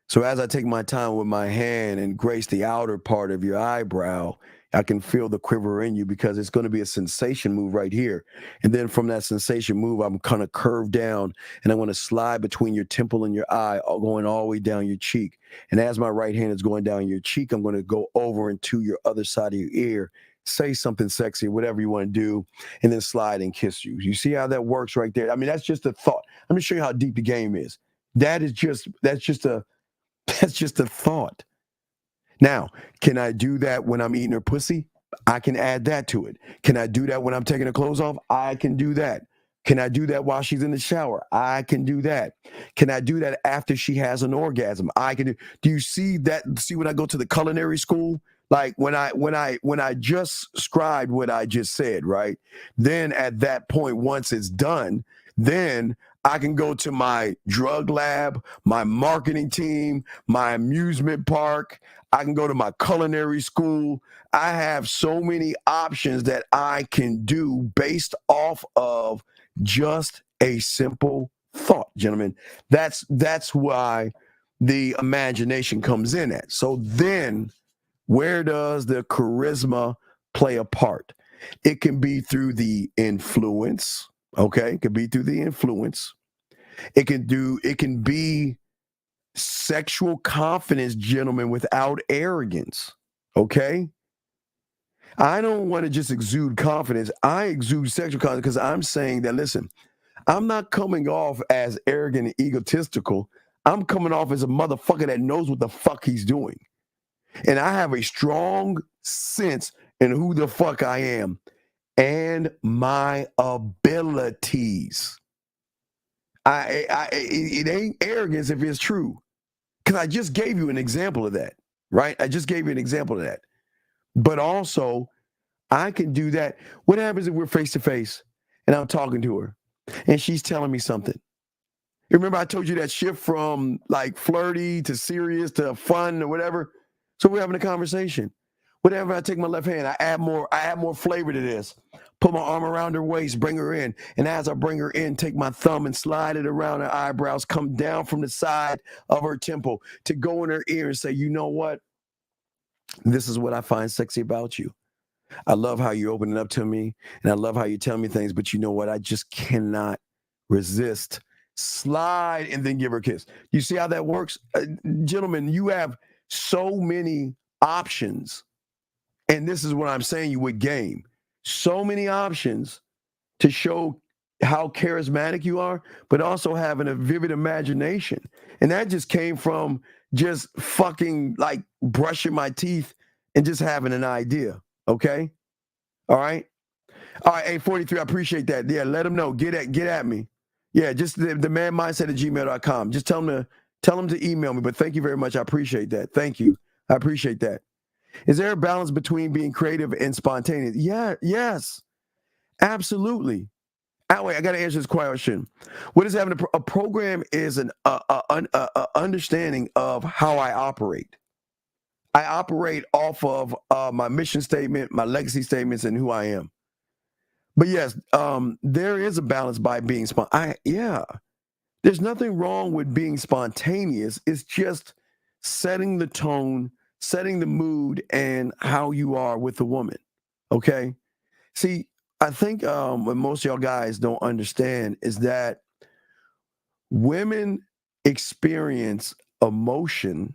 So as I take my time with my hand and grace the outer part of your eyebrow, I can feel the quiver in you, because it's going to be a sensation move right here. And then from that sensation move, I'm kind of curved down, and I'm going to slide between your temple and your eye, going all the way down your cheek. And as my right hand is going down your cheek, I'm going to go over into your other side of your ear, say something sexy, whatever you want to do, and then slide and kiss you. You see how that works right there? I mean, that's just a thought. Let me show you how deep the game is. That's just a thought. Now, can I do that when I'm eating her pussy? I can add that to it. Can I do that when I'm taking her clothes off? I can do that. Can I do that while she's in the shower? I can do that. Can I do that after she has an orgasm? I can do. Do you see that? See, when I go to the culinary school, like when I just scribed what I just said, right? Then at that point, once it's done, then I can go to my drug lab, my marketing team, my amusement park. I can go to my culinary school. I have so many options that I can do based off of just a simple thought, gentlemen. That's why the imagination comes in at. So then, where does the charisma play a part? It can be through the influence, okay? It could be through the influence. It can be sexual confidence, gentlemen, without arrogance, okay? I don't want to just exude confidence. I exude sexual confidence because I'm saying that, listen, I'm not coming off as arrogant and egotistical. I'm coming off as a motherfucker that knows what the fuck he's doing. And I have a strong sense in who the fuck I am and my abilities. It ain't arrogance if it's true. Because I just gave you an example of that, right? I just gave you an example of that. But also, I can do that. What happens if we're face to face and I'm talking to her and she's telling me something? Remember I told you that shift from like flirty to serious to fun or whatever? So we're having a conversation. Whatever, I take my left hand, I add more flavor to this. Put my arm around her waist, bring her in. And as I bring her in, take my thumb and slide it around her eyebrows, come down from the side of her temple to go in her ear and say, you know what? This is what I find sexy about you. I love how you're opening up to me, and I love how you tell me things, but you know what? I just cannot resist. Slide and then give her a kiss. You see how that works? Gentlemen, you have so many options. And this is what I'm saying you would game. So many options to show how charismatic you are, but also having a vivid imagination. And that just came from just fucking like brushing my teeth and just having an idea. Okay? All right? All right, 843, I appreciate that. Yeah, let them know. Get at me. Yeah, just the manmindset@gmail.com. Just tell them to email me. But thank you very much. I appreciate that. Thank you. I appreciate that. Is there a balance between being creative and spontaneous? Yeah, yes, absolutely. Wait, I got to answer this question. What is having a program is an understanding of how I operate. I operate off of my mission statement, my legacy statements, and who I am. But yes, there is a balance by being spontaneous. There's nothing wrong with being spontaneous. It's just setting the tone, setting the mood, and how you are with the woman. Okay? See, I think what most of y'all guys don't understand is that women experience emotion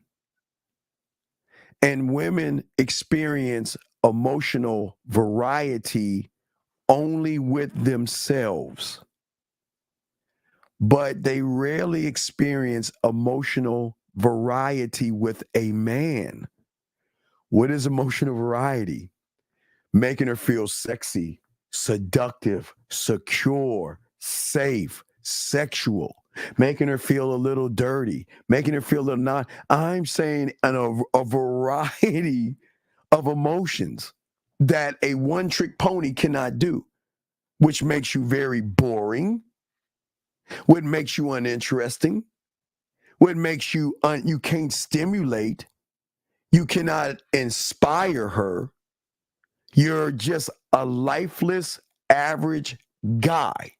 and women experience emotional variety only with themselves. But they rarely experience emotional variety with a man. What is emotional variety? Making her feel sexy, seductive, secure, safe, sexual, making her feel a little dirty, making her feel a little not. I'm saying a variety of emotions that a one-trick pony cannot do, which makes you very boring, what makes you uninteresting, what makes you you can't stimulate, you cannot inspire her. You're just a lifeless, average guy.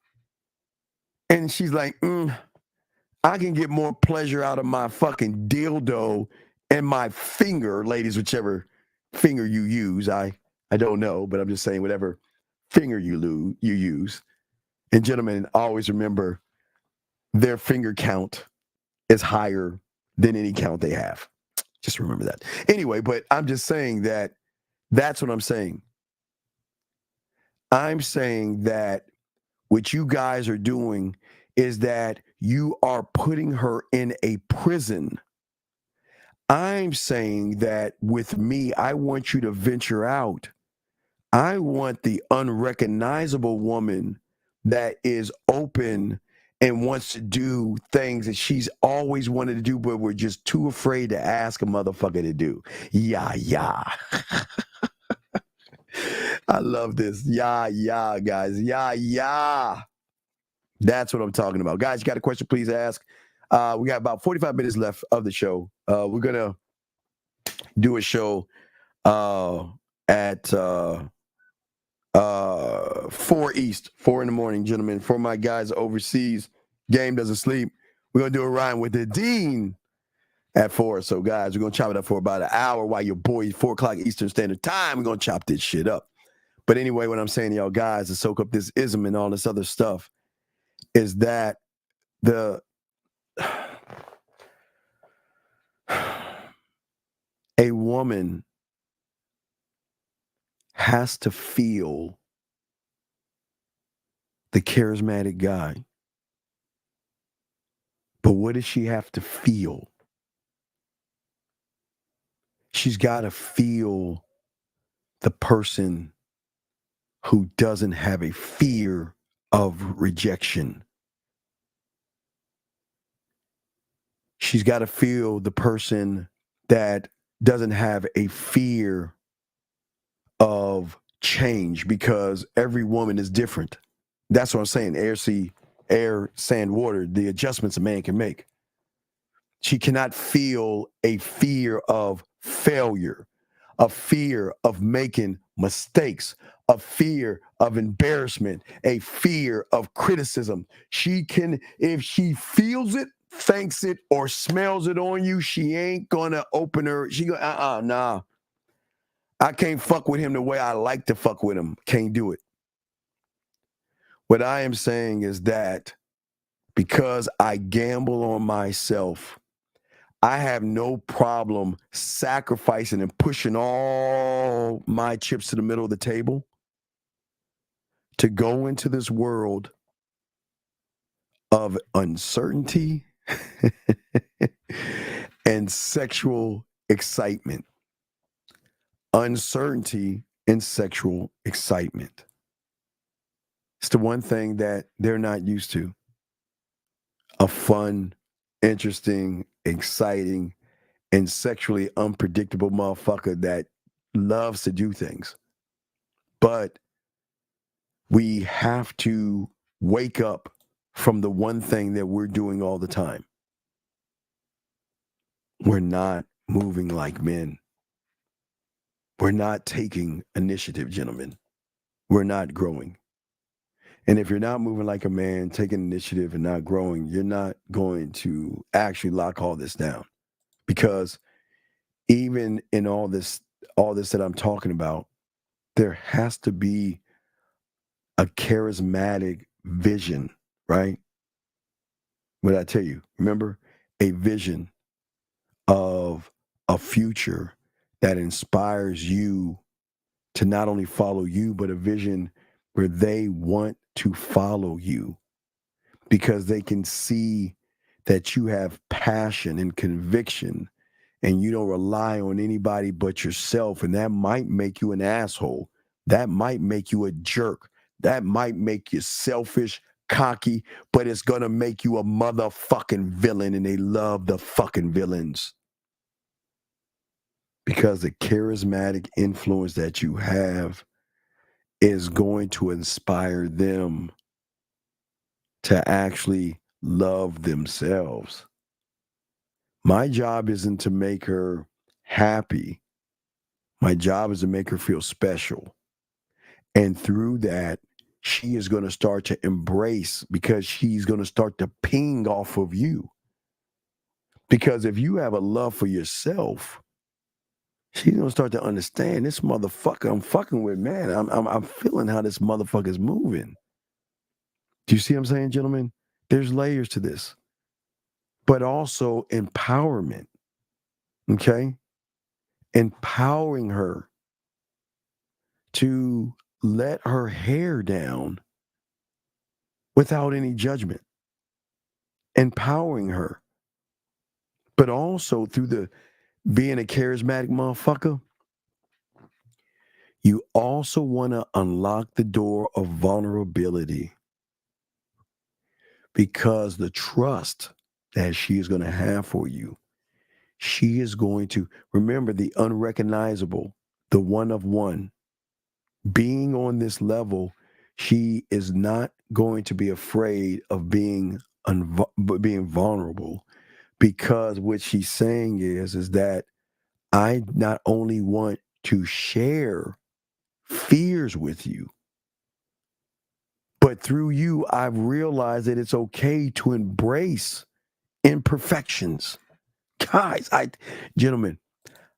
And she's like, I can get more pleasure out of my fucking dildo and my finger, ladies, whichever finger you use. I don't know, but I'm just saying whatever finger you use. And gentlemen, always remember their finger count is higher than any count they have. Just remember that. Anyway, but I'm just saying that's what I'm saying. I'm saying that what you guys are doing is that you are putting her in a prison. I'm saying that with me, I want you to venture out. I want the unrecognizable woman that is open and wants to do things that she's always wanted to do, but we're just too afraid to ask a motherfucker to do. Yeah. I love this. Yeah, guys. Yeah. That's what I'm talking about. Guys, you got a question, please ask. We got about 45 minutes left of the show. We're going to do a show at 4 East, 4 in the morning, gentlemen. For my guys overseas, game doesn't sleep. We're going to do a rhyme with the Dean at 4. So, guys, we're going to chop it up for about an hour while your boy 4 o'clock Eastern Standard Time. We're going to chop this shit up. But anyway, what I'm saying to y'all guys to soak up this ism and all this other stuff is that a woman has to feel the charismatic guy. But what does she have to feel? She's got to feel the person who doesn't have a fear of rejection. She's got to feel the person that doesn't have a fear of change because every woman is different. That's what I'm saying. Air, sand, water, the adjustments a man can make. She cannot feel a fear of failure, a fear of making mistakes, a fear of embarrassment, a fear of criticism. She can, if she feels it, thinks it, or smells it on you, she ain't gonna open her. She go, nah. I can't fuck with him the way I like to fuck with him. Can't do it. What I am saying is that because I gamble on myself, I have no problem sacrificing and pushing all my chips to the middle of the table to go into this world of uncertainty and sexual excitement. Uncertainty and sexual excitement. It's the one thing that they're not used to. A fun, interesting, exciting, and sexually unpredictable motherfucker that loves to do things. But we have to wake up from the one thing that we're doing all the time. We're not moving like men. We're not taking initiative, gentlemen. We're not growing. And if you're not moving like a man, taking initiative and not growing, you're not going to actually lock all this down. Because even in all this that I'm talking about, there has to be a charismatic vision, right? What I tell you, remember, a vision of a future that inspires you to not only follow you, but a vision where they want to follow you because they can see that you have passion and conviction and you don't rely on anybody but yourself. And that might make you an asshole. That might make you a jerk. That might make you selfish, cocky, but it's going to make you a motherfucking villain, and they love the fucking villains. Because the charismatic influence that you have is going to inspire them to actually love themselves. My job isn't to make her happy. My job is to make her feel special. And through that, she is going to start to embrace, because she's going to start to ping off of you. Because if you have a love for yourself, she's going to start to understand this motherfucker I'm fucking with, man. I'm feeling how this motherfucker's moving. Do you see what I'm saying, gentlemen? There's layers to this. But also empowerment, okay? Empowering her to let her hair down without any judgment. Empowering her. But also through the being a charismatic motherfucker, you also want to unlock the door of vulnerability, because the trust that she is going to have for you, she is going to remember the unrecognizable, the one of one. Being on this level, she is not going to be afraid of being vulnerable, because what she's saying is that I not only want to share fears with you, but through you, I've realized that it's okay to embrace imperfections. Guys, gentlemen,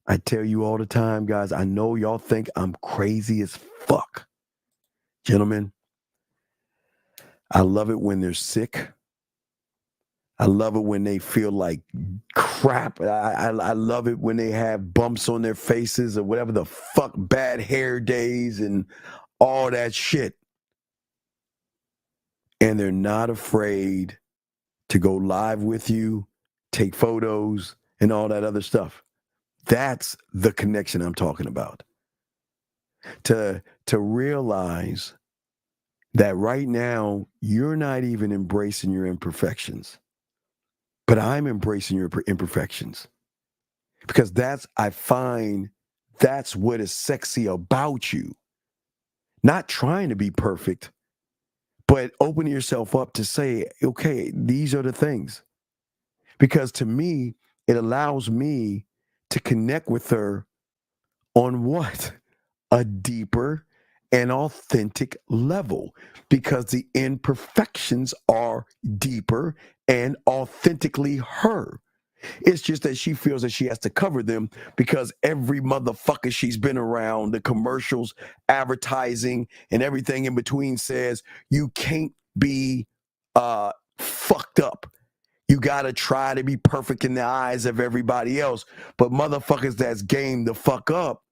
I tell you all the time, guys, I know y'all think I'm crazy as fuck. Gentlemen, I love it when they're sick. I love it when they feel like crap. I love it when they have bumps on their faces or whatever the fuck, bad hair days and all that shit. And they're not afraid to go live with you, take photos, and all that other stuff. That's the connection I'm talking about. To realize that right now, you're not even embracing your imperfections. But I'm embracing your imperfections. Because I find that's what is sexy about you. not trying to be perfect, but opening yourself up to say, okay, these are the things. Because to me, it allows me to connect with her on what? A deeper and authentic level, because the imperfections are deeper and authentically her. It's just that she feels that she has to cover them because every motherfucker she's been around, the commercials, advertising, and everything in between says you can't be fucked up. You got to try to be perfect in the eyes of everybody else. But motherfuckers that's game the fuck up,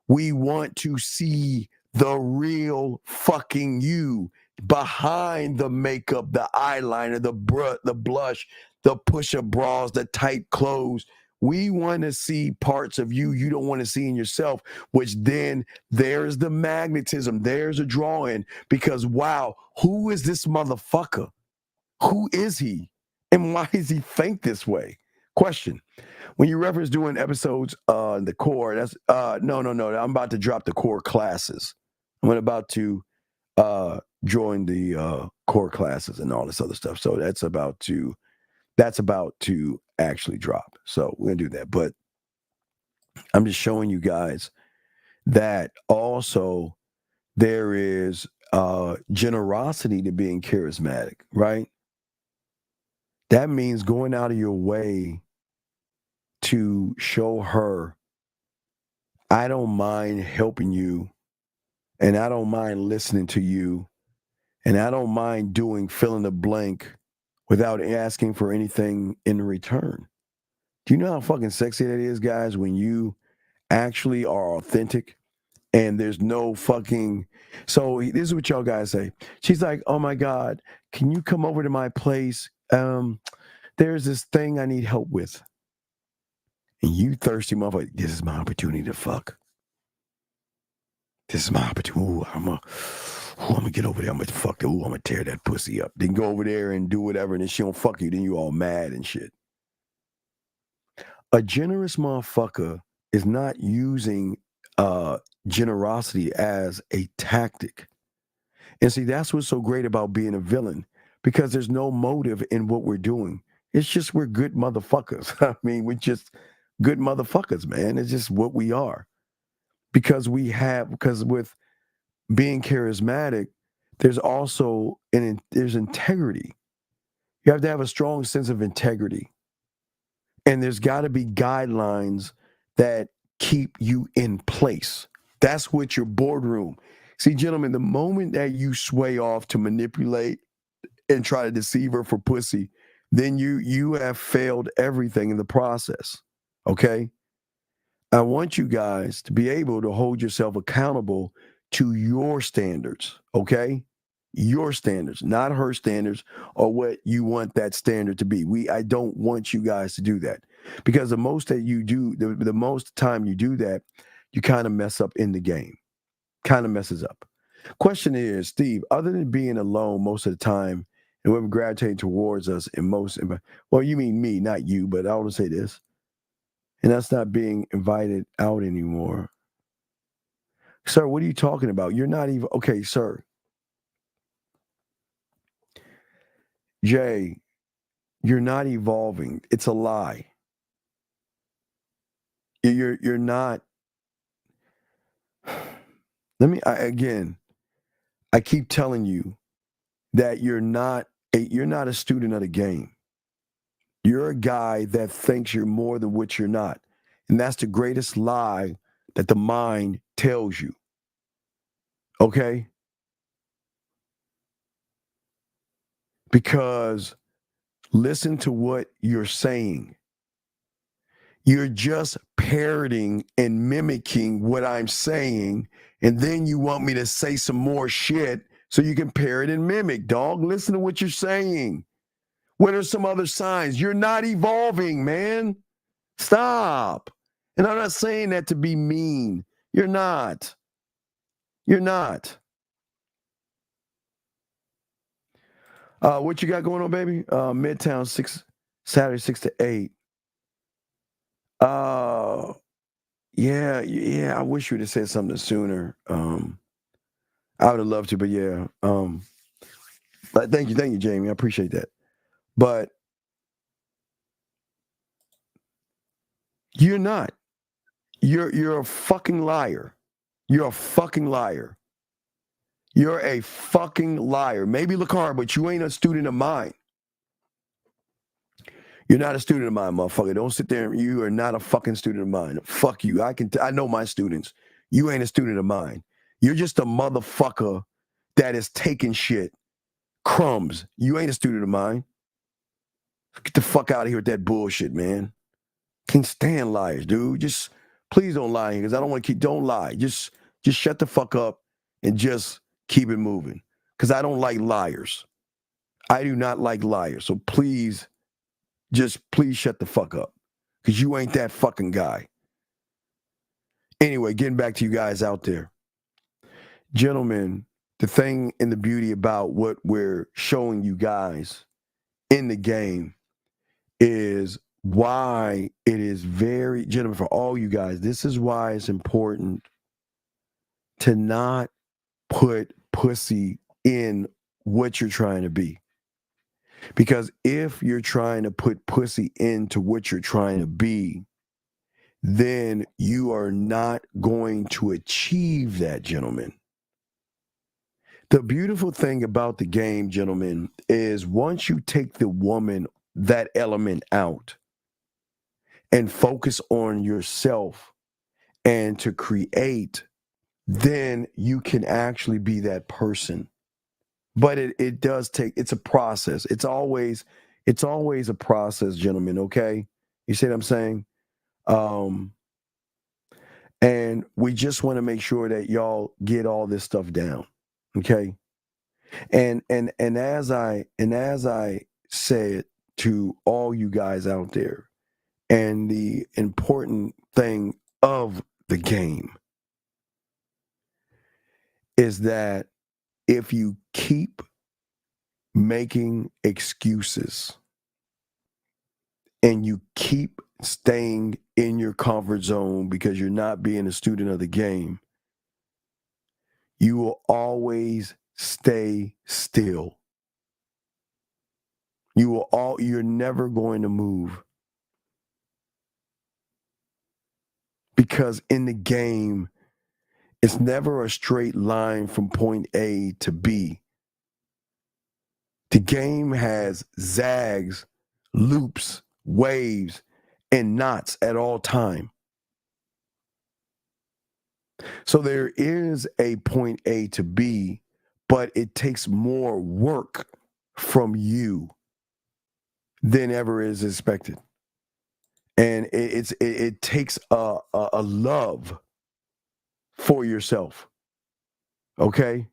we want to see the real fucking you behind the makeup, the eyeliner, the blush, the push-up bras, the tight clothes. We want to see parts of you you don't want to see in yourself, which then there's the magnetism. There's a drawing because, wow, who is this motherfucker? Who is he? And why does he think this way? Question. When you reference doing episodes on the core, that's no. I'm about to drop the core classes. I'm about to join the core classes and all this other stuff. So that's about to actually drop. So we're gonna do that. But I'm just showing you guys that also there is generosity to being charismatic, right? That means going out of your way to show her, I don't mind helping you, and I don't mind listening to you, and I don't mind doing fill in the blank without asking for anything in return. Do you know how fucking sexy that is, guys, when you actually are authentic and there's no fucking... So this is what y'all guys say. She's like, oh my God, can you come over to my place? There's this thing I need help with. And you thirsty motherfucker, this is my opportunity to fuck. This is my opportunity. Ooh, I'm gonna get over there. I'm gonna fuck. Ooh, I'm gonna tear that pussy up. Then go over there and do whatever, and then she don't fuck you. Then you all mad and shit. A generous motherfucker is not using generosity as a tactic. And see, that's what's so great about being a villain, because there's no motive in what we're doing. It's just we're good motherfuckers. I mean, we're just good motherfuckers, man. It's just what we are. Because with being charismatic, there's also there's integrity. You have to have a strong sense of integrity. And there's got to be guidelines that keep you in place. That's what your boardroom. See, gentlemen, the moment that you sway off to manipulate and try to deceive her for pussy, then you have failed everything in the process. Okay? I want you guys to be able to hold yourself accountable to your standards, okay? Your standards, not her standards or what you want that standard to be. I don't want you guys to do that, because the most that you do, the most time you do that, you kind of mess up in the game, kind of messes up. Question is, Steve, other than being alone most of the time and women gravitating towards us well, you mean me, not you, but I want to say this, and that's not being invited out anymore. Sir, what are you talking about? You're not even, okay, sir. Jay, you're not evolving. It's a lie. You're not. I keep telling you that you're not a student of the game. You're a guy that thinks you're more than what you're not. And that's the greatest lie that the mind tells you. Okay? Because listen to what you're saying. You're just parroting and mimicking what I'm saying, and then you want me to say some more shit so you can parrot and mimic, dog. Listen to what you're saying. What are some other signs? You're not evolving, man. Stop. And I'm not saying that to be mean. You're not. You're not. What you got going on, baby? Midtown, Saturday 6 to 8. Yeah. I wish you would have said something sooner. I would have loved to, but yeah. But thank you, Jamie. I appreciate that. But you're not. You're a fucking liar. You're a fucking liar. You're a fucking liar. Maybe Lakar, but you ain't a student of mine. You're not a student of mine, motherfucker. Don't sit there. You are not a fucking student of mine. Fuck you. I know my students. You ain't a student of mine. You're just a motherfucker that is taking shit. Crumbs. You ain't a student of mine. Get the fuck out of here with that bullshit, man. Can't stand liars, dude. Just please don't lie here, because I don't want to don't lie. Just shut the fuck up and just keep it moving. Because I don't like liars. I do not like liars. So please shut the fuck up. Because you ain't that fucking guy. Anyway, getting back to you guys out there. Gentlemen, the thing and the beauty about what we're showing you guys in the game is why it is very, gentlemen, for all you guys, this is why it's important to not put pussy in what you're trying to be. Because if you're trying to put pussy into what you're trying to be, then you are not going to achieve that, gentlemen. The beautiful thing about the game, gentlemen, is once you take the woman, that element out, and focus on yourself and to create, then you can actually be that person. But it does take, it's a process. It's always a process, gentlemen, okay? You see what I'm saying? And we just want to make sure that y'all get all this stuff down, okay? And as I said to all you guys out there, and the important thing of the game is that if you keep making excuses and you keep staying in your comfort zone because you're not being a student of the game, you will always stay still. You're never going to move. Because in the game, it's never a straight line from point A to B. The game has zags, loops, waves, and knots at all time. So there is a point A to B, but it takes more work from you than ever is expected. And it takes a love for yourself, okay?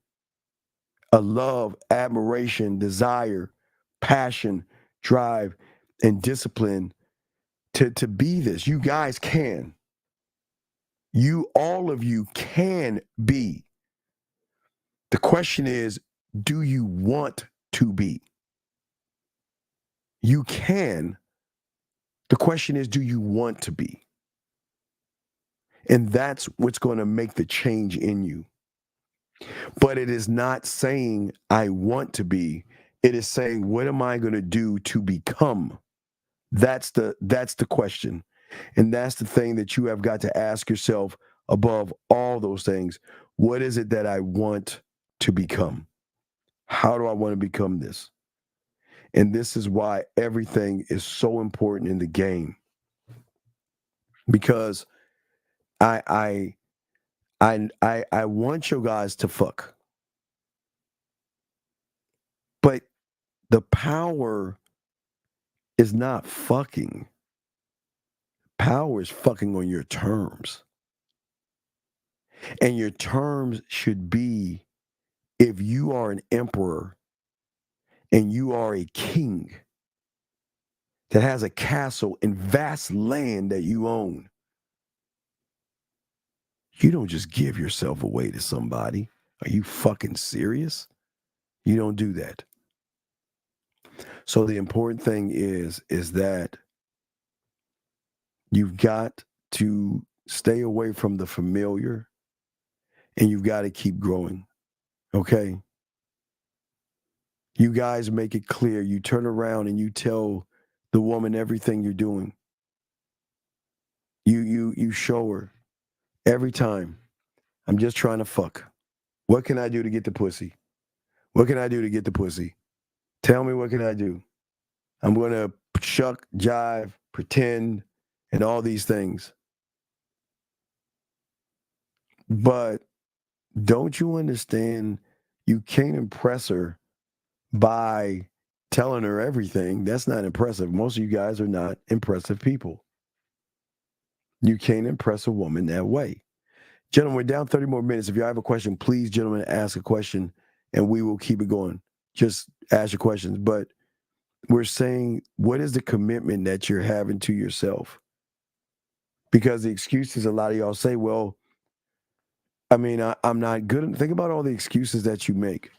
A love, admiration, desire, passion, drive, and discipline to be this. You guys can. All of you can be. The question is, do you want to be? You can. The question is, do you want to be? And that's what's going to make the change in you. But it is not saying, I want to be. It is saying, what am I going to do to become? That's the question. And that's the thing that you have got to ask yourself above all those things. What is it that I want to become? How do I want to become this? And this is why everything is so important in the game. Because I want you guys to fuck. But the power is not fucking. Power is fucking on your terms. And your terms should be, if you are an emperor and you are a king that has a castle and vast land that you own, you don't just give yourself away to somebody. Are you fucking serious? You don't do that. So the important thing is that you've got to stay away from the familiar, and you've got to keep growing. Okay? You guys make it clear. You turn around and you tell the woman everything you're doing. You show her every time. I'm just trying to fuck. What can I do to get the pussy? What can I do to get the pussy? Tell me, what can I do? I'm going to shuck, jive, pretend, and all these things. But don't you understand you can't impress her by telling her everything? That's not impressive. Most of you guys are not impressive people. You can't impress a woman that way. Gentlemen, we're down 30 more minutes. If you have a question, please, gentlemen, ask a question, and we will keep it going. Just ask your questions. But we're saying, what is the commitment that you're having to yourself? Because the excuses a lot of y'all say, well, I mean, I'm not good. Think about all the excuses that you make.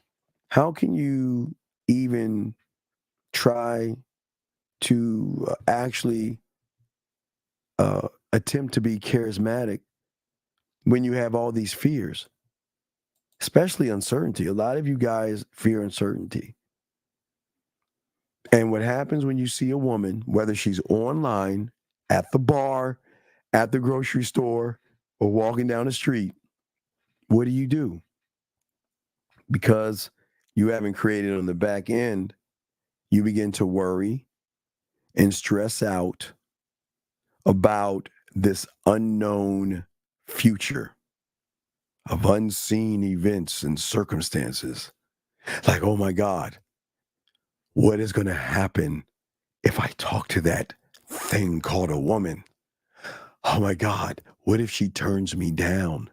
How can you even try to actually attempt to be charismatic when you have all these fears, especially uncertainty? A lot of you guys fear uncertainty. And what happens when you see a woman, whether she's online, at the bar, at the grocery store, or walking down the street, what do? Because you haven't created on the back end, you begin to worry and stress out about this unknown future of unseen events and circumstances. Like, oh my God, what is going to happen if I talk to that thing called a woman? Oh my God, what if she turns me down?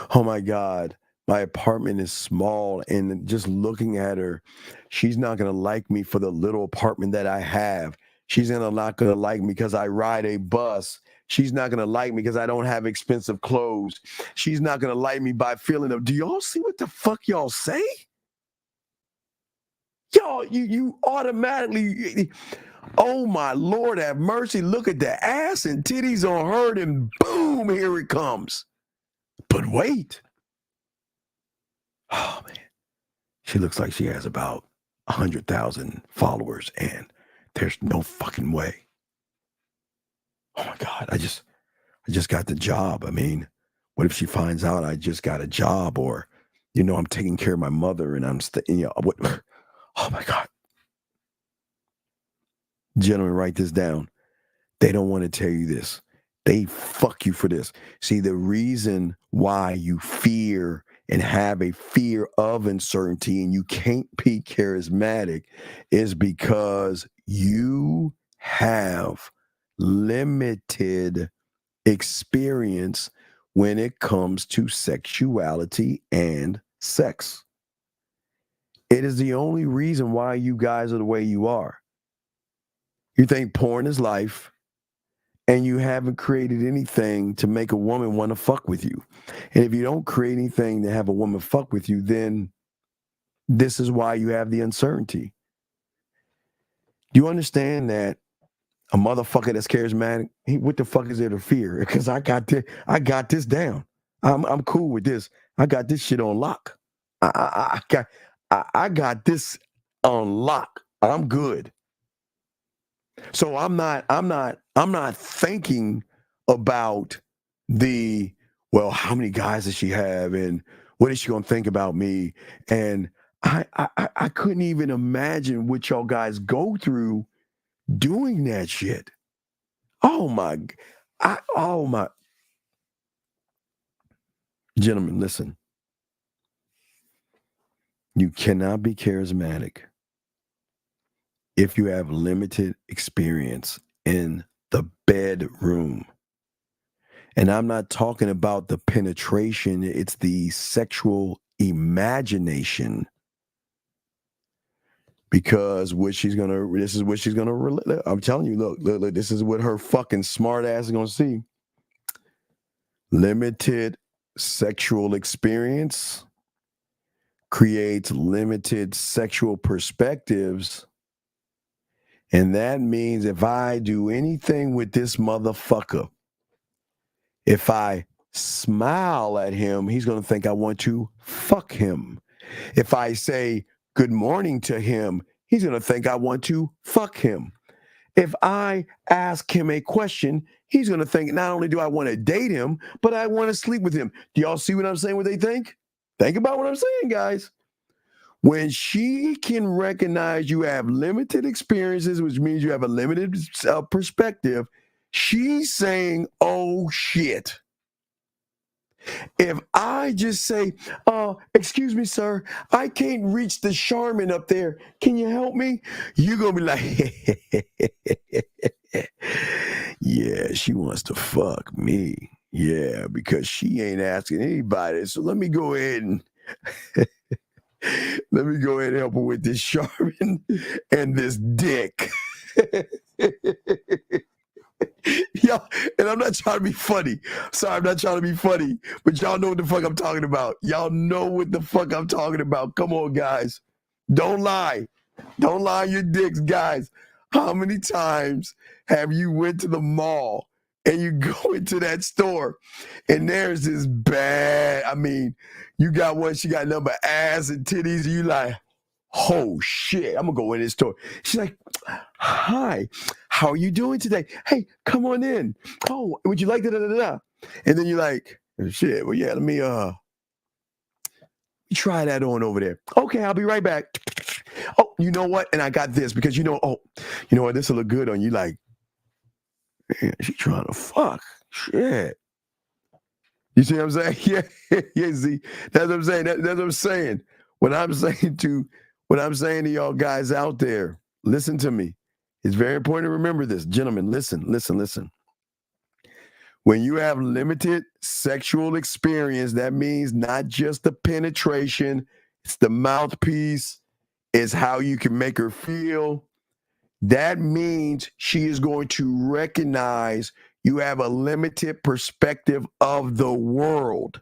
Oh my God, my apartment is small, and just looking at her, she's not going to like me for the little apartment that I have. She's not going to like me because I ride a bus. She's not going to like me because I don't have expensive clothes. She's not going to like me by feeling of, do y'all see what the fuck y'all say? Y'all, you automatically, oh my Lord, have mercy. Look at the ass and titties on her, and boom, here it comes. But wait. Oh man, she looks like she has about 100,000 followers, and there's no fucking way. Oh my God, I just got the job. I mean, what if she finds out I just got a job, or, I'm taking care of my mother and I'm what? Oh my God. Gentlemen, write this down. They don't want to tell you this. They fuck you for this. See, the reason why you fear and have a fear of uncertainty and you can't be charismatic is because you have limited experience when it comes to sexuality and sex. It is the only reason why you guys are the way you are. You think porn is life, and you haven't created anything to make a woman want to fuck with you. And if you don't create anything to have a woman fuck with you, then this is why you have the uncertainty. Do you understand that a motherfucker that's charismatic, what the fuck is there to fear? Because I got this down. I'm cool with this. I got this shit on lock. I got this on lock. I'm good. So I'm not thinking about how many guys does she have, and what is she gonna think about me? And I couldn't even imagine what y'all guys go through doing that shit. Oh my. Gentlemen, listen. You cannot be charismatic if you have limited experience in the bedroom. And I'm not talking about the penetration, it's the sexual imagination. Because this is what she's gonna, I'm telling you, look, this is what her fucking smart ass is gonna see. Limited sexual experience creates limited sexual perspectives. And that means if I do anything with this motherfucker, if I smile at him, he's going to think I want to fuck him. If I say good morning to him, he's going to think I want to fuck him. If I ask him a question, he's going to think not only do I want to date him, but I want to sleep with him. Do y'all see what I'm saying, what they think? Think about what I'm saying, guys. When she can recognize you have limited experiences, which means you have a limited perspective, she's saying, oh, shit. If I just say, excuse me, sir, I can't reach the Charmin up there. Can you help me? You're going to be like, yeah, she wants to fuck me. Yeah, because she ain't asking anybody. So let me go ahead and help her with this Charmin and this dick. Y'all, and I'm not trying to be funny. Sorry, I'm not trying to be funny, but y'all know what the fuck I'm talking about. Y'all know what the fuck I'm talking about. Come on, guys. Don't lie. Don't lie on your dicks, guys. How many times have you went to the mall and you go into that store and there's this bad, you got one, she got number ass and titties, and you like, oh shit, I'm gonna go in this store. She's like, hi, how are you doing today? Hey, come on in. Oh, would you like da-da-da-da? And then you're like, shit, well, yeah, let me try that on over there. Okay, I'll be right back. Oh, you know what? And I got this because you know what? This will look good on you. Like, man, she trying to fuck. Shit. You see what I'm saying? Yeah, see, that's what I'm saying. That's what I'm saying. What I'm saying to y'all guys out there, listen to me. It's very important to remember this. Gentlemen, listen. When you have limited sexual experience, that means not just the penetration, it's the mouthpiece, it's how you can make her feel. That means she is going to recognize you have a limited perspective of the world,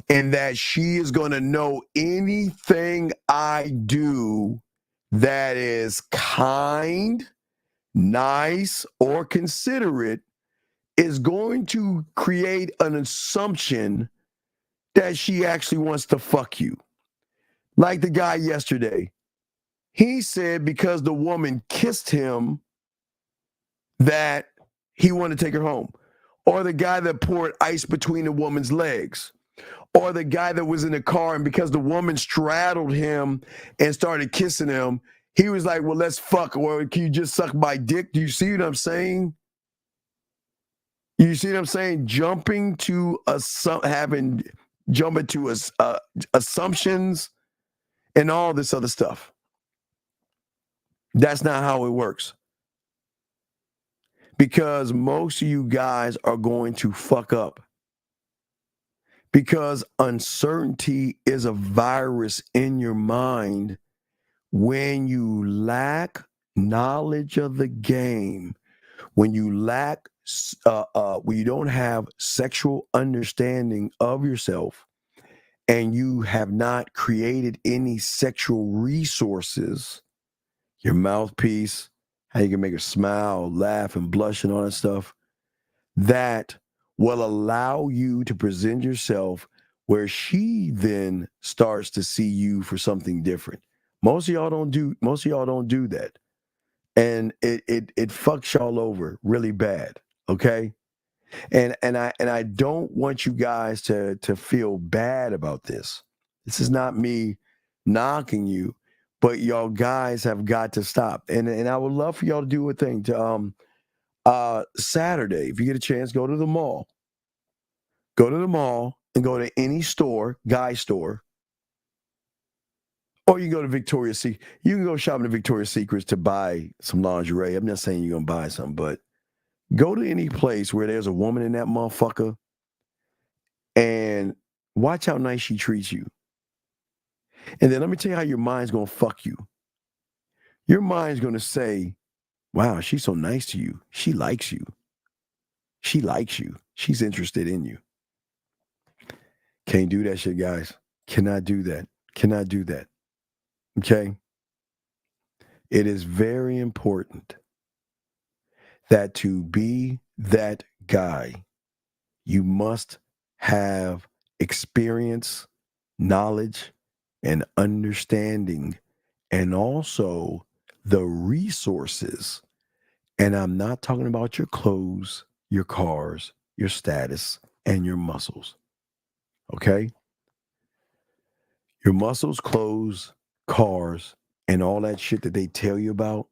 and that she is going to know anything I do that is kind, nice, or considerate is going to create an assumption that she actually wants to fuck you. Like the guy yesterday. He said because the woman kissed him that he wanted to take her home. Or the guy that poured ice between the woman's legs. Or the guy that was in the car and because the woman straddled him and started kissing him, he was like, well, let's fuck. Or can you just suck my dick? Do you see what I'm saying? You see what I'm saying? Jumping to assumptions and all this other stuff. That's not how it works. Because most of you guys are going to fuck up. Because uncertainty is a virus in your mind when you lack knowledge of the game, when you lack, when you don't have sexual understanding of yourself, and you have not created any sexual resources, your mouthpiece, how you can make her smile, laugh, and blush and all that stuff, that will allow you to present yourself where she then starts to see you for something different. Most of y'all don't do that. And it fucks y'all over really bad. Okay. And I don't want you guys to feel bad about this. This is not me knocking you, but y'all guys have got to stop. And I would love for y'all to do a thing to Saturday, if you get a chance, go to the mall. Go to the mall and go to any store, guy store. Or you can go to Victoria's Secret. You can go shopping at Victoria's Secrets to buy some lingerie. I'm not saying you're going to buy something, but go to any place where there's a woman in that motherfucker and watch how nice she treats you. And then let me tell you how your mind's going to fuck you. Your mind's going to say, wow, she's so nice to you. She likes you. She likes you. She's interested in you. Can't do that shit, guys. Cannot do that. Cannot do that. Okay? It is very important that to be that guy, you must have experience, knowledge, and understanding, and also the resources. And I'm not talking about your clothes, your cars, your status, and your muscles. Okay? Your muscles, clothes, cars, and all that shit that they tell you about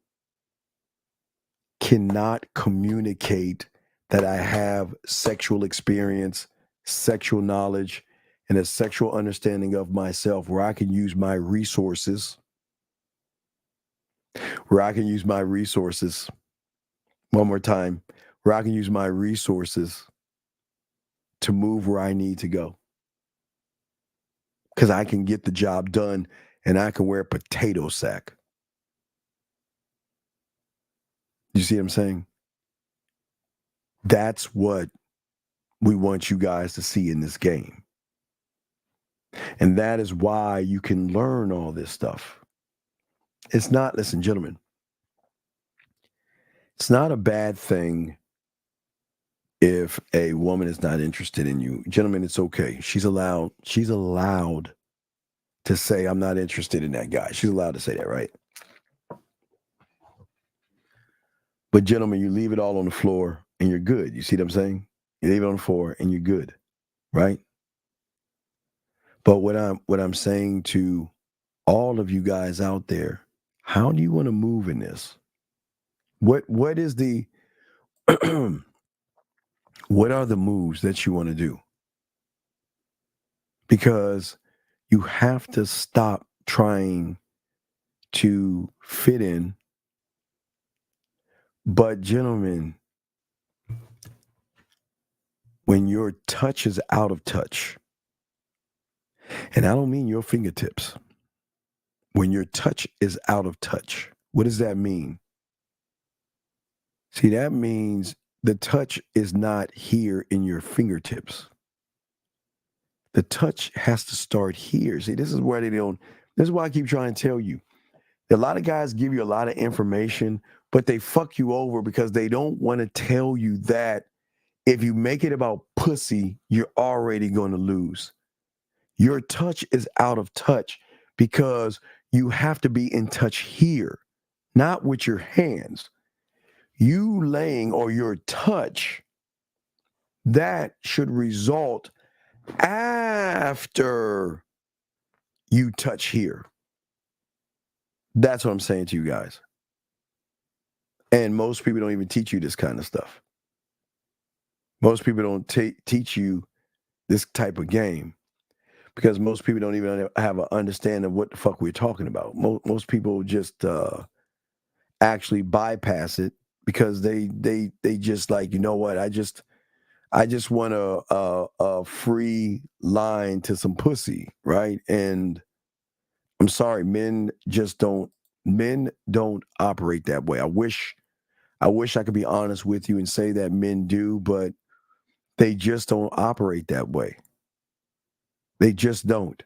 cannot communicate that I have sexual experience, sexual knowledge, and a sexual understanding of myself where I can use my resources, one more time, where I can use my resources to move where I need to go. Because I can get the job done and I can wear a potato sack. You see what I'm saying? That's what we want you guys to see in this game. And that is why you can learn all this stuff. It's not, listen, gentlemen, it's not a bad thing if a woman is not interested in you. Gentlemen, it's okay. She's allowed to say, I'm not interested in that guy. She's allowed to say that, right? But gentlemen, you leave it all on the floor and you're good. You see what I'm saying? You leave it on the floor and you're good, right? But what I'm saying to all of you guys out there, how do you want to move in this? What is the what are the moves that you want to do? Because you have to stop trying to fit in. But gentlemen, when your touch is out of touch, and I don't mean your fingertips, when your touch is out of touch, what does that mean? See, that means the touch is not here in your fingertips. The touch has to start here. See, this is where they don't, this is why I keep trying to tell you. A lot of guys give you a lot of information, but they fuck you over because they don't want to tell you that if you make it about pussy, you're already going to lose. Your touch is out of touch because you have to be in touch here, not with your hands. You laying or your touch, that should result after you touch here. That's what I'm saying to you guys. And most people don't even teach you this kind of stuff. Most people don't teach you this type of game because most people don't even have an understanding of what the fuck we're talking about. Most people just actually bypass it because they just like, you know what, I just want a free line to some pussy, right? And I'm sorry, men don't operate that way. I wish I could be honest with you and say that men do, but they just don't operate that way. They just don't.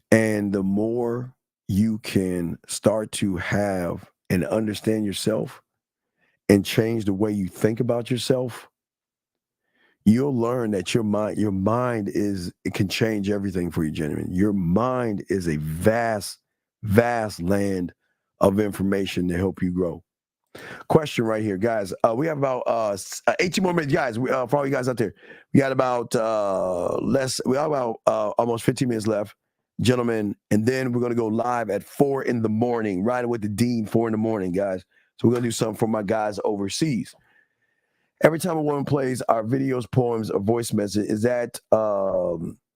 And the more you can start to have and understand yourself and change the way you think about yourself, you'll learn that your mind it can change everything for you, gentlemen. Your mind is a vast, vast land of information to help you grow. Question right here, guys. We have about 18 more minutes, guys. For all you guys out there, we got about almost 15 minutes left, gentlemen. And then we're gonna go live at 4 a.m, riding with the Dean, 4 a.m, guys. So we're gonna do something for my guys overseas. Every time a woman plays our videos, poems, or voice message, is that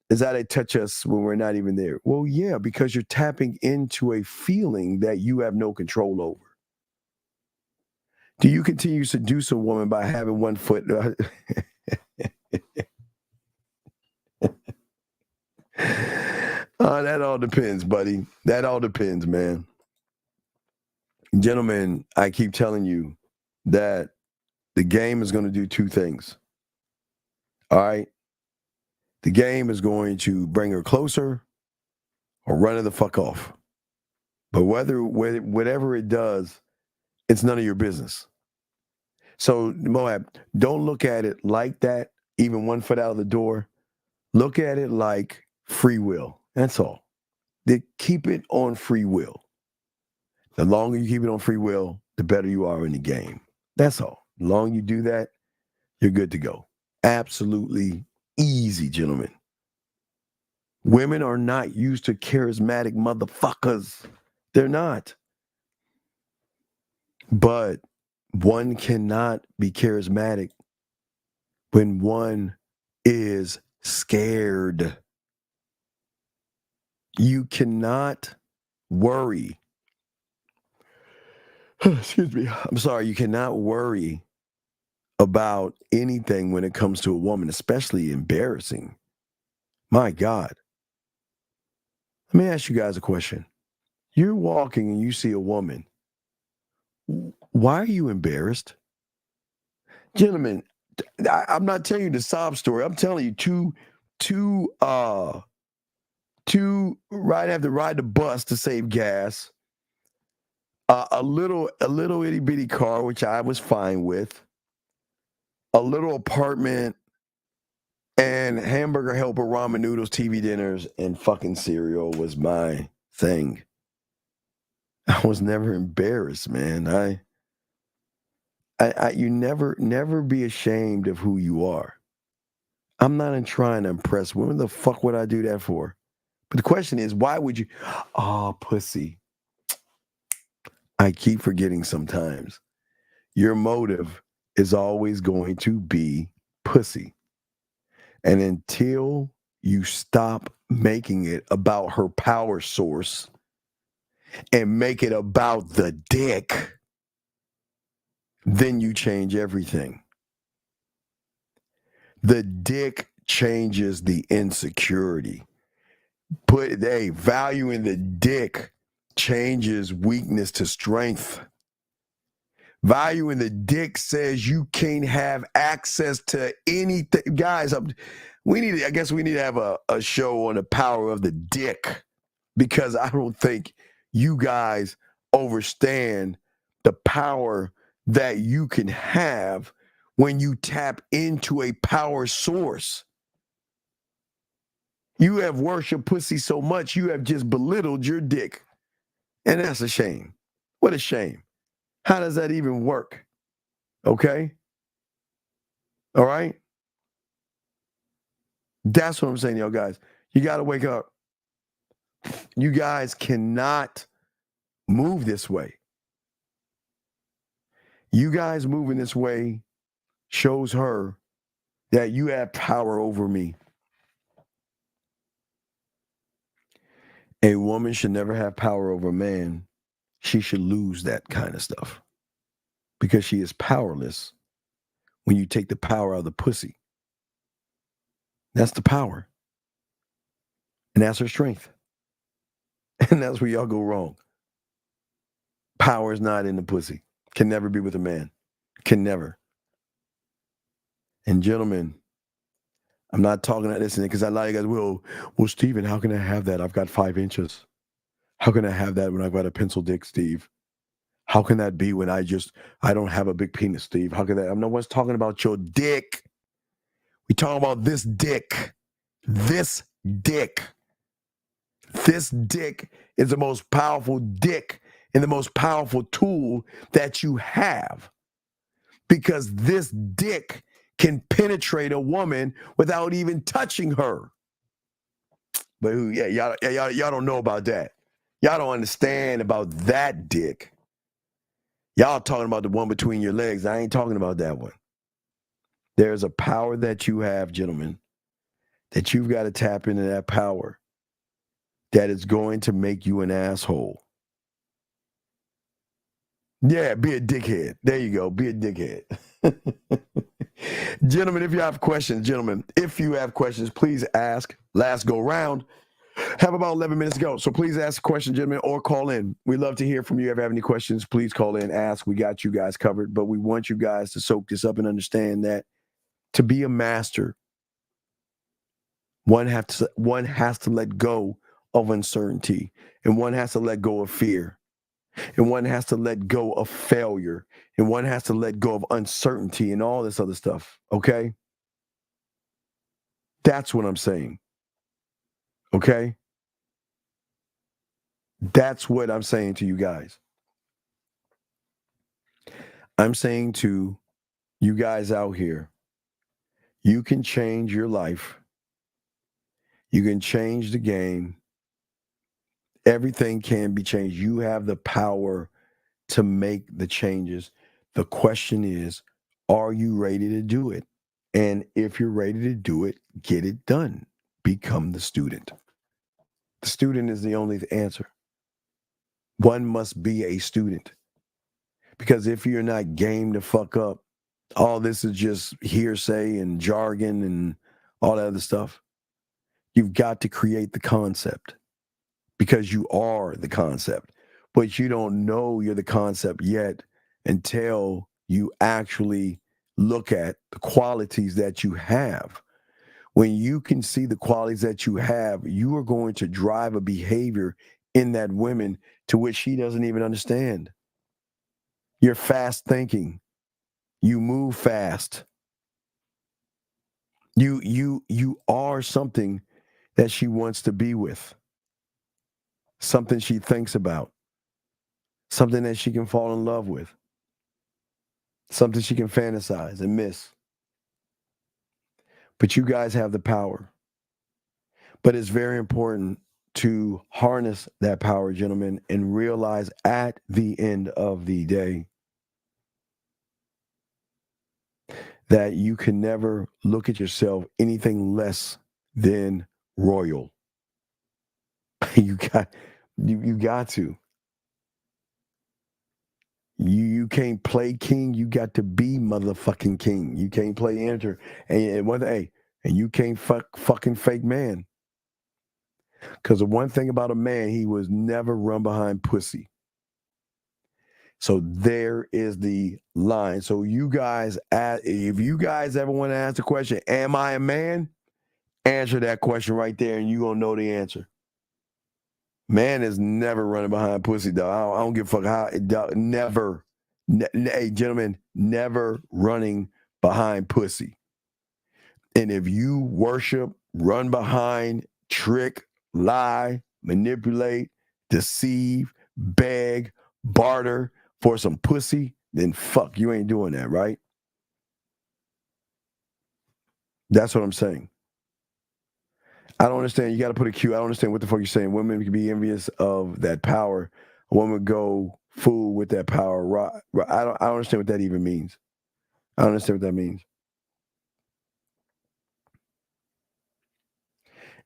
they touch us when we're not even there? Well, yeah, because you're tapping into a feeling that you have no control over. Do you continue to seduce a woman by having one foot? That all depends, buddy. That all depends, man. Gentlemen, I keep telling you that the game is going to do two things. All right? The game is going to bring her closer or run her the fuck off. But whatever it does, it's none of your business. So, Moab, don't look at it like that. even 1 foot out of the door, look at it like free will. That's all. They keep it on free will. The longer you keep it on free will, the better you are in the game. That's all. The longer you do that, you're good to go. Absolutely easy, gentlemen. Women are not used to charismatic motherfuckers. They're not. But one cannot be charismatic when one is scared. You cannot worry. Excuse me. I'm sorry. You cannot worry about anything when it comes to a woman, especially embarrassing. My God. Let me ask you guys a question. You're walking and you see a woman. Why are you embarrassed? Gentlemen, I'm not telling you the sob story. I'm telling you two have to ride the bus to save gas. A little itty bitty car, which I was fine with. A little apartment and hamburger helper, ramen noodles, TV dinners, and fucking cereal was my thing. I was never embarrassed, man. You never be ashamed of who you are. I'm not trying to impress women. The fuck would I do that for? But the question is, why would you? Oh, pussy. I keep forgetting sometimes. Your motive is always going to be pussy. And until you stop making it about her power source and make it about the dick, then you change everything. The dick changes the insecurity. Valuing the dick changes weakness to strength. Valuing the dick says you can't have access to anything. Guys, I guess we need to have a show on the power of the dick, because I don't think you guys understand the power that you can have when you tap into a power source. You have worshiped pussy so much, you have just belittled your dick. And that's a shame. What a shame. How does that even work? Okay? All right? That's what I'm saying, yo, guys. You got to wake up. You guys cannot move this way. You guys moving this way shows her that you have power over me. A woman should never have power over a man. She should lose that kind of stuff, because she is powerless when you take the power out of the pussy. That's the power. And that's her strength. And that's where y'all go wrong. Power is not in the pussy. Can never be with a man. Can never. And gentlemen, I'm not talking about this because I like you guys. Well, Steven, how can I have that? I've got 5 inches. How can I have that when I've got a pencil dick, Steve? How can that be when I don't have a big penis, Steve? How can that? I'm not one's talking about your dick. We talking about this dick. This dick. This dick is the most powerful dick and the most powerful tool that you have, because this dick can penetrate a woman without even touching her. But y'all don't know about that. Y'all don't understand about that dick. Y'all talking about the one between your legs. I ain't talking about that one. There's a power that you have, gentlemen, that you've got to tap into that power that is going to make you an asshole. Yeah, be a dickhead. There you go. Be a dickhead. Gentlemen, if you have questions, please ask. Last go round. Have about 11 minutes to go. So please ask a question, gentlemen, or call in. We love to hear from you. If you have any questions, please call in, ask. We got you guys covered. But we want you guys to soak this up and understand that to be a master, one has to let go of uncertainty, and one has to let go of fear, and one has to let go of failure, and one has to let go of uncertainty and all this other stuff, okay? That's what I'm saying. Okay? That's what I'm saying to you guys. I'm saying to you guys out here, you can change your life. You can change the game. Everything can be changed. You have the power to make the changes. The question is, are you ready to do it? And if you're ready to do it, get it done. Become the student. The student is the only answer. One must be a student. Because if you're not game to fuck up, all this is just hearsay and jargon and all that other stuff. You've got to create the concept because you are the concept. But you don't know you're the concept yet until you actually look at the qualities that you have. When you can see the qualities that you have, you are going to drive a behavior in that woman to which she doesn't even understand. You're fast thinking. You move fast. You are something that she wants to be with. Something she thinks about. Something that she can fall in love with. Something she can fantasize and miss. But you guys have the power. But it's very important to harness that power, gentlemen, and realize at the end of the day that you can never look at yourself anything less than royal. You got to. You can't play king. You got to be motherfucking king. You can't play enter. And one day, and you can't fucking fake man. Because the one thing about a man, he was never run behind pussy. So there is the line. So you guys, if you guys ever want to ask the question, am I a man? Answer that question right there and you're going to know the answer. Man is never running behind pussy, dog. I don't give a fuck how, dog, never. Hey, gentlemen, never running behind pussy. And if you worship, run behind, trick, lie, manipulate, deceive, beg, barter for some pussy, then fuck, you ain't doing that, right? That's what I'm saying. I don't understand. You got to put a Q. I don't understand what the fuck you're saying. Women can be envious of that power. A woman would go fool with that power. I don't understand what that even means. I don't understand what that means.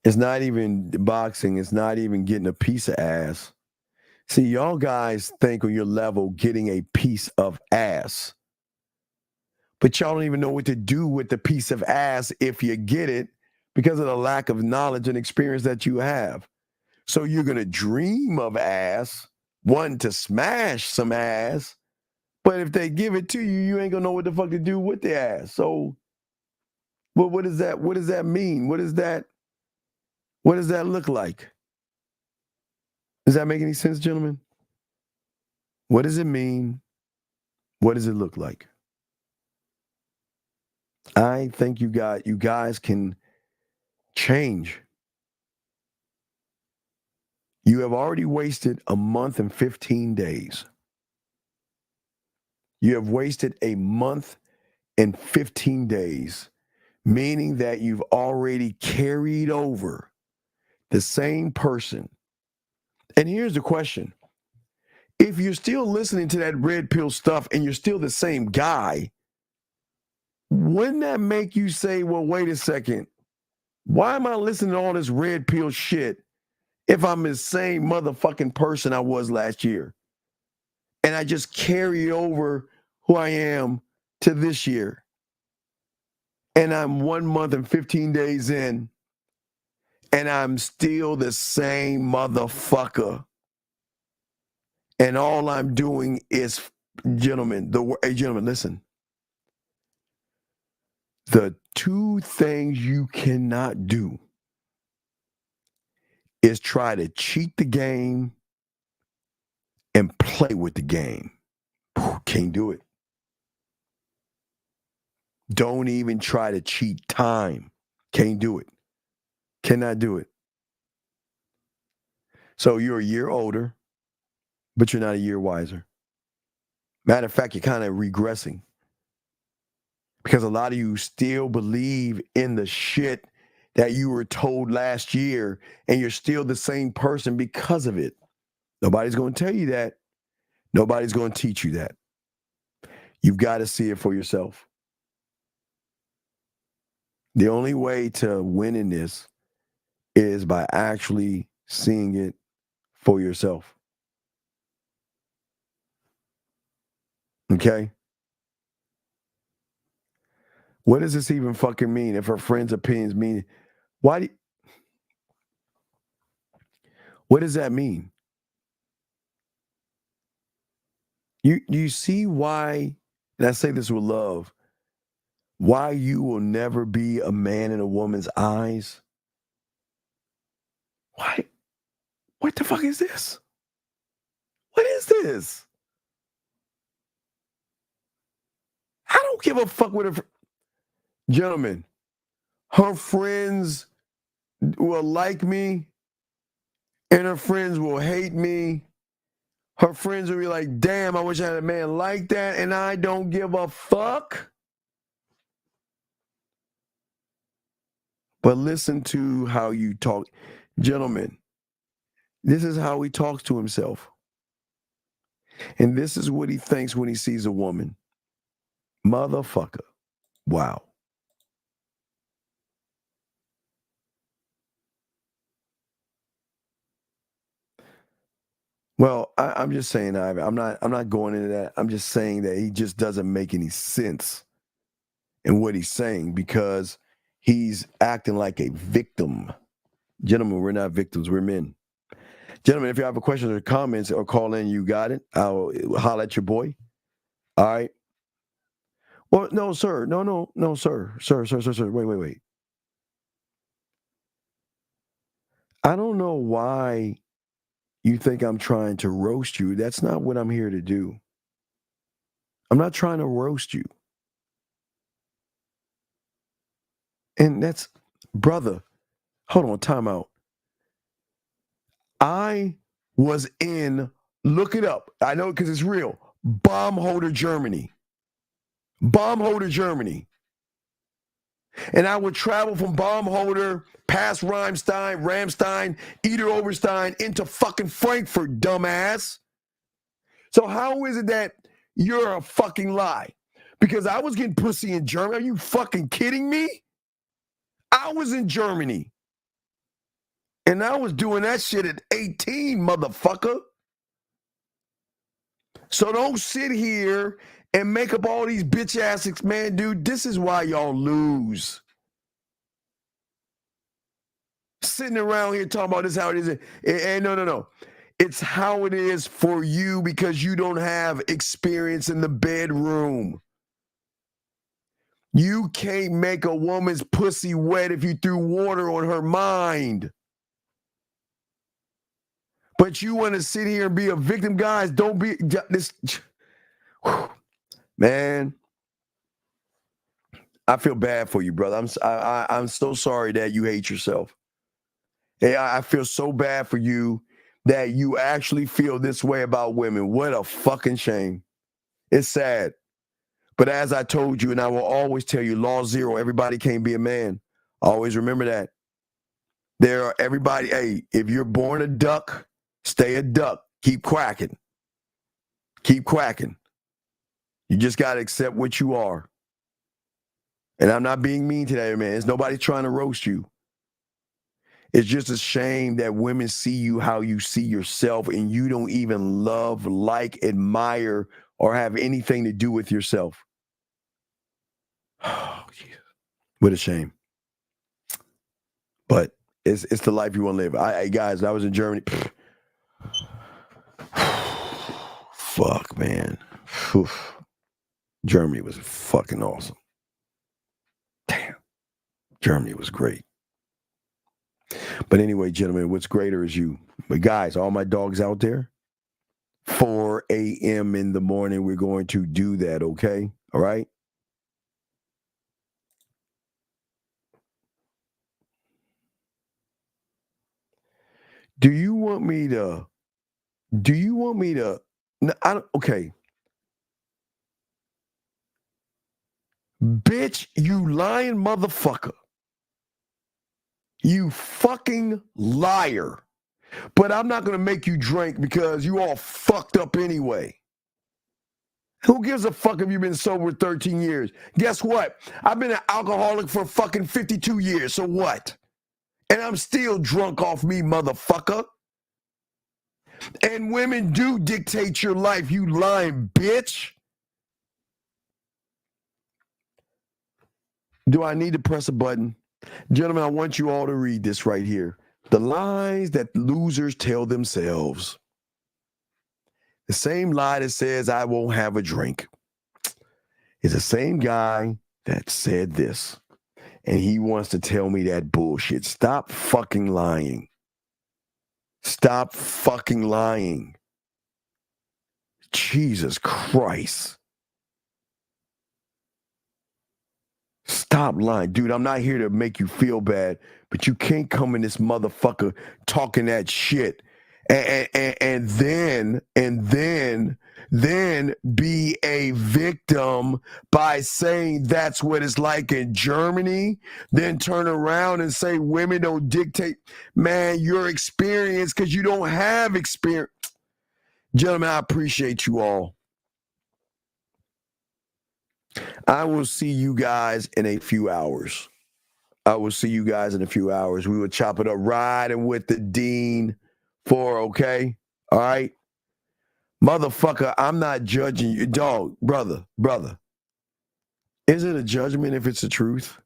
It's not even boxing. It's not even getting a piece of ass. See, y'all guys think on your level getting a piece of ass. But y'all don't even know what to do with the piece of ass if you get it because of the lack of knowledge and experience that you have. So you're going to dream of ass, wanting to smash some ass. But if they give it to you, you ain't going to know what the fuck to do with the ass. So what does that mean? What does that look like? Does that make any sense, gentlemen? What does it mean? What does it look like? I think you guys can change. You have already wasted a month and 15 days. You have wasted a month and 15 days, meaning that you've already carried over the same person. And here's the question. If you're still listening to that red pill stuff and you're still the same guy, wouldn't that make you say, well, wait a second, why am I listening to all this red pill shit if I'm the same motherfucking person I was last year? And I just carry over who I am to this year. And I'm 1 month and 15 days in, and I'm still the same motherfucker. And all I'm doing is, gentlemen, listen. The two things you cannot do is try to cheat the game and play with the game. Can't do it. Don't even try to cheat time. Can't do it. Cannot do it. So you're a year older, but you're not a year wiser. Matter of fact, you're kind of regressing. Because a lot of you still believe in the shit that you were told last year, and you're still the same person because of it. Nobody's going to tell you that. Nobody's going to teach you that. You've got to see it for yourself. The only way to win in this is by actually seeing it for yourself. Okay? What does this even fucking mean? If her friends' opinions mean, what does that mean? You see why, and I say this with love, why you will never be a man in a woman's eyes? Why? What the fuck is this? What is this? I don't give a fuck what her... Gentlemen, her friends will like me, and her friends will hate me. Her friends will be like, damn, I wish I had a man like that, and I don't give a fuck. But listen to how you talk. Gentlemen, this is how he talks to himself. And this is what he thinks when he sees a woman. Motherfucker. Wow. Well, I'm just saying, I'm not going into that. I'm just saying that he just doesn't make any sense in what he's saying because he's acting like a victim. Gentlemen, we're not victims. We're men. Gentlemen, if you have questions or comments or call in, you got it. I'll holler at your boy. All right. Well, no, sir. No, sir. Sir. Wait. I don't know why you think I'm trying to roast you. That's not what I'm here to do. I'm not trying to roast you. And that's, brother, hold on, time out. I was in, look it up. I know because it's real. Baumholder, Germany. Baumholder, Germany. And I would travel from Baumholder past Ramstein, Eder Oberstein into fucking Frankfurt, dumbass. So how is it that you're a fucking lie? Because I was getting pussy in Germany. Are you fucking kidding me? I was in Germany. And I was doing that shit at 18, motherfucker. So don't sit here and make up all these bitch asses, man, dude. This is why y'all lose. Sitting around here talking about this how it is. And no. It's how it is for you because you don't have experience in the bedroom. You can't make a woman's pussy wet if you threw water on her mind. But you want to sit here and be a victim, guys. Don't be this. Man, I feel bad for you, brother. I'm so sorry that you hate yourself. Hey, I feel so bad for you that you actually feel this way about women. What a fucking shame. It's sad. But as I told you, and I will always tell you, law zero, everybody can't be a man. Always remember that. Hey, if you're born a duck, stay a duck. Keep quacking. Keep quacking. You just got to accept what you are. And I'm not being mean to that, man. It's nobody trying to roast you. It's just a shame that women see you how you see yourself and you don't even love, like, admire, or have anything to do with yourself. Oh, Jesus. What a shame. But it's the life you want to live. Guys, I was in Germany. Fuck, man. Germany was fucking awesome. Damn. Germany was great. But anyway, gentlemen, what's greater is you. But guys, all my dogs out there, 4 a.m. in the morning, we're going to do that, okay? All right? Do you want me to? No, I don't. Okay. Bitch, you lying motherfucker. You fucking liar. But I'm not going to make you drink because you all fucked up anyway. Who gives a fuck if you've been sober 13 years? Guess what? I've been an alcoholic for fucking 52 years, so what? And I'm still drunk off me, motherfucker. And women do dictate your life, you lying bitch. Do I need to press a button? Gentlemen, I want you all to read this right here. The lies that losers tell themselves. The same lie that says, I won't have a drink, is the same guy that said this. And he wants to tell me that bullshit. Stop fucking lying. Stop fucking lying. Jesus Christ. Stop lying. Dude, I'm not here to make you feel bad, but you can't come in this motherfucker talking that shit and then be a victim by saying that's what it's like in Germany, then turn around and say women don't dictate. Man, your experience, because you don't have experience. Gentlemen, I appreciate you all. I will see you guys in a few hours. We will chop it up riding with the Dean 4, okay? All right? Motherfucker, I'm not judging you. Dog, brother. Is it a judgment if it's the truth?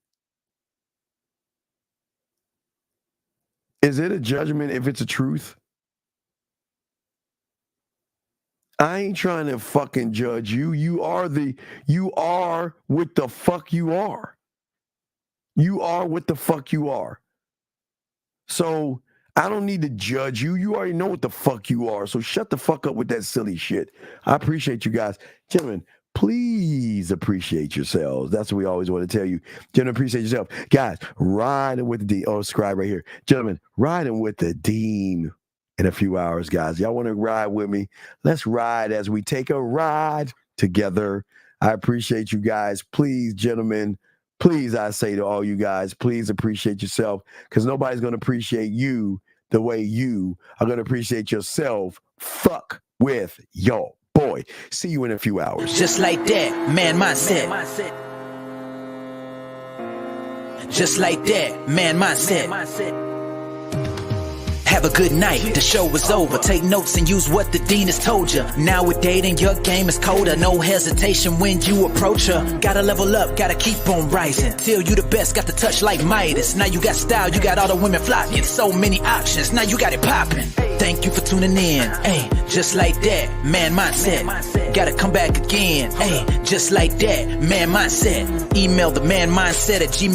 Is it a judgment if it's the truth? I ain't trying to fucking judge you. You are what the fuck you are. You are what the fuck you are. So I don't need to judge you. You already know what the fuck you are. So shut the fuck up with that silly shit. I appreciate you guys. Gentlemen, please appreciate yourselves. That's what we always want to tell you. Gentlemen, appreciate yourself. Guys, riding with the Dean. Oh, subscribe right here. Gentlemen, riding with the Dean in a few hours, guys. Y'all want to ride with me? Let's ride as we take a ride together. I appreciate you guys. Please, gentlemen, please, I say to all you guys, please appreciate yourself, because nobody's going to appreciate you the way you are going to appreciate yourself. Fuck with your boy. See you in a few hours. Just like that, man mindset. Just like that, man mindset. Have a good night, the show is over. Take notes and use what the Dean has told you. Now with dating, your game is colder. No hesitation when you approach her. Gotta level up, gotta keep on rising. Till you the best, got the touch like Midas. Now you got style, you got all the women flocking. So many options, now you got it popping. Thank you for tuning in. Hey, just like that, man mindset. Gotta come back again. Hey, just like that, man mindset. Email the man mindset at gmail.com.